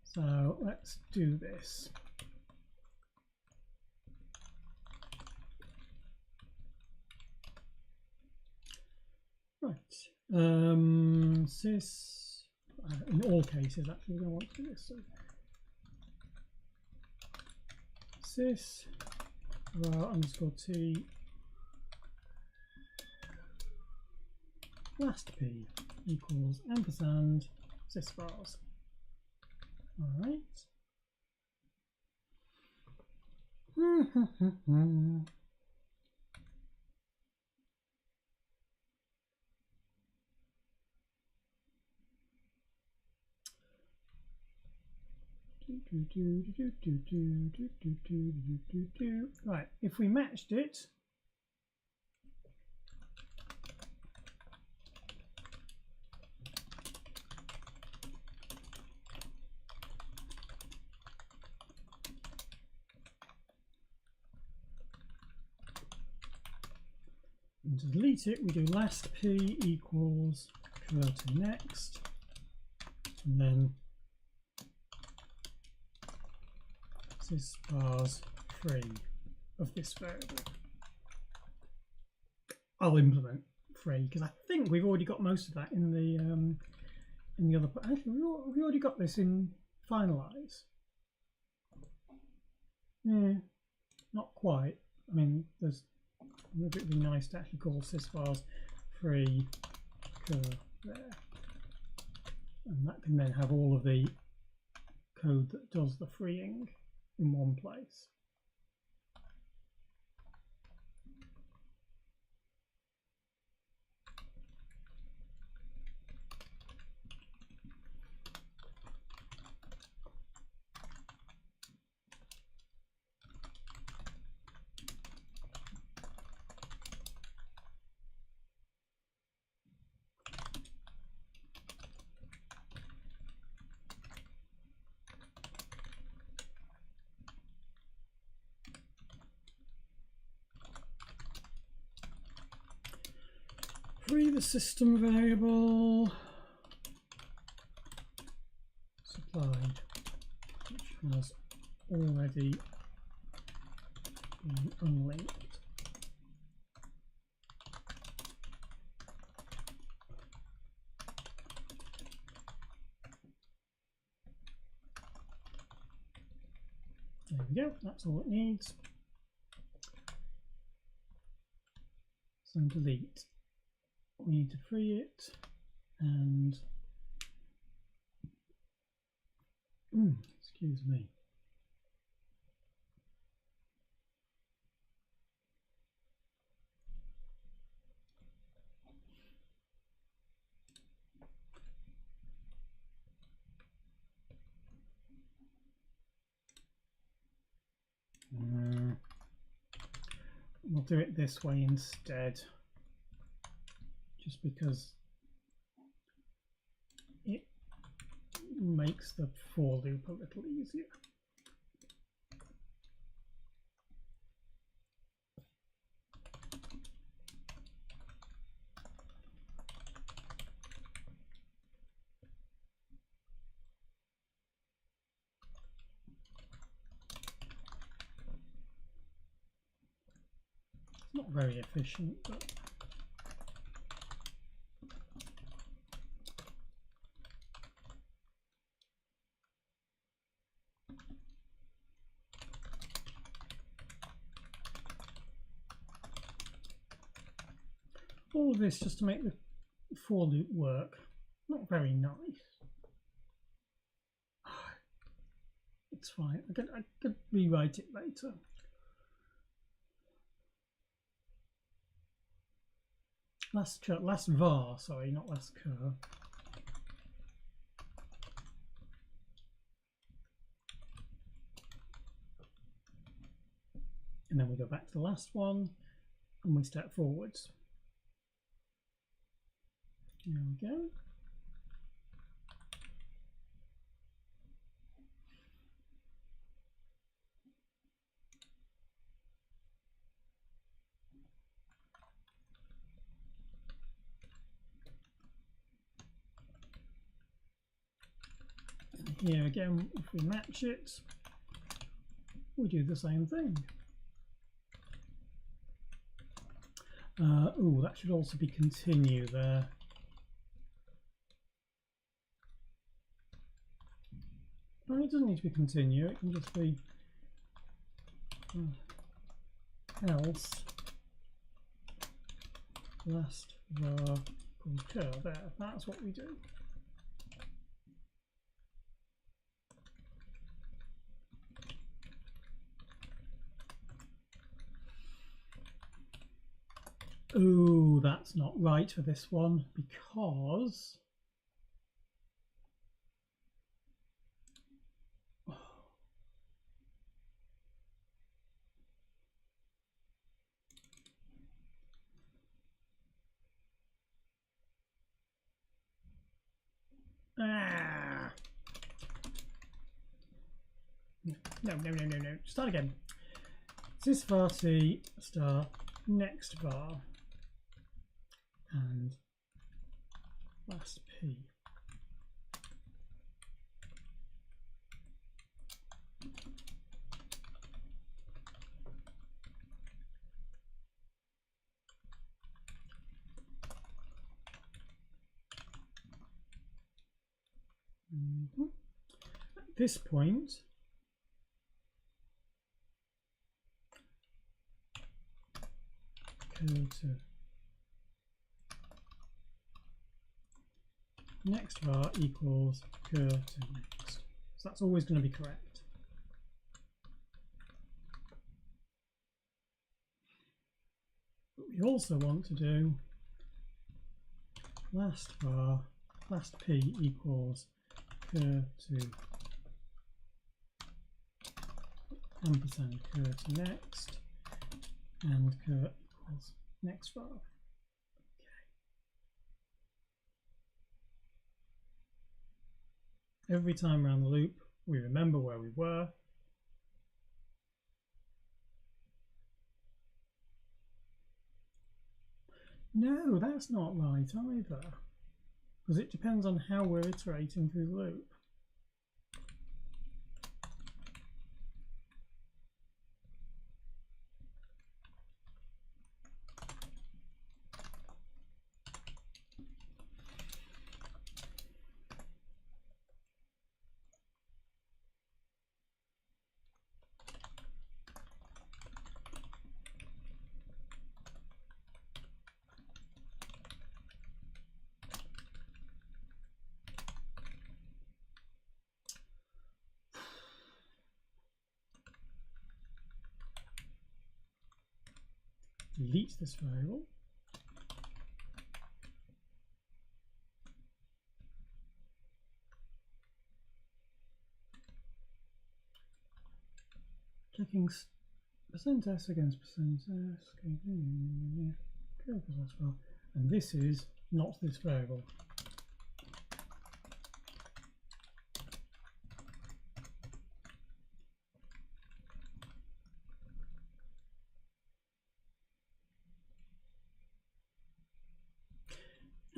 So let's do this. Right. Sys, in all cases, actually, we don't want to do this. So sys var underscore t last p equals ampersand SystemVars. All right. Right, if we matched it, and to delete it, we do last p equals curtain next, and then SystemVars free of this variable. I'll implement free because I think we've already got most of that in the other. Actually, we already got this in finalize. Yeah, not quite. I mean, there's. Maybe it'd be nice to actually call SystemVars free cur there. And that can then have all of the code that does the freeing in one place. Free the system variable supplied, which has already been unlinked. There we go, that's all it needs. So delete. We need to free it and excuse me. We'll do it this way instead, just because it makes the for loop a little easier. Not very efficient, but all of this just to make the for loop work. Not very nice. It's fine. I could rewrite it later. Last var, sorry, not last cur. And then we go back to the last one and we step forwards. There we go. Here again, if we match it, we do the same thing. Oh, that should also be continue there. No, it doesn't need to be continue, it can just be else last var equals cur. There, that's what we do. Oh, that's not right for this one because no. Start again. Sysvar star next var and last p. At this point, go to next var equals cur to next. So that's always going to be correct. But we also want to do last var, last p equals cur to ampersand cur to next, and cur equals next var. Every time around the loop, we remember where we were. No, that's not right either, because it depends on how we're iterating through the loop. Delete this variable. Clicking %s against %s, and this is not this variable.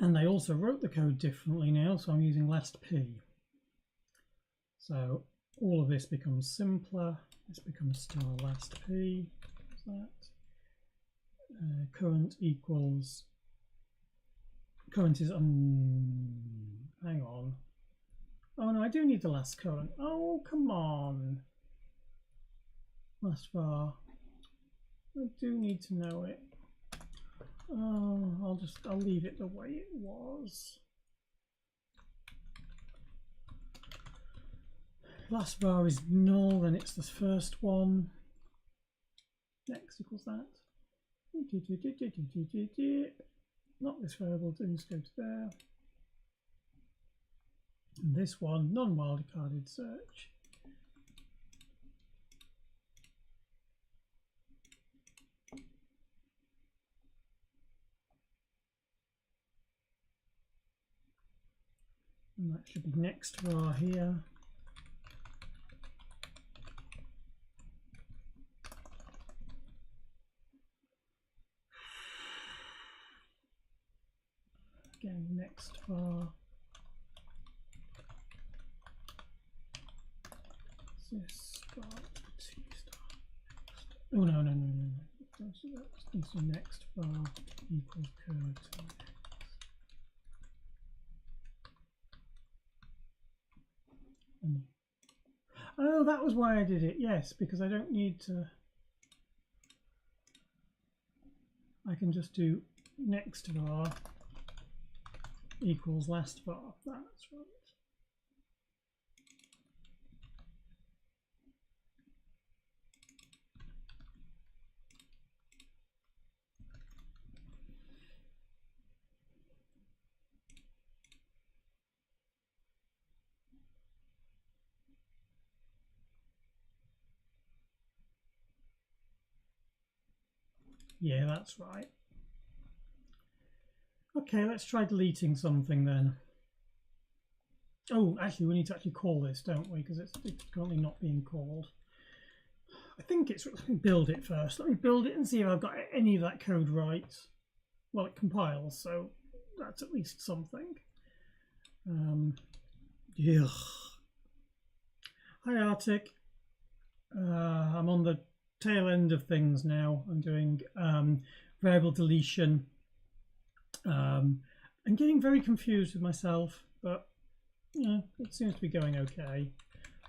And they also wrote the code differently now, so I'm using last p. So all of this becomes simpler. This becomes star last p. What's that? Current equals. Current is hang on. Oh no, I do need the last current. Oh come on. Last var. I do need to know it. Oh, I'll leave it the way it was. Last var is null, then it's the first one. Next equals that. Not this variable, didn't go to there. And this one, non-wildcarded search. And that should be next var here. Again, next var. This start T star. Oh no. Don't see that. So next var equals cur to next. Oh, that was why I did it. Yes, because I don't need to. I can just do next var equals last var. That's right. Yeah, that's right. Okay, let's try deleting something then. Oh, actually, we need to actually call this, don't we? Because it's currently not being called. I think it's. Let me build it first. Let me build it and see if I've got any of that code right. Well, it compiles, so that's at least something. Yeah. Hi, Arctic. I'm on the tail end of things now. I'm doing variable deletion. I'm getting very confused with myself, but yeah, it seems to be going okay.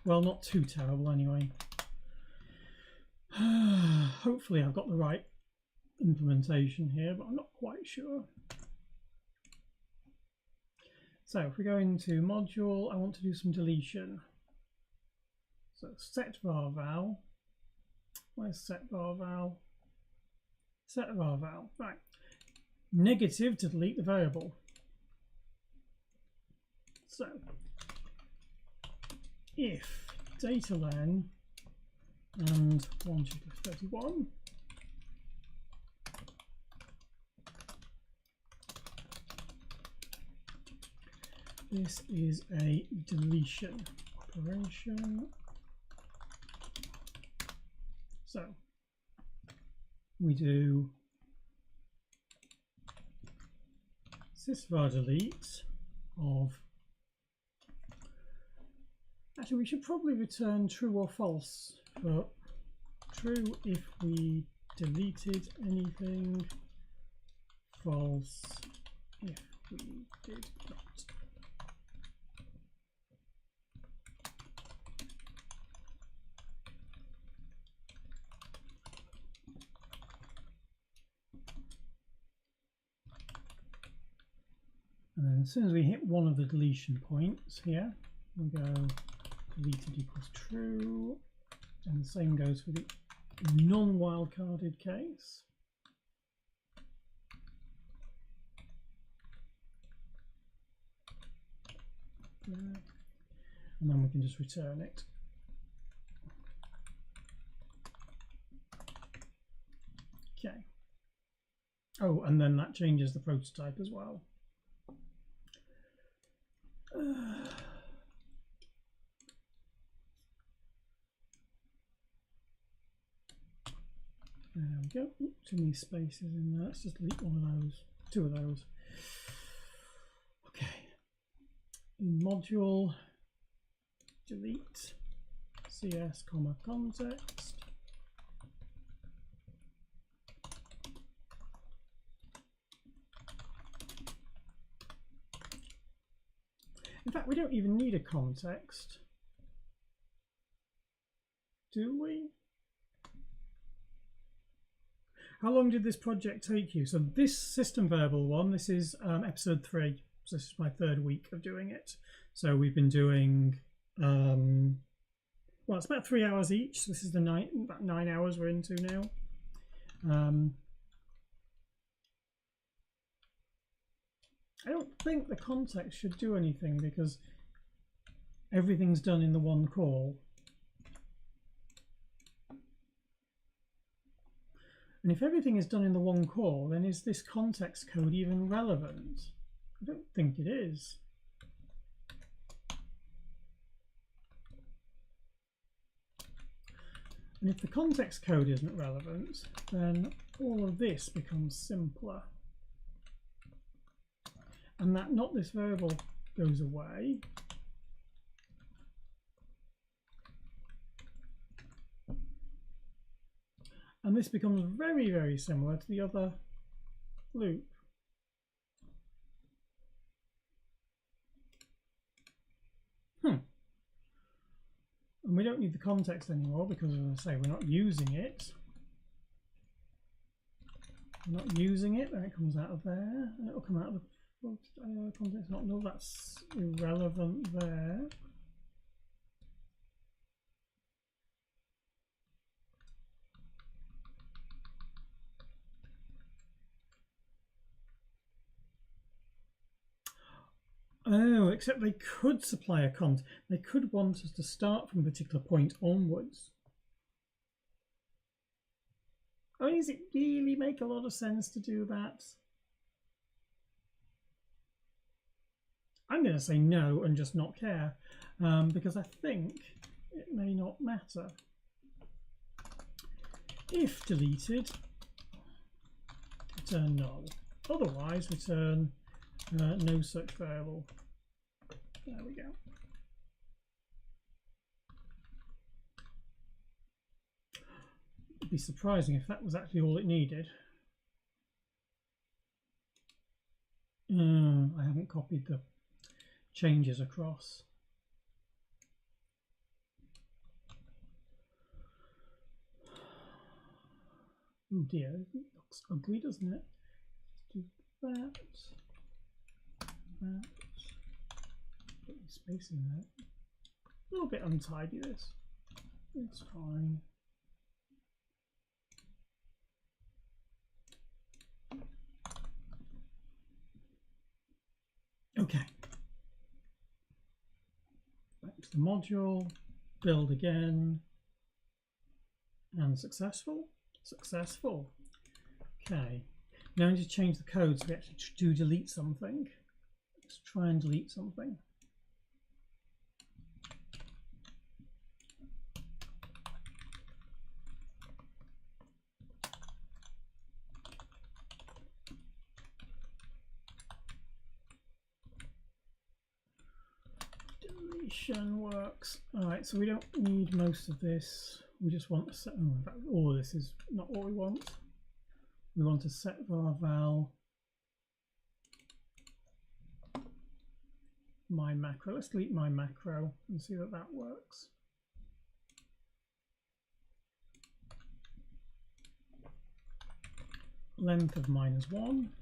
Well, not too terrible anyway. Hopefully I've got the right implementation here, but I'm not quite sure. So if we go into module, I want to do some deletion. So set var val. Where's set var val? Set var val. Right. Negative to delete the variable. So if data len and 1 to 31, this is a deletion operation. So we do sysvar delete of, actually we should probably return true or false for true if we deleted anything, false if we did not. And then as soon as we hit one of the deletion points here, we'll go deleted equals true, and the same goes for the non-wildcarded case. And then we can just return it. Okay. Oh, and then that changes the prototype as well. There we go. Ooh, too many spaces in there. Let's just delete one of those, two of those. Okay. In module, delete cs comma context. In fact, we don't even need a context, do we? How long did this project take you? So this system variable one, this is episode 3. So this is my 3rd week of doing it. So we've been doing, well, it's about 3 hours each. So this is the about 9 hours we're into now. I don't think the context should do anything because everything's done in the one call. And if everything is done in the one call, then is this context code even relevant? I don't think it is. And if the context code isn't relevant, then all of this becomes simpler. And that not this variable goes away. And this becomes very, very similar to the other loop. And we don't need the context anymore because, as I say, we're not using it. We're not using it, then it comes out of there, and it will come out of the context not null, that's irrelevant there. Oh, except they could supply a context. They could want us to start from a particular point onwards. I mean, does it really make a lot of sense to do that? I'm going to say no and just not care, because I think it may not matter. If deleted, return null. Otherwise, return no such variable. There we go. It'd be surprising if that was actually all it needed. I haven't copied the changes across. Oh dear, it looks ugly, doesn't it? Let's do that. put the space in there. A little bit untidy, this. It's fine. Okay. Back to the module, build again, and successful. Successful. Okay. Now I need to change the code so we actually do delete something. Let's try and delete something. Deletion works. Alright, so we don't need most of this. We just want to set, oh, in fact, all of this is not what we want. We want to set var val my macro. Let's delete my macro and see that that works. Length of -1.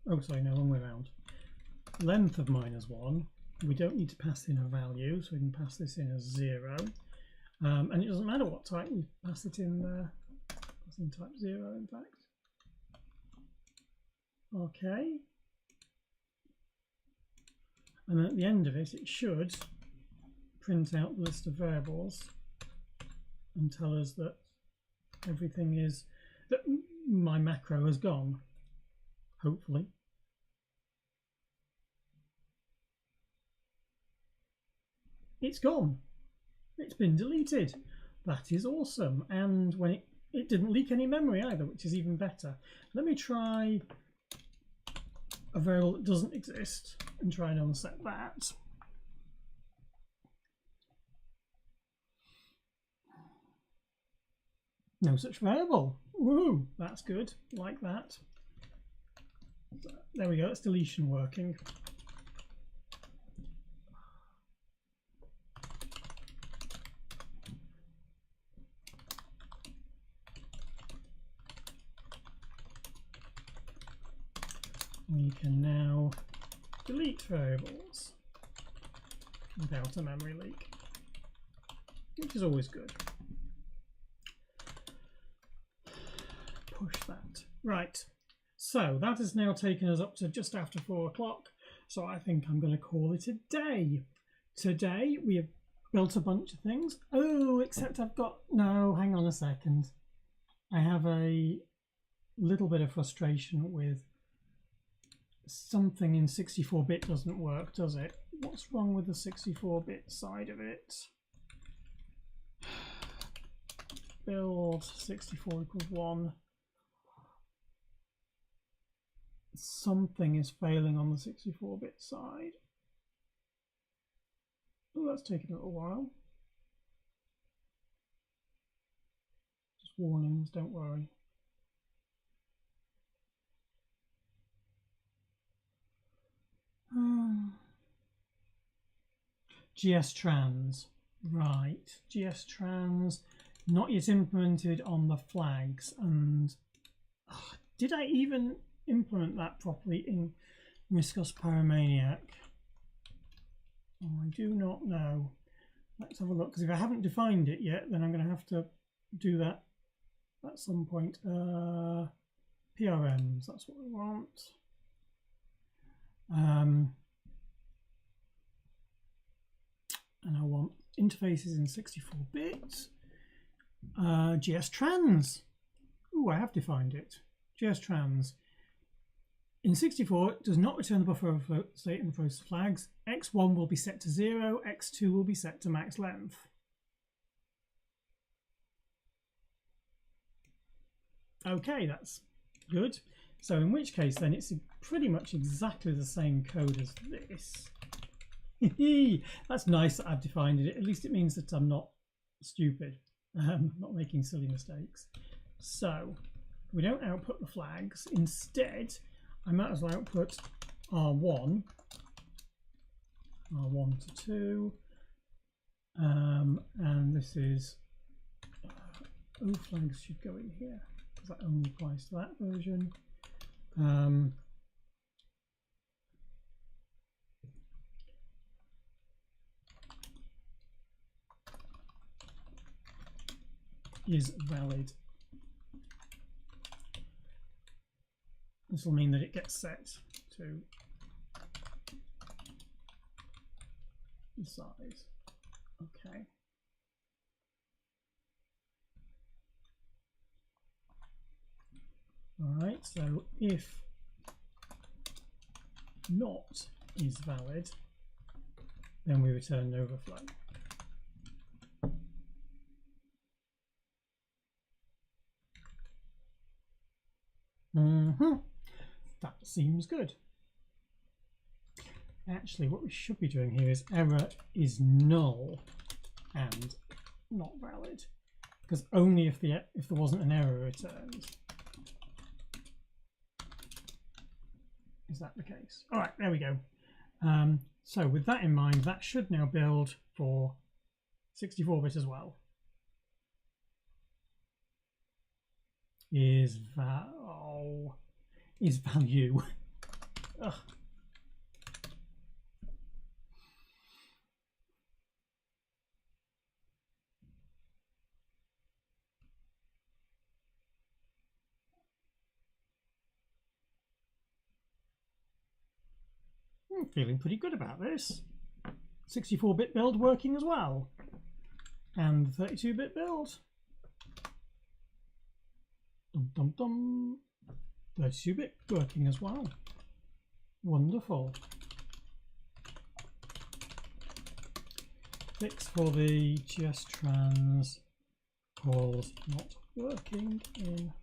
Oh, sorry, no, wrong way around. Length of -1. We don't need to pass in a value, so we can pass this in as 0. And it doesn't matter what type we pass it in there. Pass in type 0, in fact. Okay. And at the end of it, it should print out the list of variables and tell us that everything is, that my macro has gone, hopefully. It's gone. It's been deleted. That is awesome. And when it didn't leak any memory either, which is even better. Let me try a variable that doesn't exist and try and unset that. No such variable. Woohoo! That's good. Like that. There we go. That's deletion working. We can now delete variables without a memory leak, which is always good. Push that. Right, so that has now taken us up to just after 4 o'clock, so I think I'm going to call it a day. Today we have built a bunch of things. Oh, except I've got, no, hang on a second. I have a little bit of frustration with something in 64-bit doesn't work, does it? What's wrong with the 64-bit side of it? Build 64 = 1. Something is failing on the 64-bit side. Oh, that's taken a little while. Just warnings, don't worry. GSTrans, right, GSTrans not yet implemented on the flags, and did I even implement that properly in Riscos Paramaniac? Oh, I do not know. Let's have a look, because if I haven't defined it yet, then I'm going to have to do that at some point. PRMs, that's what we want. And I want interfaces in 64-bit. GSTrans. Ooh, I have defined it. GSTrans. In 64, it does not return the buffer overflow state in the process flags. X1 will be set to 0. X2 will be set to max length. Okay, that's good. So in which case then it's pretty much exactly the same code as this. That's nice that I've defined it. At least it means that I'm not stupid, not making silly mistakes. So we don't output the flags. Instead, I might as well output R1, R1 to 2, and this is O flags should go in here because that only applies to that version. is valid. This will mean that it gets set to the size. Okay. All right, so if not is valid, then we return an overflow. That seems good. Actually, what we should be doing here is error is null and not valid, because only if there wasn't an error returned is that the case. All right, there we go. So with that in mind, that should now build for 64-bit as well. Is value. Ugh. I'm feeling pretty good about this. 64-bit build working as well, and 32-bit build. 32-bit working as well. Wonderful. Fix for the GSTrans calls not working in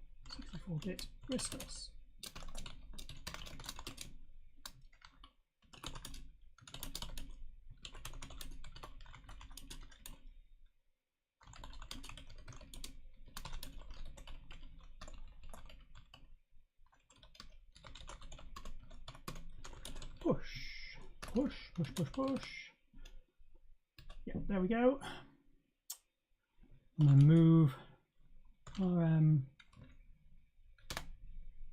64-bit Christos. Push. Yeah, there we go. I'm going to move RM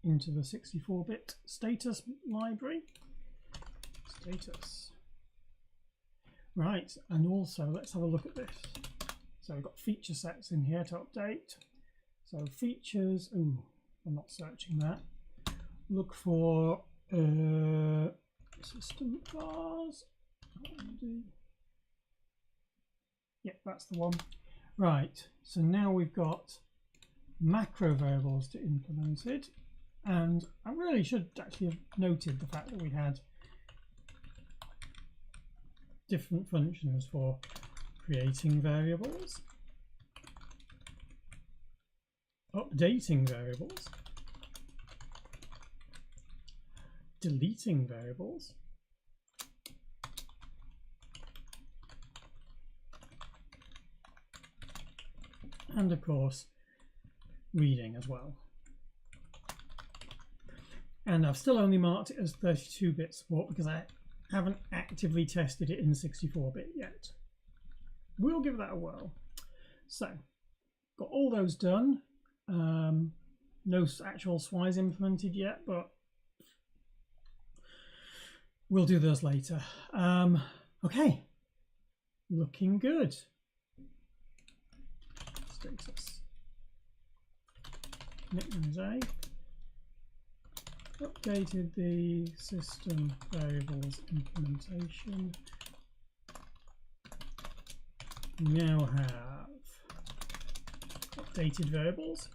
into the 64-bit status library. Status. Right, and also let's have a look at this. So we've got feature sets in here to update. So features, ooh, I'm not searching that. Look for SystemVars. Yep, that's the one. Right, so now we've got macro variables to implement it, and I really should actually have noted the fact that we had different functions for creating variables, updating variables, deleting variables, and of course reading as well. And I've still only marked it as 32-bit support because I haven't actively tested it in 64-bit yet. We'll give that a whirl. So got all those done. No actual SWIs implemented yet, but we'll do those later. Okay, looking good. Status. Nicknames A. Updated the system variables implementation. We now have updated variables.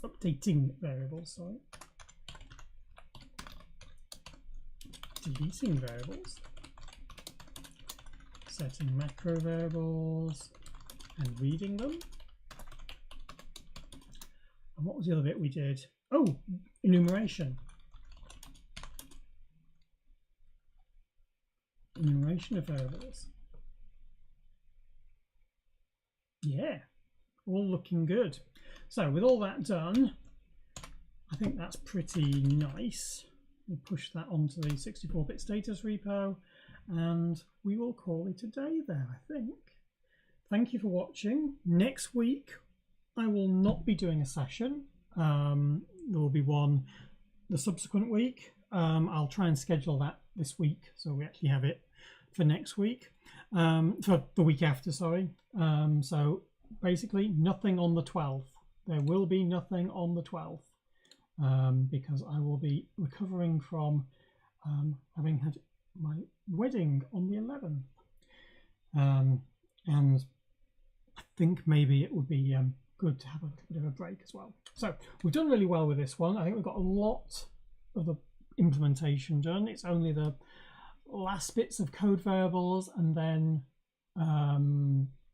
Updating variables, sorry. Deleting variables. Setting macro variables and reading them. And what was the other bit we did? Oh, enumeration. Enumeration of variables. Yeah, all looking good. So with all that done, I think that's pretty nice. We'll push that onto the 64-bit status repo, and we will call it a day there, I think. Thank you for watching. Next week, I will not be doing a session. There will be one the subsequent week. I'll try and schedule that this week, so we actually have it for next week, for the week after, sorry. So basically nothing on the 12th. There will be nothing on the 12th because I will be recovering from having had my wedding on the 11th. And I think maybe it would be good to have a bit of a break as well. So we've done really well with this one. I think we've got a lot of the implementation done. It's only the last bits of code variables and then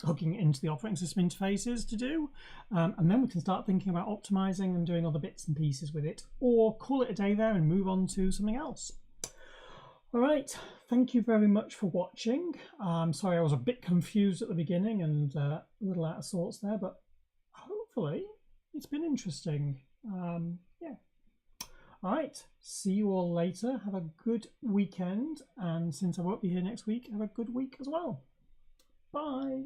hooking into the operating system interfaces to do, and then we can start thinking about optimizing and doing other bits and pieces with it, or call it a day there and move on to something else. All right, thank you very much for watching. Sorry I was a bit confused at the beginning and a little out of sorts there, but hopefully it's been interesting. Yeah. All right, see you all later. Have a good weekend, and since I won't be here next week, have a good week as well. Bye.